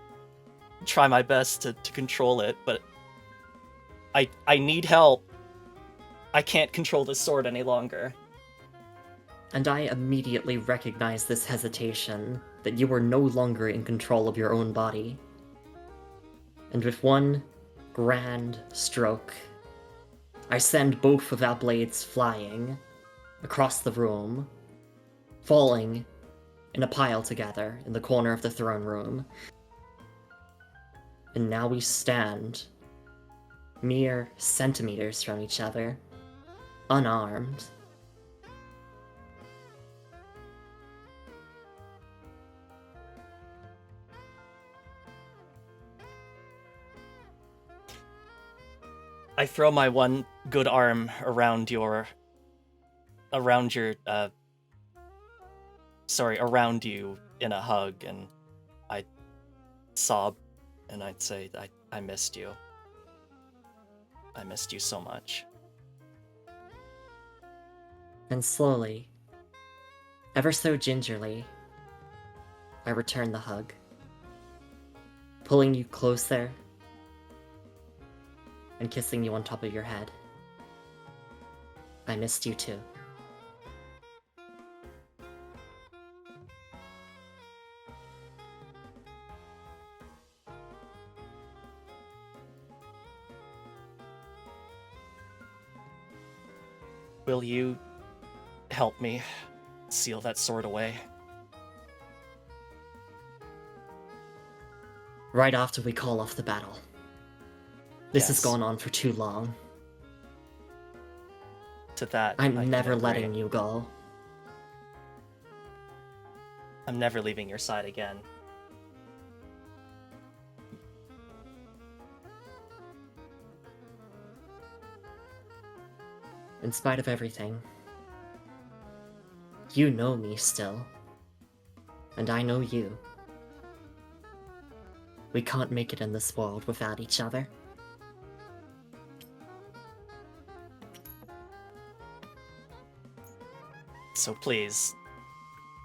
A: try my best to control it, but I need help. I can't control this sword any longer.
B: And I immediately recognize this hesitation, that you are no longer in control of your own body. And with one grand stroke, I send both of our blades flying across the room, falling in a pile together in the corner of the throne room. And now we stand mere centimeters from each other, unarmed.
A: I throw my one good arm around you in a hug, and I sob, and I'd say, I missed you. I missed you so much.
B: And slowly, ever so gingerly, I return the hug, pulling you closer and kissing you on top of your head. I missed you too.
A: Will you help me seal that sword away?
B: Right after we call off the battle. This has
A: Yes.
B: gone on for too long.
A: To that, I
B: I'm
A: can
B: never
A: agree.
B: letting you go.
A: I'm never leaving your side again.
B: In spite of everything, you know me still. And I know you. We can't make it in this world without each other.
A: So please,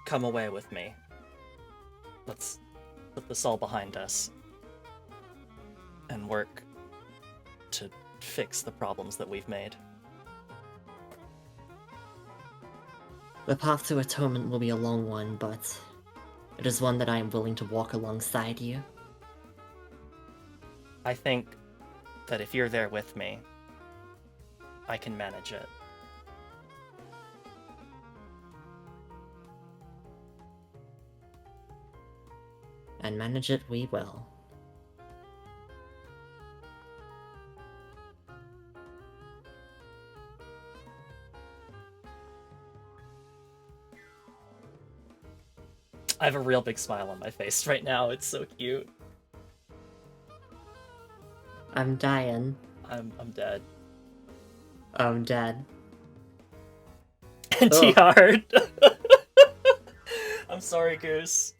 A: come away with me. Let's put this all behind us and work to fix the problems that we've made.
B: The path to atonement will be a long one, but it is one that I am willing to walk alongside you.
A: I think that if you're there with me, I can manage it.
B: And manage it we will.
A: I have a real big smile on my face right now. It's so cute.
B: I'm dying.
A: I'm dead.
B: I'm dead.
A: T hard. I'm sorry, Goose.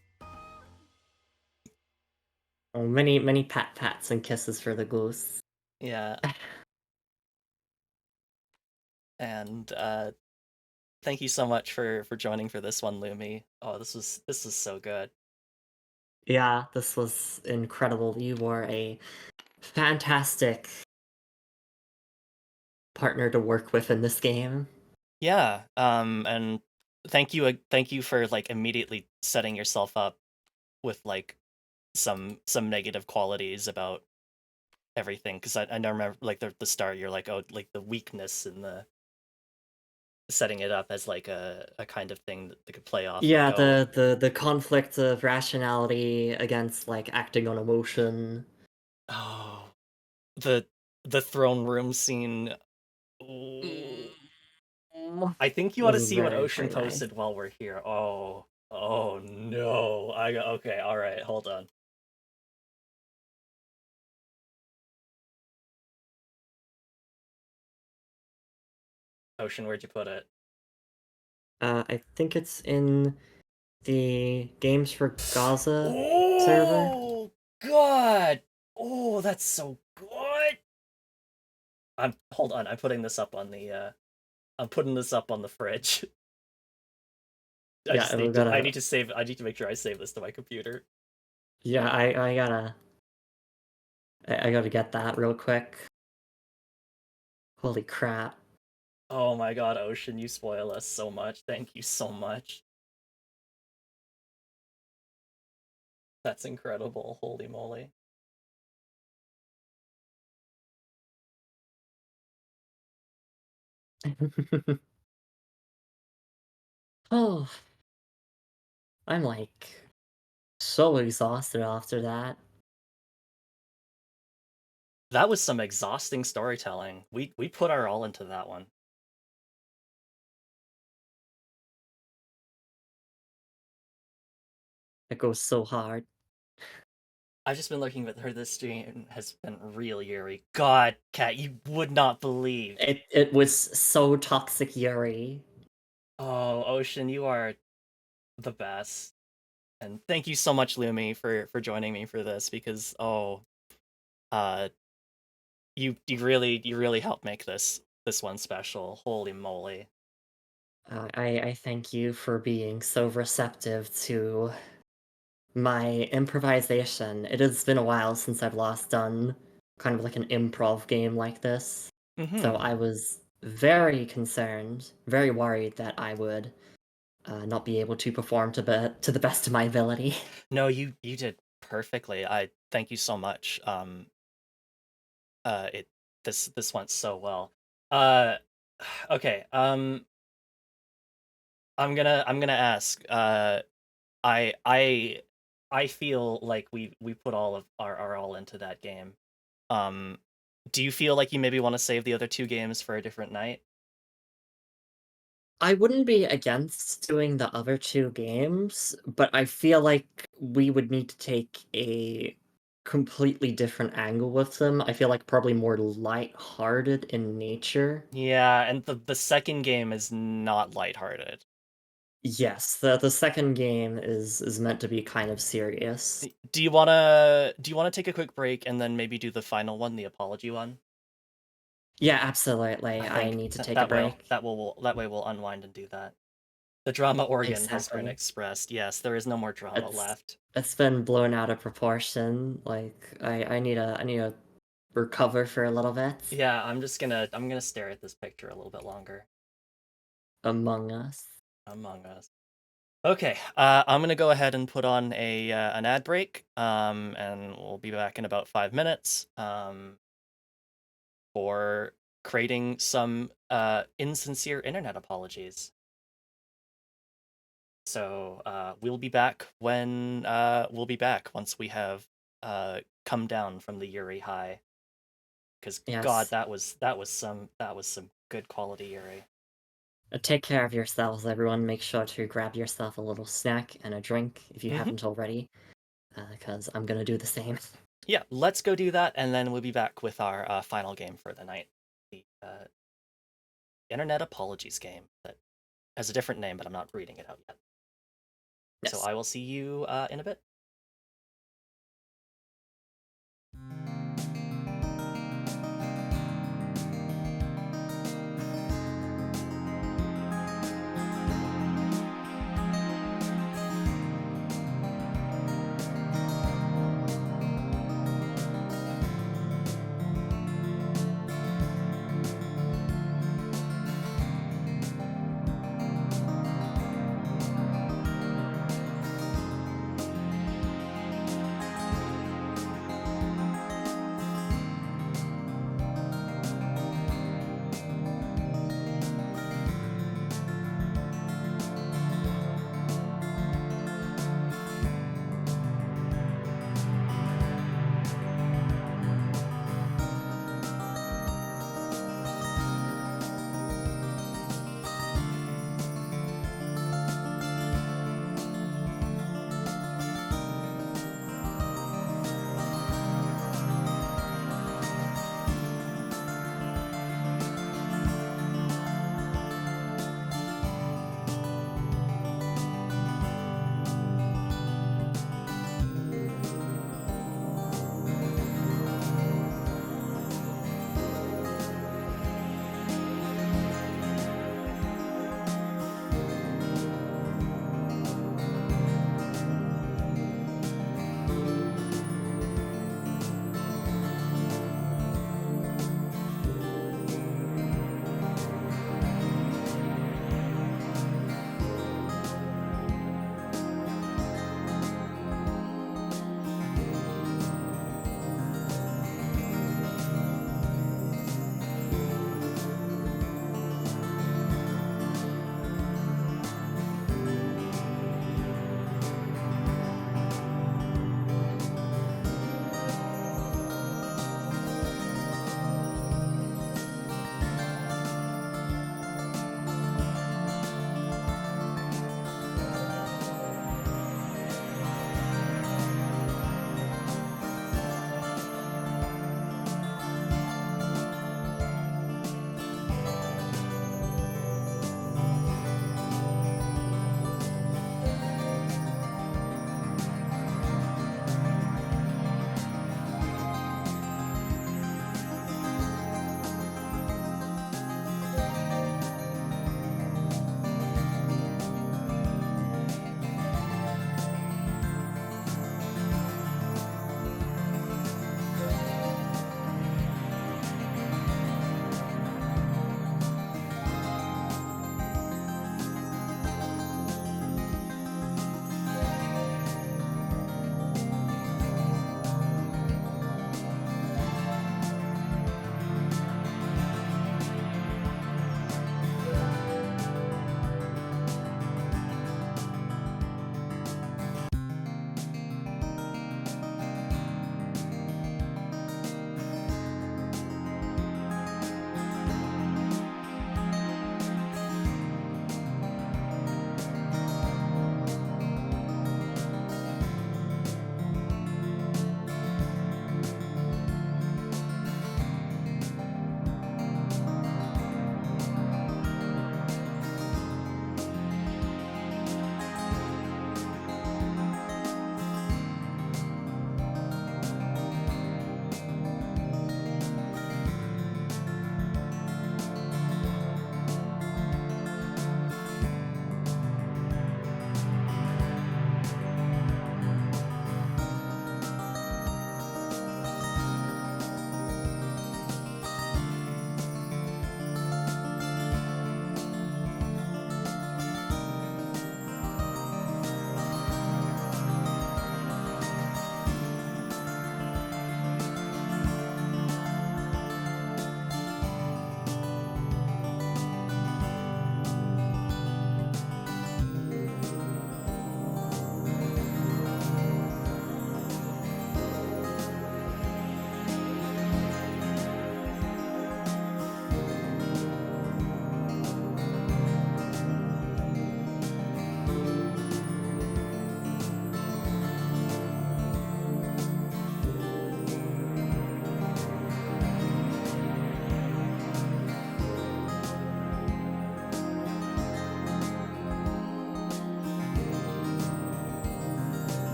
B: Oh, many pats and kisses for the goose.
A: Yeah. And thank you so much for joining for this one, Lumi. Oh, this was so good.
B: Yeah, this was incredible. You were a fantastic partner to work with in this game.
A: Yeah. And thank you for like immediately setting yourself up with like some negative qualities about everything, because I know, remember like the start you're like, oh, like the weakness in the setting it up as like a kind of thing that they could play off, like,
B: Yeah,
A: oh,
B: the conflict of rationality against like acting on emotion.
A: oh, the throne room scene. Ooh. I think you ought
B: This
A: to
B: is
A: see what
B: very,
A: Ocean
B: very nice.
A: posted while we're here. Oh no. Okay, all right, hold on. Ocean, where'd you put it?
B: I think it's in the Games for Gaza server.
A: Oh God! Oh, that's so good. Hold on. I'm putting this up on the. I'm putting this up on the fridge.
B: Yeah, we
A: I
B: gotta.
A: need to save. I need to make sure I save this to my computer.
B: Yeah, I gotta. I gotta get that real quick. Holy crap!
A: Oh my God, Ocean, you spoil us so much. Thank you so much. That's incredible. Holy moly.
B: Oh, I'm like so exhausted after that.
A: That was some exhausting storytelling. We put our all into that one.
B: It goes so hard.
A: I've just been looking at her. This stream has been real eerie. God, Cat, you would not believe.
B: It was so toxic, Yuri.
A: Oh, Ocean, you are the best. And thank you so much, Lumi, for joining me for this, because uh you really helped make this one special. Holy moly.
B: I thank you for being so receptive to my improvisation. It has been a while since I've last done kind of like an improv game like this. So
A: Mm-hmm.
B: I was very concerned, very worried that I would not be able to perform to the best of my ability.
A: No, you did perfectly. I thank you so much. It this went so well. Uh okay. I'm gonna ask. I I I feel like we put all of our all into that game. Um, do you feel like you maybe want to save the other two games for a different night?
B: I wouldn't be against doing the other two games, but I feel like we would need to take a completely different angle with them. I feel like probably more light-hearted in nature.
A: Yeah, and the second game is not lighthearted.
B: Yes, the second game is meant to be kind of serious.
A: Do you wanna take a quick break and then maybe do the final one, the apology one?
B: Yeah, absolutely.
A: I
B: I
A: think
B: need to take a break.
A: that way we'll unwind and do that. The drama organ has been
B: Exactly.
A: expressed. Yes, there is no more drama
B: It's
A: left.
B: it's been blown out of proportion. Like I need a recover for a little bit.
A: Yeah, I'm gonna stare at this picture a little bit longer.
B: Among Us.
A: Among Us. Okay, I'm gonna go ahead and put on a an ad break, and we'll be back in about 5 minutes, for creating some insincere internet apologies. So we'll be back once we have come down from the Yuri high. Because God,
B: Yes.
A: that was some good quality Yuri.
B: Take care of yourselves, everyone. Make sure to grab yourself a little snack and a drink if you
A: Hmm.
B: haven't already, because I'm gonna do the same.
A: Yeah, let's go do that, and then we'll be back with our final game for the night, the Internet Apologies game that has a different name, but I'm not reading it out yet. So
B: Yes.
A: I will see you in a bit.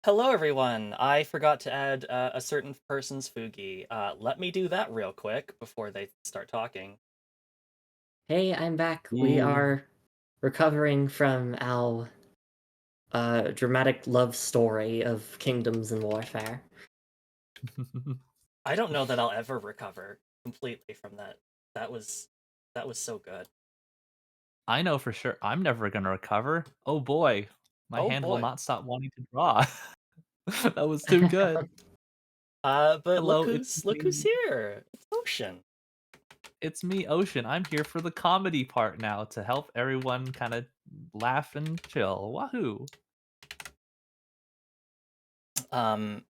A: Hello, everyone. I forgot to add a certain person's Fugi. Let me do that real quick before they start talking.
B: Hey, I'm back. We
C: Ooh.
B: are recovering from our dramatic love story of kingdoms and warfare.
A: I don't know that I'll ever recover completely from that. That was that was so good.
C: I know for sure I'm never gonna recover. Oh boy, my
A: Oh
C: hand will
A: boy.
C: not stop wanting to draw. That was too good.
A: But look
C: Hello, it's
A: who's
C: me.
A: here. It's Ocean.
C: It's me, Ocean. I'm here for the comedy part now to help everyone kind of laugh and chill. Wahoo!
A: Um,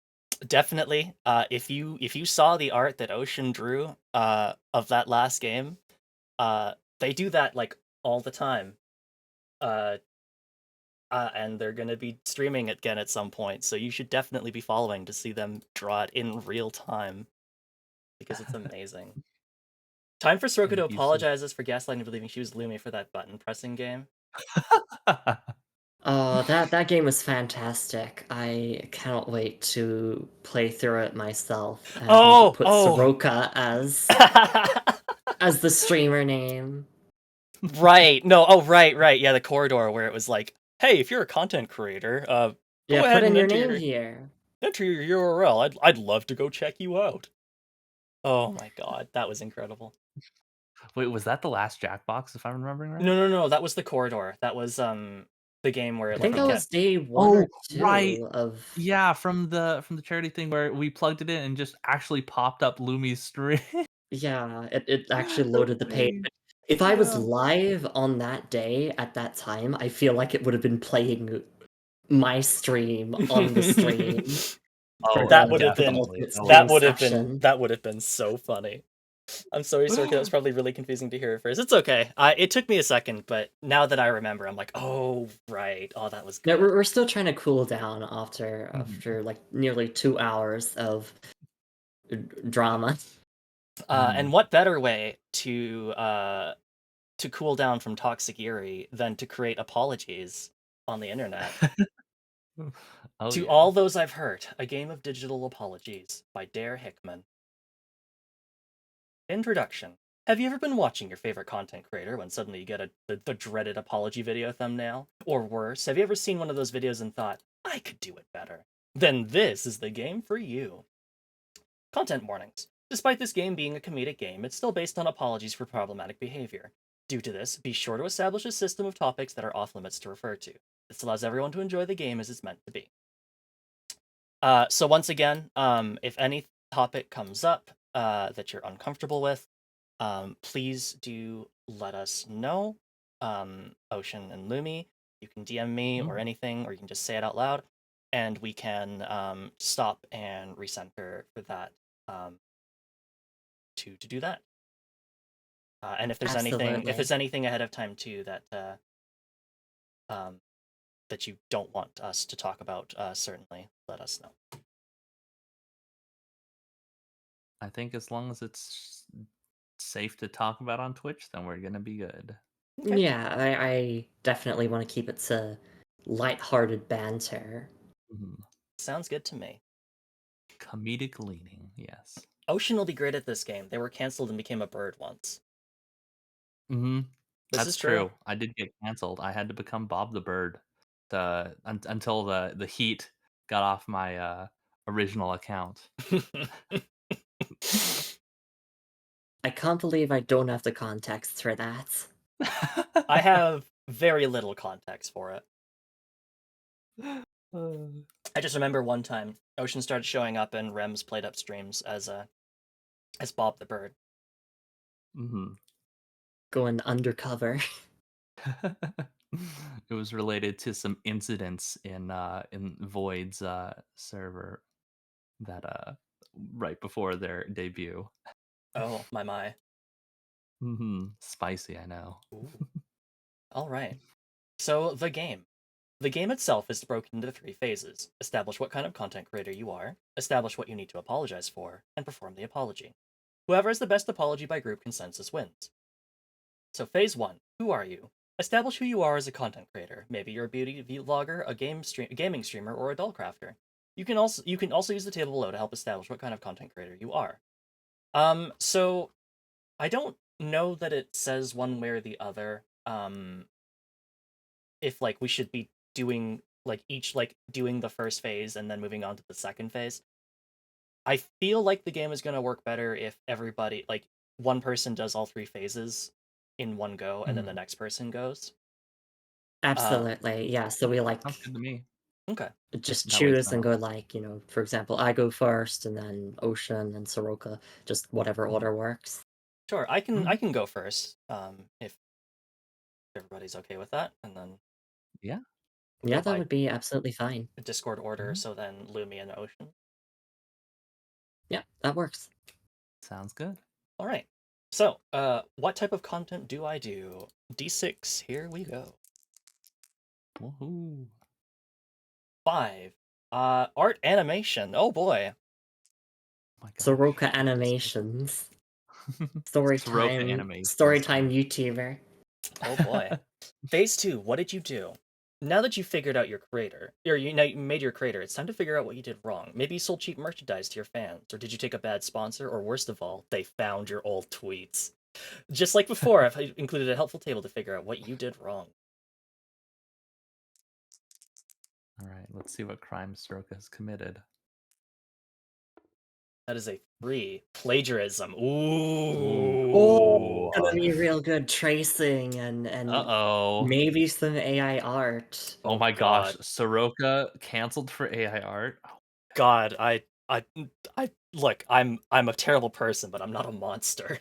A: Definitely. If you saw the art that Ocean drew of that last game, they do that like all the time. Uh, and they're going to be streaming it again at some point, so you should definitely be following to see them draw it in real time because it's amazing. Time for Soroka to
C: Thank you so.
A: apologize for gaslighting and believing she was Lumi for that button pressing game.
B: Oh, that game was fantastic. I cannot wait to play through it myself and
A: Oh,
B: put
A: oh,
B: Soroka as the streamer name.
A: right. No, oh, right. Yeah, the corridor where it was like, hey, if you're a content creator,
B: Yeah,
A: go
B: put
A: ahead
B: in
A: and
B: your name here.
A: enter your URL. I'd love to go check you out. Oh my god, that was incredible.
C: Wait, was that the last Jackbox, if I'm remembering right?
A: No, that was the corridor. That was the game where
B: I
A: like
B: think
A: it
B: that
C: From
B: was
A: kept.
B: day one
C: Oh,
B: or
C: right.
B: two of.
C: Yeah, from the charity thing where we plugged it in and just actually popped up Lumi's stream.
B: Yeah, it actually
C: That's
B: loaded the page.
C: great.
B: If I was
C: Yeah.
B: live on that day at that time, I feel like it would have been playing my stream on the stream for
C: Oh,
A: That
B: the
A: would have
B: for the
A: been
B: ultimate
C: that would
B: stream
C: have
B: session.
A: that would have been so funny. I'm sorry, Sorka. That was probably really confusing to hear at first. It's okay. It took me a second, but now that I remember, I'm like, oh right. Oh, that was
B: Yeah,
A: good.
B: we're still trying to cool down after
C: Mhm,
B: like nearly 2 hours of drama.
C: mhm.
A: And what better way to cool down from toxic Yuri than to create apologies on the internet?
C: Oh,
A: To
C: yeah.
A: all those I've hurt, a game of digital apologies by Dare Hickman. Introduction. Have you ever been watching your favorite content creator when suddenly you get the dreaded apology video thumbnail? Or worse, have you ever seen one of those videos and thought, I could do it better? Then this is the game for you. Content warnings. Despite this game being a comedic game, it's still based on apologies for problematic behavior. Due to this, be sure to establish a system of topics that are off limits to refer to. This allows everyone to enjoy the game as it's meant to be. So once again, if any topic comes up that you're uncomfortable with, please do let us know. Ocean and Lumi, you can DM me or
C: Mhm.
A: anything, or you can just say it out loud, and we can stop and recenter for that to do that. And if
B: Absolutely.
A: there's anything ahead of time too um, that you don't want us to talk about, certainly let us know.
C: I think as long as it's safe to talk about on Twitch, then we're gonna be good.
A: Okay,
B: Yeah, I definitely want to keep it to lighthearted banter.
C: Mhm.
A: sounds good to me.
C: Comedic leaning, yes.
A: Ocean will be great at this game. They were canceled and became a bird once.
C: Mhm.
A: This is
C: That's
A: true.
C: true. I did get canceled. I had to become Bob the Bird until the heat got off my, original account.
B: I can't believe I don't have the context for that.
A: I have very little context for it.
C: Uh,
A: I just remember one time Ocean started showing up and Rems played up streams as Bob the Bird.
C: Mhm.
B: Going undercover.
C: It was related to some incidents in Void's, server that, right before their debut.
A: Oh my.
C: Mhm. Spicy, I know.
A: Ooh. All right. So the game. The game itself is broken into 3 phases. Establish what kind of content creator you are, establish what you need to apologize for, and perform the apology. Whoever has the best apology by group consensus wins. So phase 1, who are you? Establish who you are as a content creator. Maybe you're a beauty vlogger, a gaming streamer, or a doll crafter. You can also use the table below to help establish what kind of content creator you are. So I don't know that it says one way or the other. If like we should be doing like each like doing the first phase and then moving on to the second phase. I feel like the game is gonna work better if everybody like one person does all three phases in one go and then the next person goes.
B: Absolutely, yeah, so we,
C: Sounds good to me.
A: Okay.
B: just
C: That way it's
B: choose
C: not
B: and go, like, for example, I go first, and then Ocean and Soroka, just whatever order works.
A: Sure, I can go first, if everybody's okay with that, and then
C: Yeah.
A: we'll
B: Yeah,
A: go
B: that
A: by
B: would be absolutely fine.
A: Discord order,
C: Mhm.
A: so then Lumi and Ocean.
B: Yeah, that works.
C: Sounds good.
A: All right. So, what type of content do I do? D6, here we go.
C: Woohoo.
A: 5. Art animation. Oh boy.
C: Oh my gosh.
B: Soroka Animations.
C: Soroka
B: Storytime
C: animations.
B: YouTuber.
A: Oh boy. Phase 2, what did you do? Now that you figured out your creator, or you made your creator, it's time to figure out what you did wrong. Maybe you sold cheap merchandise to your fans, or did you take a bad sponsor, or worst of all, they found your old tweets. Just like before, I've included a helpful table to figure out what you did wrong.
C: All right, let's see what crime Soroka has committed.
A: That is a 3. Plagiarism.
B: Oh,
A: Ooh.
B: gonna be real good tracing and
C: Uh-oh.
B: maybe some AI art.
C: Oh
A: Oh
C: my gosh,
A: god.
C: Soroka canceled for AI art.
A: God, I look, I'm a terrible person, but I'm not a monster.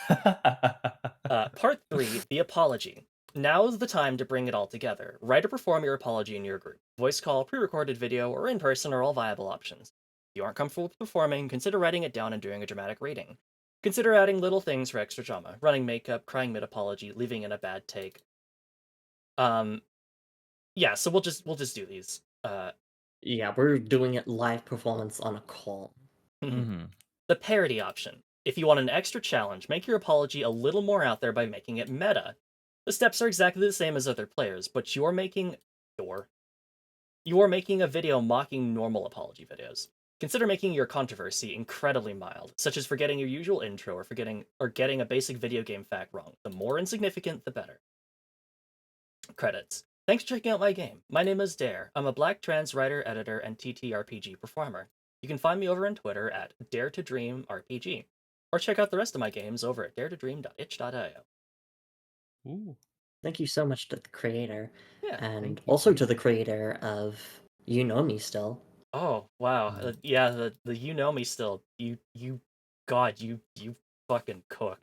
A: Part 3, the apology. Now is the time to bring it all together. Write or perform your apology in your group. Voice call, pre-recorded video, or in person are all viable options. If you aren't comfortable with performing, consider writing it down and doing a dramatic reading. Consider adding little things for extra drama. Running makeup, crying mid-apology, leaving in a bad take. Yeah, so we'll just do these.
B: Yeah, we're doing it live performance on a call.
C: Mhm.
A: The parody option. If you want an extra challenge, make your apology a little more out there by making it meta. The steps are exactly the same as other players, but you're making a video mocking normal apology videos. Consider making your controversy incredibly mild, such as forgetting your usual intro or getting a basic video game fact wrong. The more insignificant, the better. Credits. Thanks for checking out my game. My name is Dare. I'm a black trans writer, editor, and TTRPG performer. You can find me over on Twitter at Dare to Dream RPG, or check out the rest of my games over at daretodream.itch.io.
C: Ooh.
B: Thank you so much to the creator,
A: Yeah.
B: and
C: Thank you,
B: also
C: thank
B: to the
C: you.
B: creator of You Know Me Still.
A: Oh wow.
C: Uh,
A: Yeah. The you know me still. God, you fucking cook.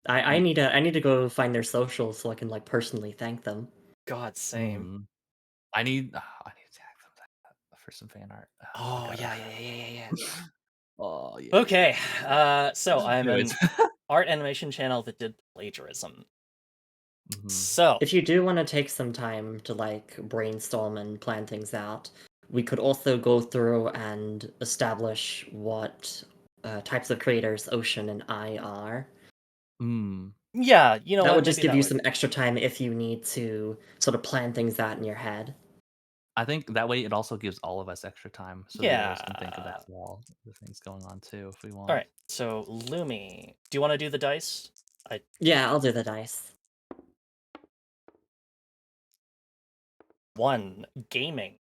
B: I
C: Ye
B: need to go find their socials so I can like personally thank them.
A: God, same.
C: I need to tag them for some fan art. I
A: Oh
C: gotta.
A: yeah.
C: Oh yeah, yeah,
A: Okay.
C: yeah.
A: So I'm
C: Anyways.
A: an art animation channel that did plagiarism.
C: Mhm.
A: So
B: If you do want to take some time to like brainstorm and plan things out, we could also go through and establish what types of creators Ocean and I are.
C: Mm.
A: yeah, you know
B: That
A: what?
B: would just
A: Maybe
B: give
A: that
B: you
A: would.
B: some extra time if you need to sort of plan things out in your head.
C: I think that way it also gives all of us extra time, so viewers can think of
A: Yeah.
C: as well the things going on too, if we
A: All
C: want.
A: right. So Lumi, do you want to do the dice? I
B: Yeah, I'll do the dice.
A: 1 gaming.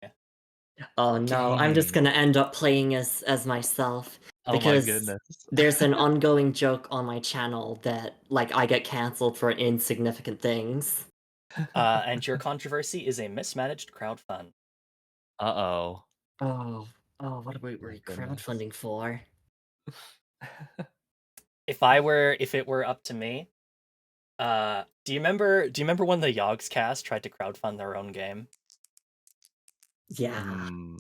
B: Oh no, I'm just
C: Gaming.
B: gonna end up playing as myself
C: Oh my
B: because
C: goodness.
B: there's an ongoing joke on my channel that like I get canceled for insignificant things.
A: And your controversy is a mismanaged crowd fund.
C: Uh-oh.
B: Oh, what are we
C: My goodness.
B: crowdfunding for?
A: If it were up to me, do you remember when the Yogs cast tried to crowdfund their own game?
B: Yeah,
C: Hmm.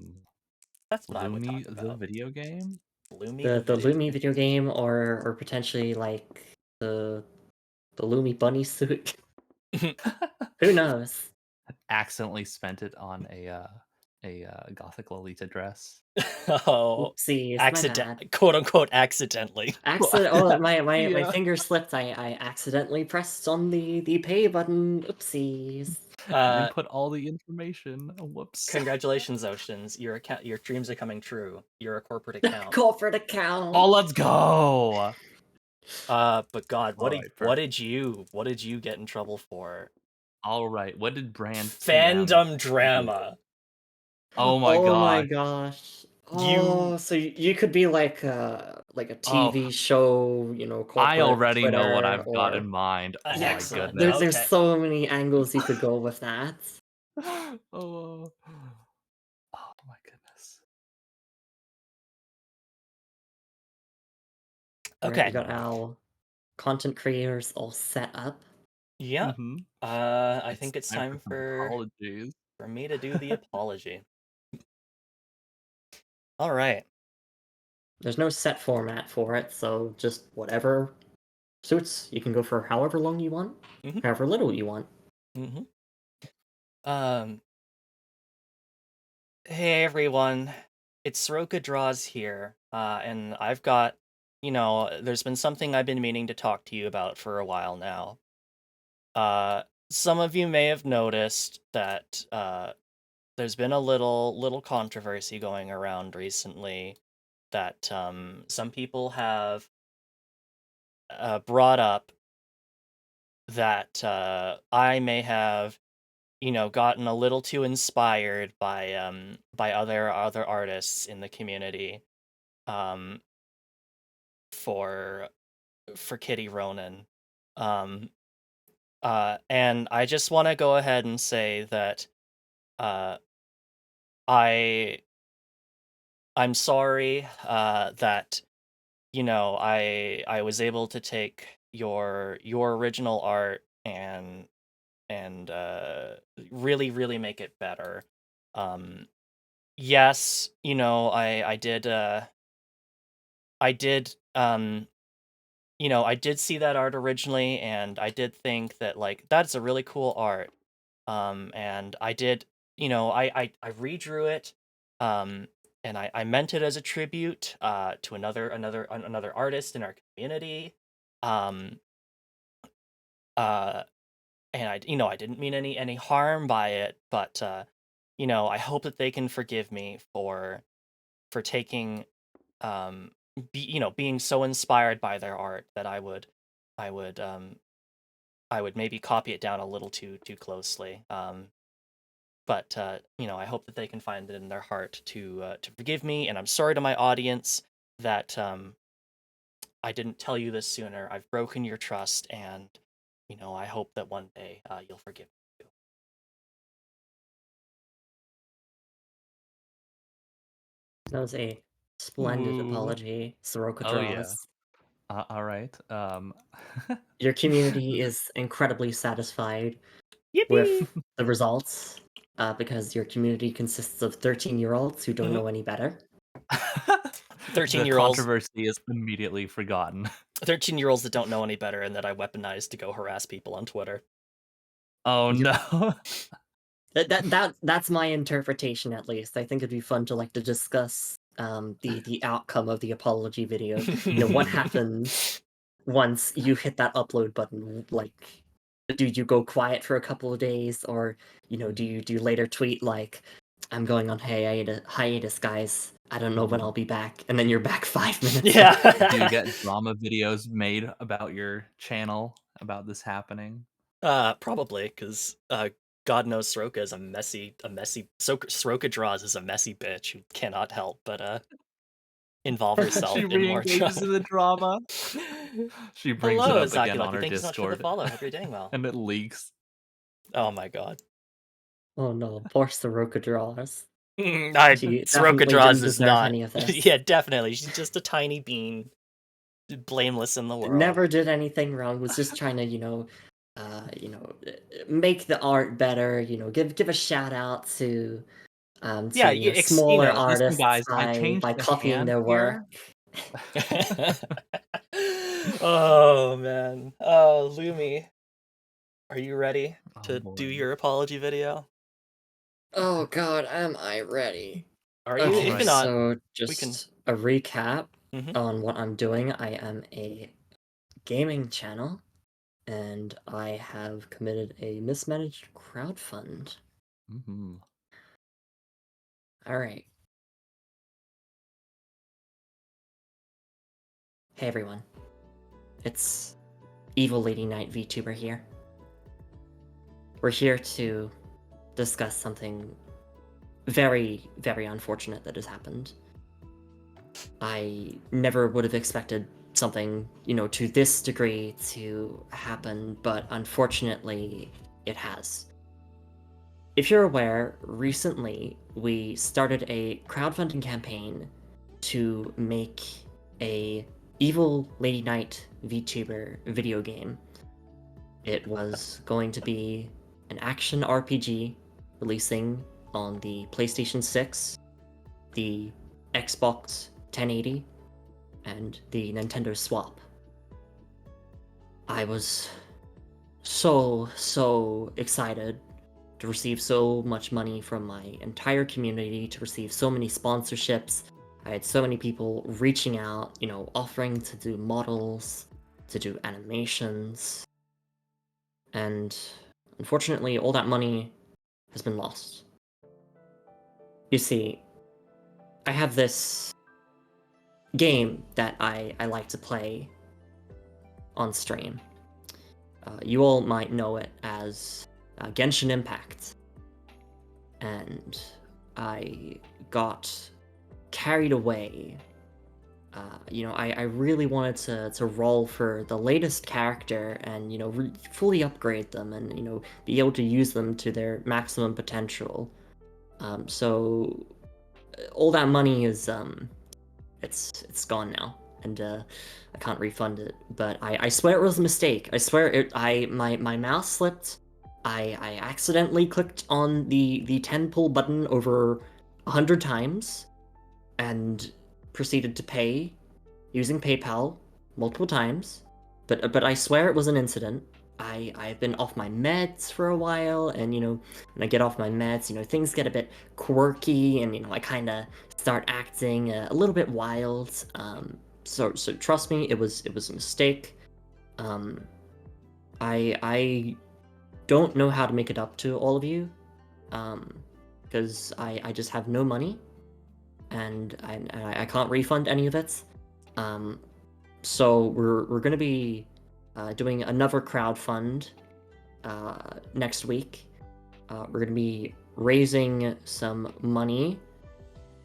A: That's what I would
C: Lumi
A: talk
C: the
A: about.
C: video game?
A: Lumi the
B: the
A: video
B: Lumi
A: game.
B: video game or potentially like the the Lumi bunny suit. Who knows?
C: Accidentally spent it on gothic Lolita dress.
A: Oh,
B: Oopsies, my bad.
A: quote unquote accidentally.
B: Accident. Oh, my
C: Yeah.
B: finger slipped. I accidentally pressed on the pay button. Oopsies.
C: Input all the information. Whoops.
A: Congratulations, Oceans. Your dreams are coming true. You're a corporate account.
B: Corporate account.
C: Oh, let's go.
A: But God,
C: All right, perfect.
A: what did you get in trouble for?
C: All right. What did brand TM
A: Fandom
C: do?
A: drama.
C: Oh my
B: Oh my
C: gosh.
B: gosh.
A: You
B: Oh, so you could be like a
C: Oh,
B: TV show,
C: I
B: corporate
C: already know what
B: Twitter
C: I've got in
B: or
C: mind. Oh
B: yeah.
C: my
A: excellent.
C: goodness.
B: There's
A: Okay.
B: so many angles you could go with that.
C: Oh, oh my goodness.
B: All right, we
A: Okay.
B: got our content creators all set up.
A: Yeah.
C: Mm-hmm.
A: I
C: It's
A: think it's
C: time for
A: time
C: some
A: for
C: apologies.
A: me to do the apology. All right.
B: There's no set format for it, so just whatever suits. You can go for however long you want,
A: Mhm.
B: however little you want.
A: Mm-hmm. Um. Hey everyone, it's Soroka Draws here, and I've got, there's been something I've been meaning to talk to you about for a while now. Some of you may have noticed that there's been a little controversy going around recently that some people have brought up that I may have gotten a little too inspired by other artists in the community um for Kitty Ronan. Um and I just want to go ahead and say that uh I I'm sorry that I was able to take your original art and really make it better. Um yes, I did I did see that art originally and I did think that like that's a really cool art. And I did, I redrew it and I meant it as a tribute to another artist in our community. Um uh and I didn't mean any harm by it, but I hope that they can forgive me for taking being so inspired by their art that I would I would maybe copy it down a little too closely. But I hope that they can find it in their heart to forgive me, and I'm sorry to my audience that I didn't tell you this sooner. I've broken your trust, and I hope that one day you'll forgive me too.
B: That was a splendid
C: Ooh.
B: apology, Soroka
C: Oh yeah.
B: Draws.
C: All right.
B: Your community is incredibly satisfied with
A: Yippee!
B: the results because your community consists of 13-year-olds who don't
A: Mhm.
B: know any better.
A: 13-year-olds
C: controversy is immediately forgotten.
A: 13-year-olds that don't know any better and that I weaponized to go harass people on Twitter.
C: Oh
B: Yep.
C: no.
B: That's my interpretation, at least. I think it'd be fun to discuss the outcome of the apology video. What happens once you hit that upload button? Like, do you go quiet for a couple of days, or do you later tweet like, "I'm going on hiatus, guys. I don't know when I'll be back," and then you're back 5 minutes later.
C: Do you
A: Yeah.
C: get drama videos made about your channel about this happening?
A: Probably because God knows Soroka is a messy. So Soroka Draws is a messy bitch who cannot help but involve herself
C: She
A: in more
C: re-engages in the drama. She brings it
A: Hello,
C: up again on
A: Zakulaki.
C: her
A: Thank you so much for the
C: Discord,
A: follow. Hope you're doing well.
C: and it leaks.
A: Oh my god.
B: Oh no, poor Soroka Draws. She
A: Soroka
B: definitely
A: Draws
B: didn't
A: is
B: deserve
A: not.
B: any of this.
A: Yeah, definitely. She's just a tiny bean, blameless in the world.
B: Never did anything wrong. Was just trying to, make the art better. Give a shout out to
A: Yeah,
B: smaller
C: Listen,
B: artists
C: guys, I
B: by
C: changed the
B: copying
C: hand
B: their work.
C: here.
A: Oh man. Oh, Lumi, are you ready
C: Oh
A: to do
C: boy.
A: your apology video?
B: Oh god, am I ready?
A: Are you?
B: Okay,
A: If
C: Alright.
A: you're not,
B: so
A: we can.
B: just a recap
A: Mhm.
B: on what I'm doing. I am a gaming channel, and I have committed a mismanaged crowdfund.
C: Mhm.
B: Alright. Hey everyone. It's Evil Lady Knight VTuber here. We're here to discuss something very, very unfortunate that has happened. I never would have expected something, to this degree to happen, but unfortunately, it has. If you're aware, recently we started a crowdfunding campaign to make a Evil Lady Knight VTuber video game. It was going to be an action RPG releasing on the PlayStation 6, the Xbox 1080, and the Nintendo Swap. I was so excited to receive so much money from my entire community, to receive so many sponsorships. I had so many people reaching out, offering to do models, to do animations. And unfortunately, all that money has been lost. You see, I have this game that I like to play on stream. You all might know it as Genshin Impact. And I got carried away. I really wanted to roll for the latest character and, fully upgrade them and, be able to use them to their maximum potential. So all that money is, it's gone now, and I can't refund it. But I swear it was a mistake. I swear my mouse slipped. I accidentally clicked on the 10 pull button over 100 times, and proceeded to pay using PayPal multiple times. But I swear it was an incident. I've been off my meds for a while, and when I get off my meds, things get a bit quirky, and I kind of start acting a little bit wild. So trust me, it was a mistake. I don't know how to make it up to all of you, because I just have no money, and I can't refund any of it. So we're gonna be doing another crowdfund next week. We're gonna be raising some money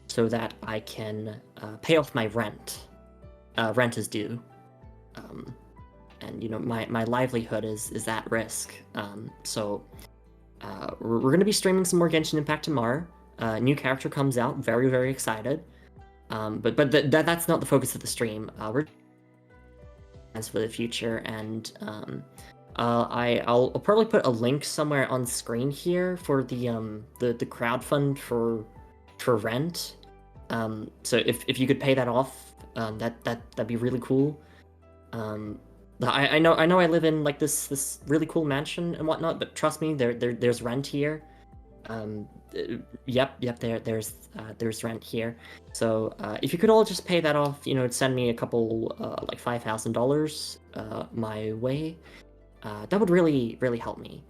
B: so that I can pay off my rent. Rent is due, and my livelihood is at risk. So we're gonna be streaming some more Genshin Impact tomorrow. New character comes out. Very excited. But that's not the focus of the stream. We're plans for the future, and I'll probably put a link somewhere on screen here for the crowdfund for rent. So if you could pay that off, that'd be really cool. I know I live in like this really cool mansion and whatnot, but trust me, there's rent here. Yep, there's rent here. So if you could all just pay that off, send me a couple like $5,000 my way, that would really help me.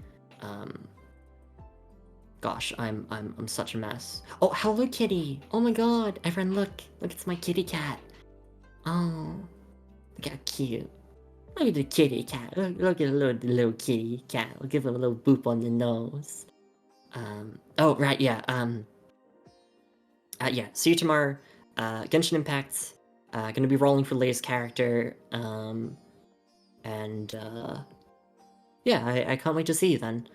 B: Gosh, I'm such a mess. Oh, hello kitty. Oh my god, everyone, look, it's my kitty cat. Oh, look how cute. Look at the kitty cat. Look at the little kitty cat. I'll give him a little boop on the nose. Oh, right, yeah, yeah, see you tomorrow. Genshin Impact, gonna be rolling for the latest character, and, yeah, I can't wait to see you then.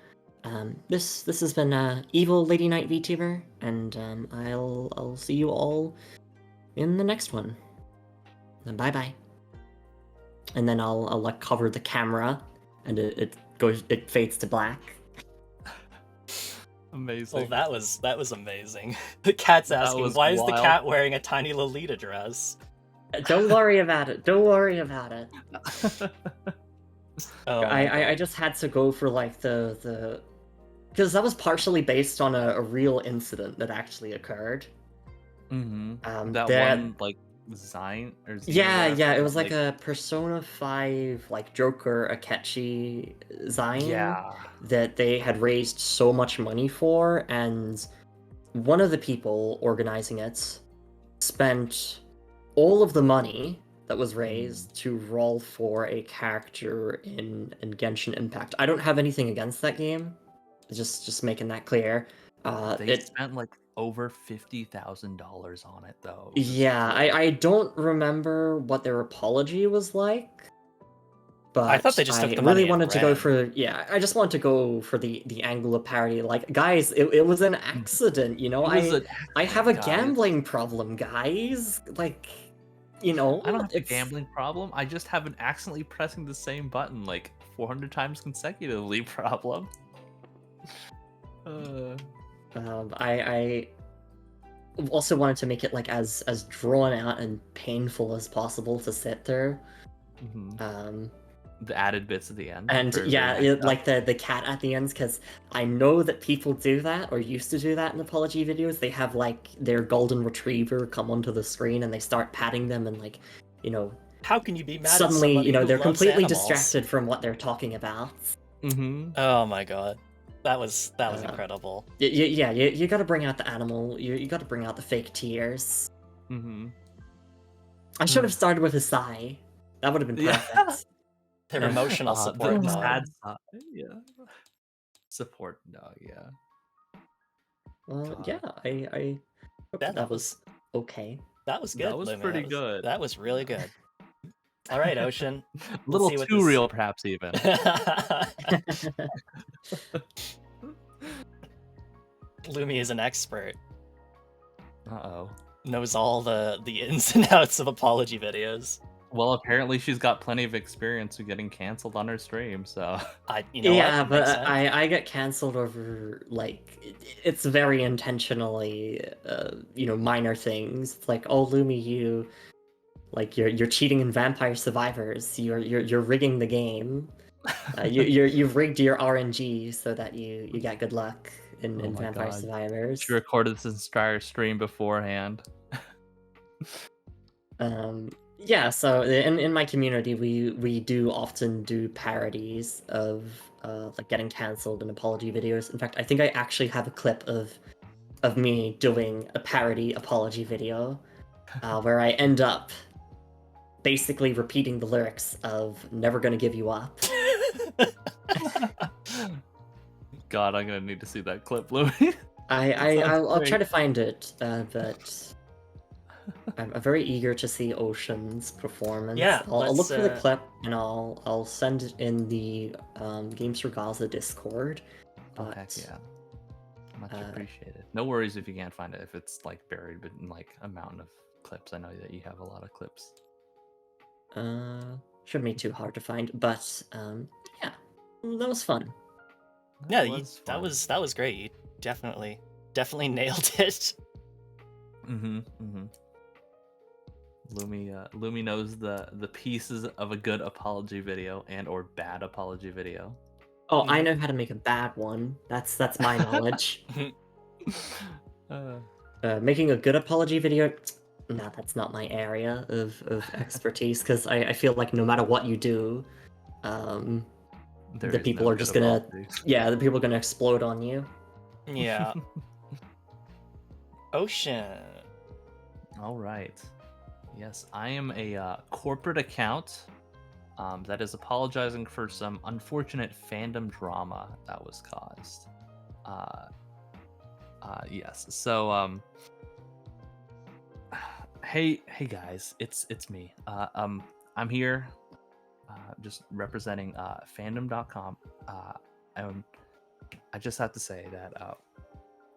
B: This has been, Evil Lady Knight VTuber, and, I'll see you all in the next one. Bye-bye. And then I'll like, cover the camera, and it fades to black.
C: Amazing.
A: Well, that was amazing. The cat's
C: That
A: asking,
C: was
A: why is the
C: wild.
A: cat wearing a tiny Lolita dress?
B: Don't worry about it. Don't worry about it.
A: Oh my
B: I
A: God.
B: just had to go for like the because that was partially based on a real incident that actually occurred.
C: That
B: There,
C: one like Zine or Zine or
B: yeah,
C: whatever,
B: it
C: that,
B: was like a Persona 5 like Joker Akechi Zine
C: yeah.
B: that they had raised so much money for, and one of the people organizing it spent all of the money that was raised to roll for a character in Genshin Impact. I don't have anything against that game. Just making that clear.
C: They spent like over $50,000 on it though. It was
B: Yeah,
C: crazy.
B: I don't remember what their apology was like, but
A: I thought they just took the
B: really
A: money and
B: wanted to go
A: ran.
B: for I just wanted to go for the angle of parody. Like, guys, it was an accident, you know.
C: It was an
B: I have a
C: accident, guys.
B: gambling problem, guys. Like, you know,
C: I don't have a
B: it's
C: gambling problem. I just have an accidentally pressing the same button like 400 times consecutively problem.
B: I also wanted to make it like as drawn out and painful as possible to sit through.
C: The added bits at the end.
B: And
C: for
B: yeah,
C: everybody next up.
B: like the cat at the ends, because I know that people do that or used to do that in apology videos. They have like their golden retriever come onto the screen and they start patting them, and like, you know,
A: How can you be mad
B: suddenly,
A: at somebody who
B: they're
A: loves
B: completely
A: animals?
B: distracted from what they're talking about.
A: Oh my god, that was incredible.
B: Yeah, you got to bring out the animal. You got to bring out the fake tears. I should have started with a sigh. That would have been perfect.
A: Their emotional support
C: the
A: dog.
C: sad side, yeah. Support dog, yeah.
B: Well, yeah, I hope
A: Yeah,
B: that was okay.
A: That was good.
C: That was
A: Lumi.
C: pretty good.
A: That was really good. All right, Ocean.
C: A little too real, perhaps even.
A: Lumi is an expert.
C: Uh-oh.
A: Knows all the ins and outs of apology videos.
C: Well, apparently she's got plenty of experience with getting canceled on her stream, so...
B: Yeah, but I get canceled over, like, it's very intentionally, minor things. It's like, oh, Lumi, you're cheating in Vampire Survivors. You're rigging the game. You've rigged your RNG so that you get good luck in Vampire Survivors.
C: She recorded this entire stream beforehand.
B: Yeah, so in my community, we do often do parodies of like getting cancelled in apology videos. In fact, I think I actually have a clip of me doing a parody apology video where I end up basically repeating the lyrics of "Never Gonna Give You Up."
C: God, I'm gonna need to see that clip, Louis.
B: I'll try to find it, but I'm very eager to see Ocean's performance.
A: Yeah,
B: I'll look for the clip and I'll send it in the Games for Gaza Discord.
C: But, heck yeah, much appreciated. No worries if you can't find it, if it's like buried in like a mountain of clips. I know that you have a lot of clips.
B: Shouldn't be too hard to find, but yeah, that was fun.
A: Yeah, that was great. You definitely nailed it.
C: Lumi knows the pieces of a good apology video and or bad apology video.
B: Oh, I know how to make a bad one. That's my knowledge. Making a good apology video, no, that's not my area of expertise, because I feel like no matter what you do, the people are just gonna the people are gonna explode on you.
A: Yeah. Ocean.
C: All right. Yes, I am a corporate account that is apologizing for some unfortunate fandom drama that was caused. Yes. So hey guys, it's me. I'm here just representing fandom.com. I just have to say that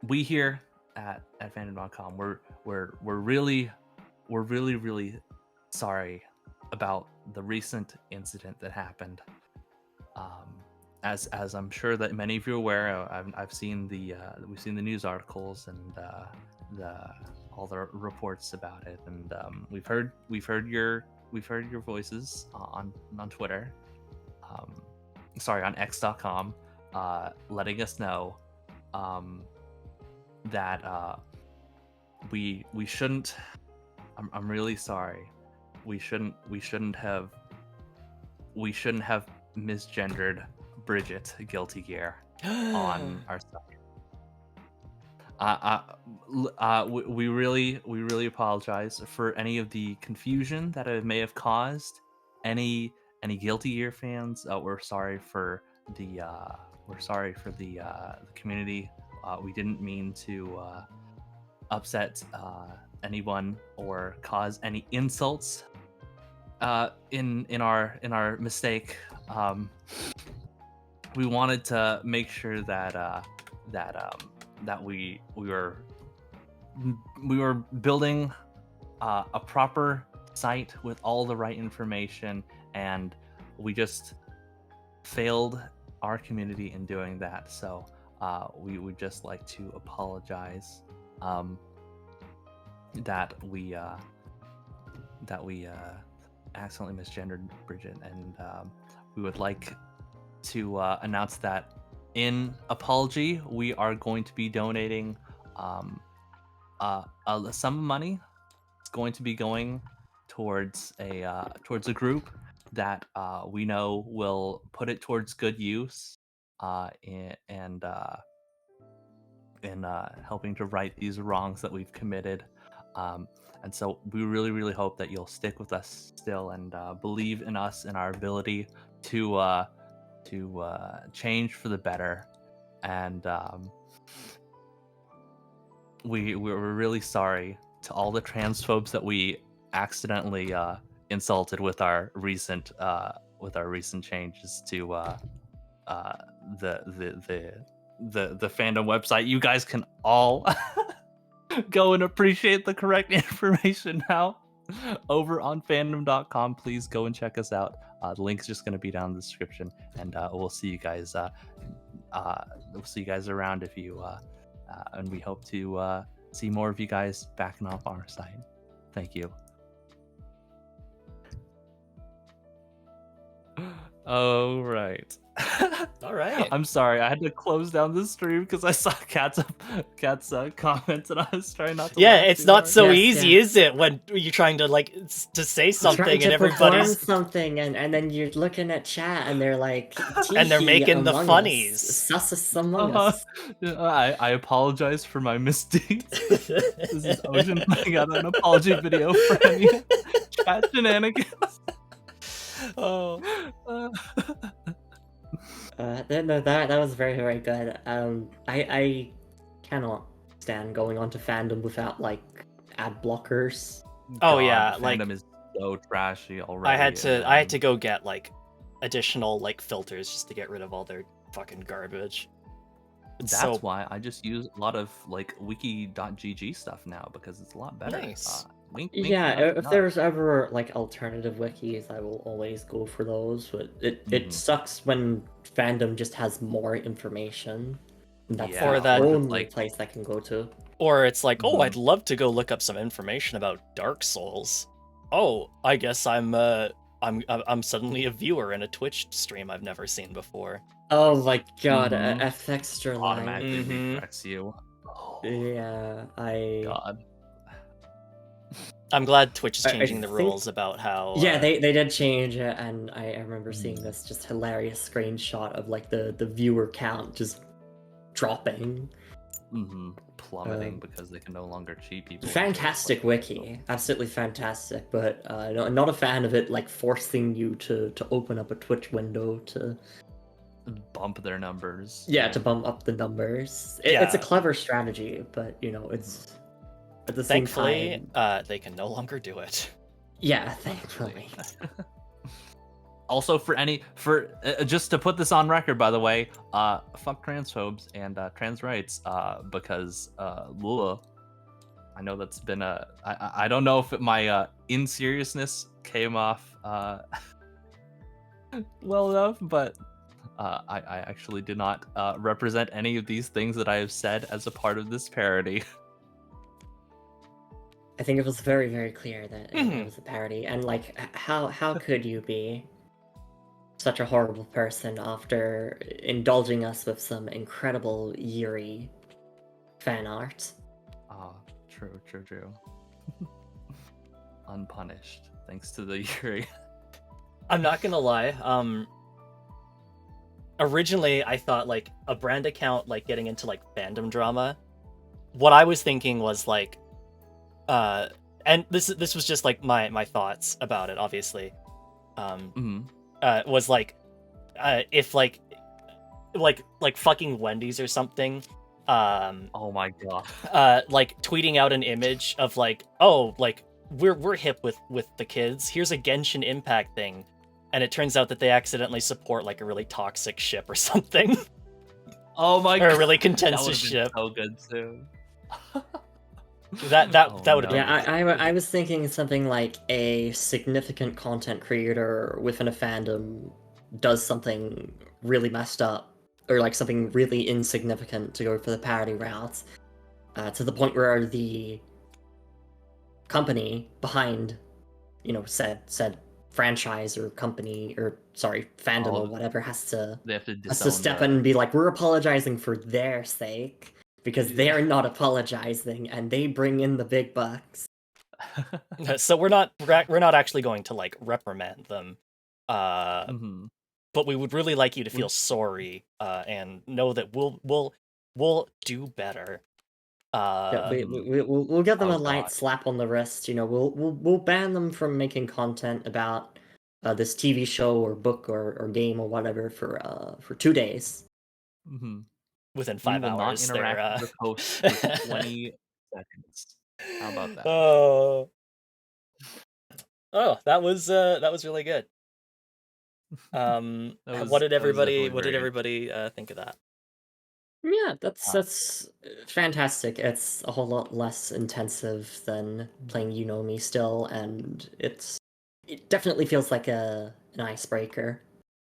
C: we here at fandom.com we're really sorry about the recent incident that happened. As I'm sure that many of you are aware, I've seen we've seen the news articles and all the reports about it, and we've heard your voices on Twitter, sorry, on X.com, letting us know that we shouldn't. I'm really sorry. We shouldn't have misgendered Bridget Guilty Gear on our site. We really apologize for any of the confusion that it may have caused. Any Guilty Gear fans, we're sorry for the community. We didn't mean to upset anyone or cause any insults in our mistake. We wanted to make sure that we were building a proper site with all the right information, and we just failed our community in doing that. So we would just like to apologize that we accidentally misgendered Bridget, and we would like to announce that in apology we are going to be donating a sum of money. It's going to be going towards a group that we know will put it towards good use in helping to right these wrongs that we've committed. And so we really hope that you'll stick with us still and believe in us and our ability to change for the better. And we're really sorry to all the transphobes that we accidentally insulted with our recent changes to the fandom website. You guys can all go and appreciate the correct information now over on fandom.com. Please go and check us out. The link's just going to be down in the description, and we'll see you guys around if you and we hope to see more of you guys backing off our site. Thank you. All right.
A: All right.
C: I'm sorry, I had to close down the stream because I saw Cat's comments, and I was trying not to.
A: Yeah,
C: laugh
A: it's
C: too
A: not
C: hard.
A: so
B: Yes,
A: easy,
B: yeah.
A: is it? When you're trying to to say something
B: Trying to
A: and
B: perform
A: everybody's
B: something, and then you're looking at chat and they're like,
A: and they're
B: "Tee-hee,
A: making the
B: Among
A: funnies.
B: Us, sus among us."
C: I apologize for my misdeeds. This is Ocean putting out an apology video for any chat shenanigans.
A: Oh.
B: That was very good. I cannot stand going onto fandom without like ad blockers.
A: Oh,
C: God,
A: yeah, like,
C: fandom is so trashy already.
A: I had to go get additional filters just to get rid of all their fucking garbage.
C: That's why I just use a lot of wiki.gg stuff now, because it's a lot better.
A: Nice.
C: Wink,
B: Yeah,
C: nudge,
B: if
C: nudge.
B: there's ever alternative wikis, I will always go for those. But it sucks when fandom just has more information. That's
C: Yeah,
B: the
A: that-
B: only place I can go to.
A: Or it's like, oh, I'd love to go look up some information about Dark Souls. Oh, I guess I'm suddenly a viewer in a Twitch stream I've never seen before.
B: Oh my god,
C: Mhm.
B: F extra line.
C: Automatically
A: Mhm.
C: redirects you. Oh,
B: Yeah,
C: God.
A: I'm glad Twitch is
B: I
A: changing the
B: think-
A: rules about how.
B: Yeah, they did change it, and I remember seeing
C: Mm.
B: this just hilarious screenshot of the viewer count just dropping.
C: Plummeting because they can no longer cheat people.
B: Fantastic wiki, absolutely fantastic, but not a fan of it forcing you to open up a Twitch window to
C: bump their numbers.
B: to bump up the numbers. It's a
A: Yeah.
B: clever strategy, but it's at the same
A: Thankfully,
B: time.
A: they can no longer do it.
B: Yeah, thankfully.
C: Also, just to put this on record, by the way, fuck transphobes and trans rights, because Lula, I know that's been I don't know if my inseriousness came off well enough, but I actually did not represent any of these things that I have said as a part of this parody.
B: I think it was very clear that it was a parody, and how could you be? such a horrible person after indulging us with some incredible Yuri fan art.
C: Ah, true. Unpunished, thanks to the Yuri.
A: I'm not gonna lie. Originally I thought like a brand account like getting into like fandom drama. What I was thinking was like, and this was just like my thoughts about it. Obviously, was like, if like fucking Wendy's or something.
C: Oh my god.
A: Like tweeting out an image of like, oh, like we're hip with the kids. Here's a Genshin Impact thing, and it turns out that they accidentally support like a really toxic ship or something.
C: Oh my
A: or
C: god.
A: a really
C: That
A: contentious
C: would've been
A: ship.
C: so good too.
A: That
C: Oh,
A: would have
C: no.
A: been
B: I was thinking something like a significant content creator within a fandom does something really messed up, or like something really insignificant to go for the parody route, to the point where the company behind, said franchise or company, or sorry, fandom or whatever has to
C: They have to
B: has to
C: disown
B: step in and be like, we're apologizing for their sake because
C: Yeah.
B: they're not apologizing and they bring in the big bucks.
A: So we're not actually going to like reprimand them,
C: Mhm.
A: but we would really like you to feel sorry, and know that we'll do better.
B: Yeah,
C: Mhm.
B: we'll give them
C: Oh
B: a light
C: god.
B: slap on the wrist. We'll ban them from making content about this TV show or book or game or whatever for 2 days.
C: Mhm.
A: Within
C: We
A: 5
C: will not
A: hours, they're
C: interact with the host for 20 seconds. How about that?
A: Oh, that was really good.
C: That
A: What
C: was
A: did everybody
C: definitely very good.
A: think of that?
B: Yeah, that's
C: Uh,
B: fantastic. It's a whole lot less intensive than playing You Know Me still, and it definitely feels like an icebreaker.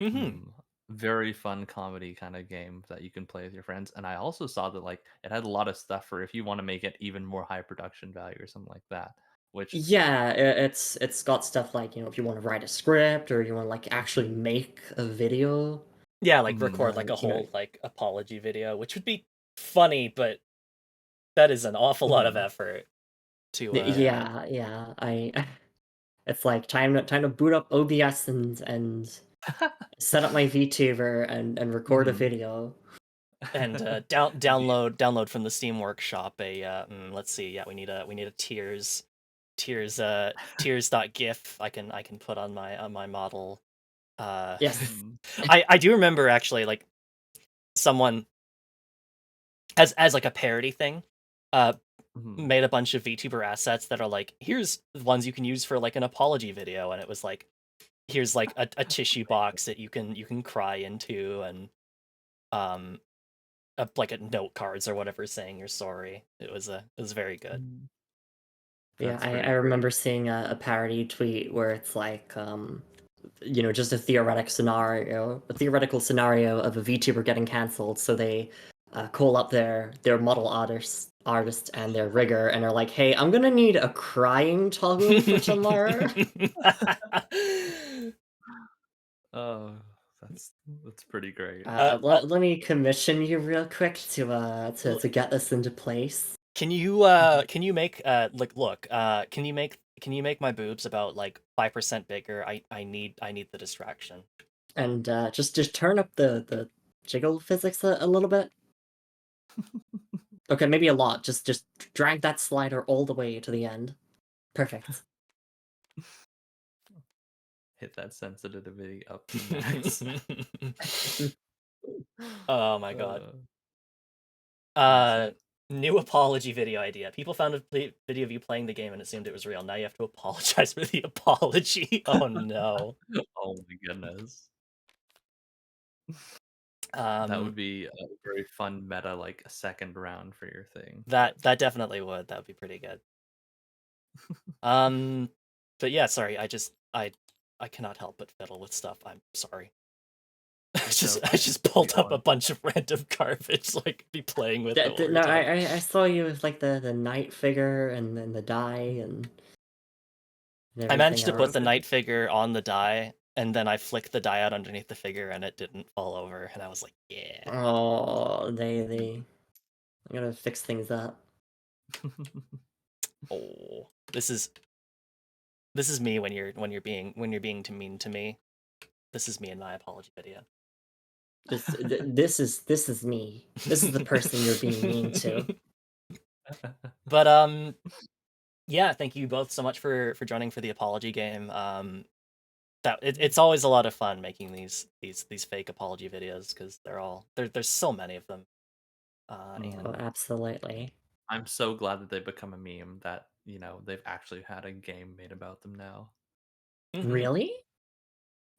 A: Mm-hmm.
C: Very fun comedy kind of game that you can play with your friends. And I also saw that like it had a lot of stuff for if you want to make it even more high production value or something like that. Which
B: Yeah, it's got stuff like, if you want to write a script or you want to like actually make a video.
A: Yeah, like record like a
B: You know,
A: whole like apology video, which would be funny, but that is an awful lot of effort to
B: yeah, it's like time to boot up OBS and set up my VTuber and record a
C: Mhm.
B: video.
A: and download from the Steam Workshop a let's see, yeah, we need a tears.gif I can put on my model.
B: Yes.
C: Mhm.
A: I do remember actually like someone as like a parody thing, uh
C: Mhm.
A: made a bunch of VTuber assets that are like, here's the ones you can use for like an apology video, and it was like, here's like a tissue box that you can cry into, and um like a note cards or whatever saying you're sorry. It was very good.
C: Mhm.
B: Yeah,
C: That's
B: I
C: very great.
B: remember seeing a parody tweet where it's like, just a theoretical scenario of a VTuber getting canceled. So they call up their model artist and their rigger and are like, "Hey, I'm gonna need a crying toggle for tomorrow."
C: Oh, that's pretty great.
B: Let me commission you real quick to get this into place.
A: Can you make like look can you make my boobs about like 5% bigger? I need the distraction.
B: And just turn up the jiggle physics a little bit. Okay, maybe a lot. Just drag that slider all the way to the end. Perfect.
C: Hit that sensitivity up to max.
A: Oh my god.
C: Uh,
A: Uh,
C: Classic.
A: New apology video idea. People found a video of you playing the game and assumed it was real. Now you have to apologize for the apology. Oh no.
C: Oh my goodness. That
A: Um,
C: would be a very fun meta, like a second round for your thing.
A: that definitely would. That would be pretty good. Um, but yeah, sorry. I cannot help but fiddle with stuff. I'm sorry.
C: It's
A: I
C: okay.
A: just
C: We
A: pulled up a
C: all
A: bunch of random garbage, like be playing with it while we
B: No,
A: were talking.
B: I saw you with like the knight figure and then the die and
A: I
B: everything
A: managed to put
B: else.
A: the knight figure on the die, and then I flicked the die out underneath the figure, and it didn't fall over, and I was like, yeah.
B: Oh, they gotta fix things up.
A: Oh, this is me when you're being too mean to me. This is me in my apology video.
B: This is me. This is the person you're being mean to.
A: But yeah, thank you both so much for joining for the apology game. It's always a lot of fun making these fake apology videos because there's so many of them.
B: Oh,
A: And
B: absolutely.
C: I'm so glad that they've become a meme that, you know, they've actually had a game made about them now.
B: Really?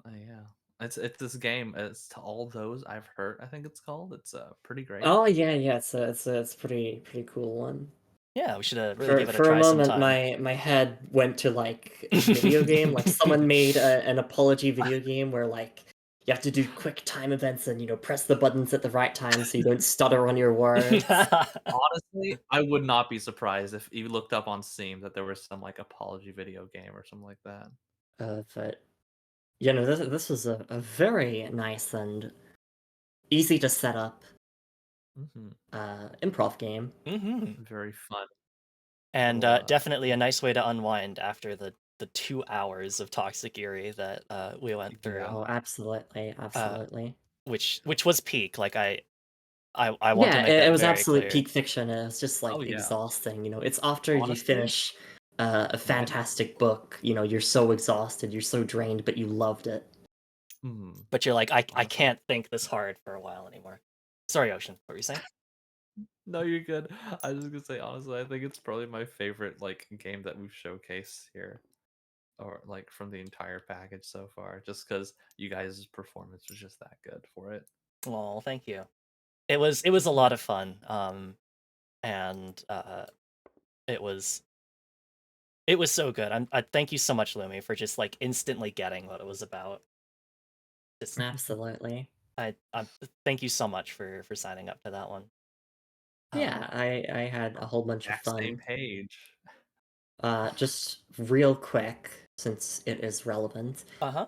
C: Yeah. It's this game. It's to all those I've heard, I think it's called. It's pretty great.
B: Oh yeah, yeah. It's a pretty cool one.
A: yeah, we should really give it a
B: For a
A: try
B: moment,
A: sometime.
B: my head went to like a video game. Like someone made an apology video game where like you have to do quick time events and press the buttons at the right time so you don't stutter on your words.
C: Honestly, I would not be surprised if you looked up on Steam that there was some like apology video game or something like that.
B: But this was a very nice and easy to set up
C: Hmm.
B: improv game.
C: Very fun.
A: And
C: Little,
A: definitely a nice way to unwind after the 2 hours of Toxic Eerie that we went through.
C: Yeah.
B: Oh, absolutely, absolutely.
A: Which was peak. Like I want to
B: Yeah,
A: make that
B: it was
A: very
B: absolute
A: clear.
B: peak fiction, and it was just
C: Oh
B: like
C: yeah.
B: exhausting. It's after you
C: Honestly,
B: finish a fantastic book. You're so exhausted, you're so drained, but you loved it.
A: But you're like, I
C: honestly.
A: can't think this hard for a while anymore. Sorry, Ocean. What were you saying?
C: No, you're good. I was just gonna say honestly, I think it's probably my favorite like game that we've showcased here, or like from the entire package so far. Just because you guys' performance was just that good for it.
A: Well, thank you. It was a lot of fun. And it was so good. I thank you so much, Lumi, for just like instantly getting what it was about. Just
B: Absolutely.
A: I thank you so much for signing up to that one.
B: Yeah, I had a whole bunch of
C: Exact same
B: fun.
C: page.
B: Just real quick, since it is relevant,
A: Uh-huh.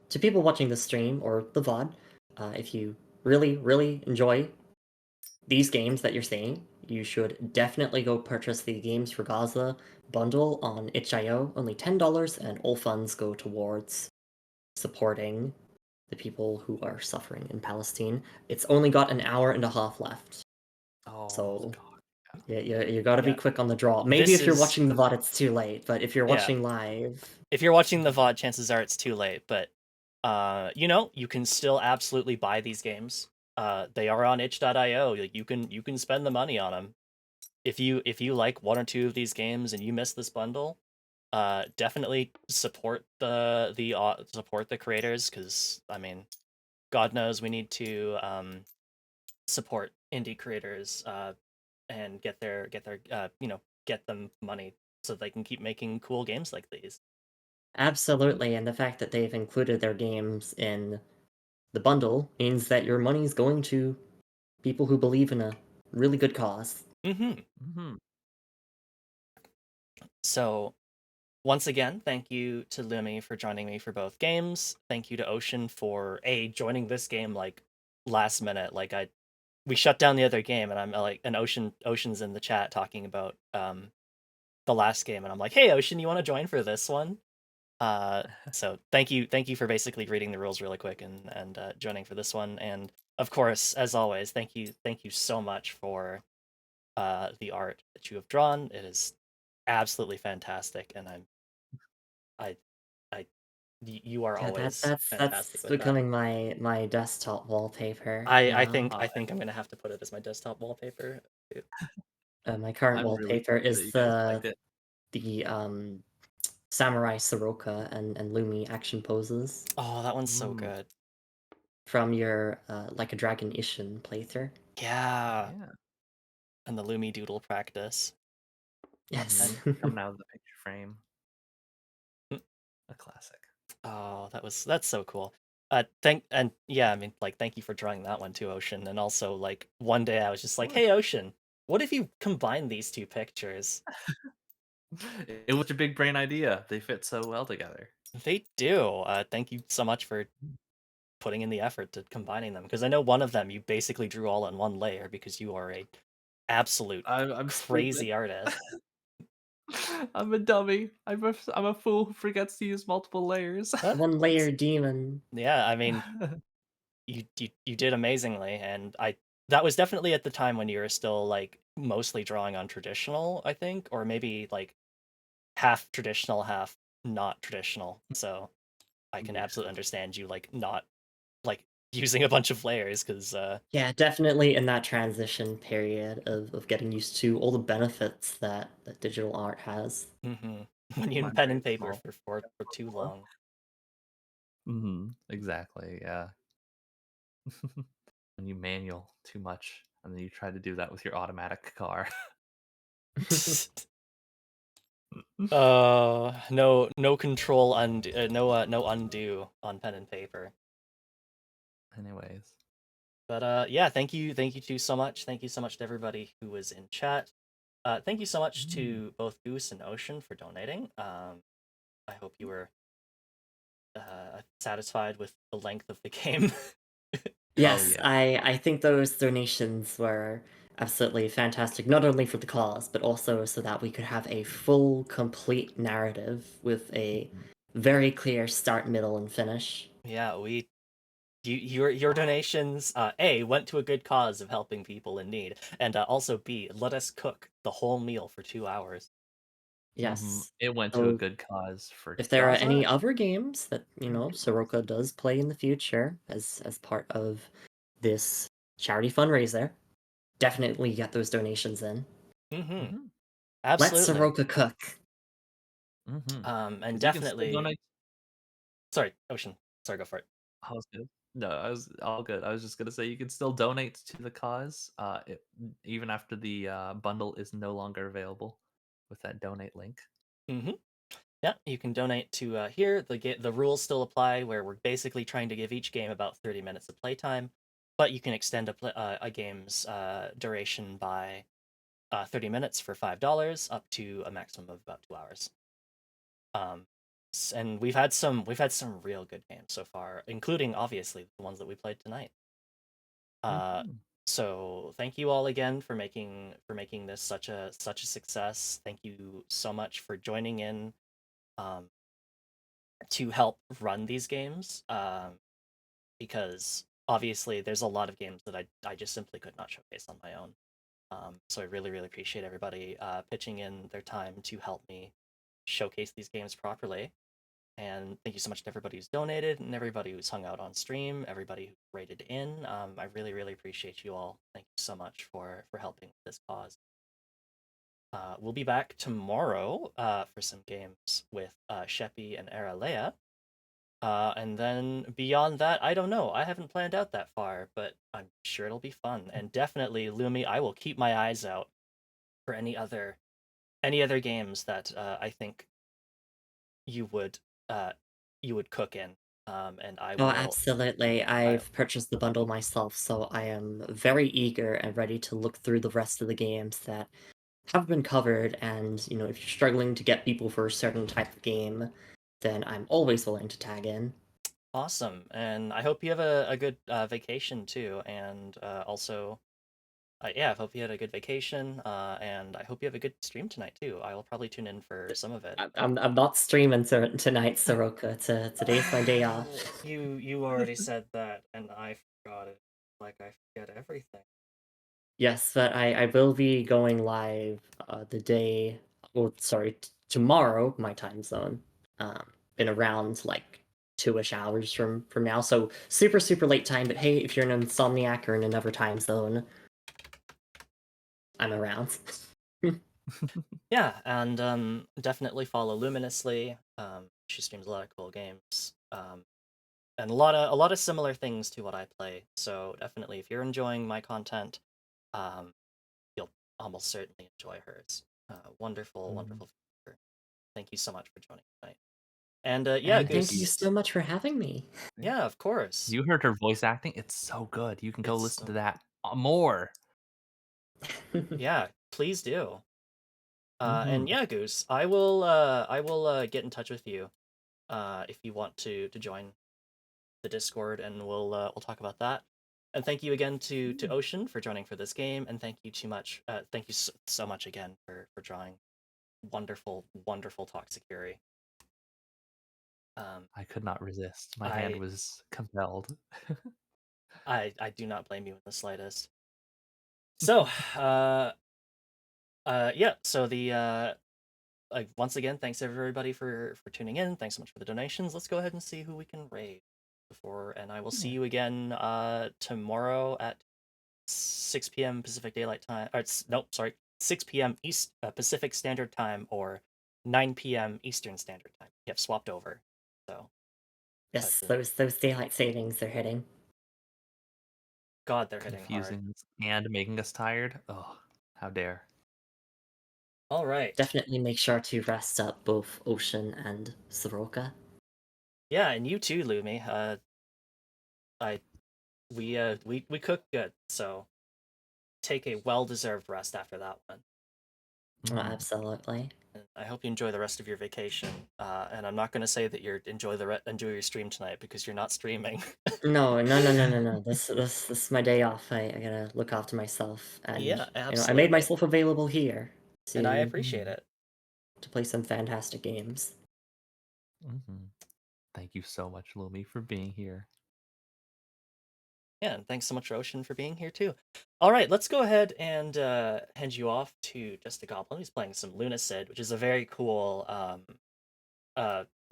B: to people watching the stream or the VOD, if you really, really enjoy these games that you're seeing, you should definitely go purchase the Games for Gaza bundle on itch.io. Only $10, and all funds go towards supporting the people who are suffering in Palestine. It's only got an hour and a half left,
C: Oh
B: so
C: god.
B: you got to be
A: Yeah.
B: quick on the draw. Maybe
A: This
B: if you're
A: is
B: watching the VOD, it's too late, but if you're
A: yeah.
B: watching live,
A: If you're watching the VOD, chances are it's too late, but you can still absolutely buy these games. They are on itch.io. Like you can spend the money on them. If you like one or two of these games and you miss this bundle, definitely support support the creators, because I mean, God knows we need to support indie creators and get their get them money so they can keep making cool games like these.
B: absolutely. And the fact that they've included their games in the bundle means that your money's going to people who believe in a really good cause.
A: So once again, thank you to Lumi for joining me for both games. Thank you to Ocean for joining this game like last minute. Like we shut down the other game, and I'm like, and Ocean's in the chat talking about the last game, and I'm like, hey Ocean, you want to join for this one? So thank you for basically reading the rules really quick and joining for this one. And of course, as always, thank you so much for the art that you have drawn. It is absolutely fantastic, and I you are
B: Yeah,
A: always fantastic
B: that's
A: with that.
B: becoming my desktop wallpaper
A: I
B: now.
A: think I'm gonna have to put it as my desktop wallpaper.
B: My current
C: I'm really
B: wallpaper
C: glad that
B: is
C: you guys liked it.
B: the Samurai Soroka and Lumi action poses
A: Oh, that one's so good.
B: from your Like a Dragon Ishin playthrough.
A: Yeah,
C: Yeah.
A: and the Lumi Doodle practice.
B: Yes.
C: Coming out of the picture frame. A classic.
A: Oh, that's so cool. Yeah, I mean, like, thank you for drawing that one too, Ocean. And also, like, one day I was just like, hey, Ocean, what if you combine these two pictures?
C: It was a big brain idea. They fit so well together.
A: They do. Thank you so much for putting in the effort to combining them, because I know one of them you basically drew all in one layer because you are a absolute
C: I'm stupid.
A: crazy artist.
C: I'm a dummy. I'm a fool who forgets to use multiple layers.
B: One
A: That's
B: layer demon.
A: yeah. I mean, you did amazingly, and I that was definitely at the time when you were still like mostly drawing on traditional, I think, or maybe like half traditional, half not traditional. So I can
C: Yeah.
A: absolutely understand you like not like using a bunch of layers because
B: Yeah, definitely in that transition period of getting used to all the benefits that digital art has.
A: when you
C: My
A: pen and
C: brain's
A: paper
C: small.
A: for too long.
C: Exactly, yeah. When you manual too much, and then you try to do that with your automatic car.
A: No control undo, no undo on pen and paper.
C: Anyways.
A: But yeah, thank you too so much. Thank you so much to everybody who was in chat. Thank you so much
C: Mm.
A: to both Goose and Ocean for donating. I hope you were satisfied with the length of the game.
C: Oh,
B: Yes,
C: yeah.
B: I think those donations were absolutely fantastic, not only for the cause, but also so that we could have a full, complete narrative with a
C: Mhm.
B: very clear start, middle, and finish.
A: Yeah, your donations A went to a good cause of helping people in need, and also B let us cook the whole meal for 2 hours.
B: Yes.
C: It went to a
B: So
C: good cause for
B: if there are any
C: Gaza.
B: other games that, Soroka does play in the future as part of this charity fundraiser, definitely get those donations in.
A: Mm-hmm.
C: Mhm,
B: Let
A: Absolutely.
B: Soroka cook.
A: And
C: because you can still
A: definitely.
C: donate.
A: Sorry, Ocean. Sorry, go for it.
C: I was good. No, I was all good. I was just gonna say you can still donate to the cause, even after the, bundle is no longer available with that donate link.
A: Mm-hmm. Yeah, you can donate to here. The rules still apply, where we're basically trying to give each game about 30 minutes of playtime, but you can extend a game's duration by 30 minutes for $5, up to a maximum of about 2 hours. Um, and we've had some real good games so far, including obviously the ones that we played tonight. Uh,
C: Mhm.
A: so thank you all again for making this such a success. Thank you so much for joining in um, to help run these games, because obviously there's a lot of games that I just simply could not showcase on my own. So I really appreciate everybody pitching in their time to help me showcase these games properly. And thank you so much to everybody who's donated and everybody who's hung out on stream, everybody who rated in. I really appreciate you all. Thank you so much for helping with this cause. We'll be back tomorrow for some games with Sheppy and Aralea. And then beyond that, I don't know. I haven't planned out that far, but I'm sure it'll be fun. And definitely, Lumi, I will keep my eyes out for any other games that I think you would uh you would cook in. And I
B: Oh,
A: will
B: absolutely.
A: I
B: I've purchased the bundle myself, so I am very eager and ready to look through the rest of the games that have been covered. And, if you're struggling to get people for a certain type of game, then I'm always willing to tag in.
A: awesome. And I hope you have a good vacation too. And also yeah, I hope you had a good vacation. And I hope you have a good stream tonight too. I will probably tune in for some of it.
B: I'm not streaming tonight, Soroka. Today's my day off.
A: You already said that, and I forgot it. Like I forget everything.
B: Yes, but I will be going live the day, well, sorry, tomorrow, my time zone, in around like 2-ish hours from now. So super late time. But hey, if you're an insomniac or in another time zone, I'm around.
A: Yeah, and definitely follow Luminously. She streams a lot of cool games. And a lot of similar things to what I play. So definitely, if you're enjoying my content, um, you'll almost certainly enjoy hers.
C: Mhm.
A: Wonderful. Feature. Thank you so much for joining tonight. And yeah,
B: And
C: Thank
B: thank
C: you.
B: you
A: Goose.
B: so much for having me.
C: Yeah.
A: Yeah, of course.
C: You heard her voice acting? It's so good. You can go
A: It's
C: listen to that more.
A: yeah. Please do. And yeah, Goose, I will get in touch with you if you want to join the Discord, and we'll talk about that. And thank you again to Ocean for joining for this game, and thank you so much again for drawing wonderful, wonderful Toxic Fury.
C: I could not resist. My hand
A: I
C: was compelled.
A: I do not blame you in the slightest. So, yeah. So once again, thanks everybody for tuning in. Thanks so much for the donations. Let's go ahead and see who we can raid and I will see
C: Yeah.
A: you again tomorrow at 6 p.m. Pacific Daylight Time. Or nope, sorry, 6 p.m. Pacific Standard Time or 9 p.m. Eastern Standard Time. You have swapped over. So
B: Yes,
A: but,
B: those daylight savings are hitting.
A: God, they're hitting hard.
C: Confusing us and making us tired. Oh, how dare!
A: All right.
B: Definitely make sure to rest up both Ocean and Soroka.
A: Yeah, and you too, Lumi. I we cook good, so take a well-deserved rest after that one.
B: Oh, absolutely.
A: And I hope you enjoy the rest of your vacation. And I'm not going to say that you're enjoy your stream tonight because you're not streaming.
B: No, no, no, no, no, no. This is my day off. I gotta look after myself, and
A: Yeah,
B: I made
A: absolutely.
B: myself available here
A: And I
B: to
A: appreciate it.
B: play some fantastic games.
C: Thank you so much, Lumi, for being here.
A: Yeah, and thanks so much, Roshan, for being here too. All right, let's go ahead and hand you off to Just a Goblin, who's playing some Lunasid, which is a very cool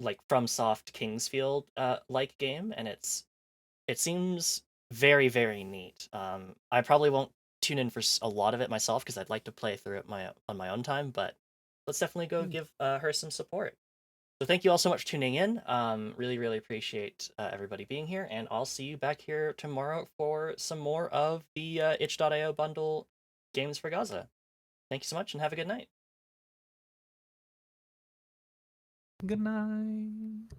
A: like FromSoft Kingsfield like game, and it seems very, very neat. I probably won't tune in for a lot of it myself because I'd like to play through it on my own time, but let's definitely go give her some support. So thank you all so much for tuning in. Really, really appreciate everybody being here, and I'll see you back here tomorrow for some more of the itch.io bundle games for Gaza. Thank you so much, and have a good night.
C: Good night.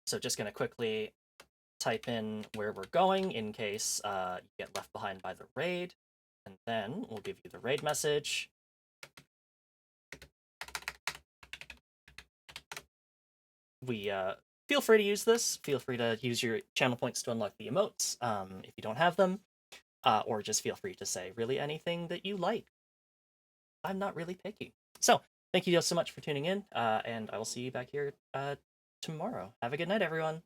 A: So just going to quickly type in where we're going in case you get left behind by the raid, and then we'll give you the raid message. We feel free to use this. Feel free to use your channel points to unlock the emotes if you don't have them, or just feel free to say really anything that you like. I'm not really picky. So thank you so much for tuning in, and I will see you back here tomorrow. Have a good night, everyone.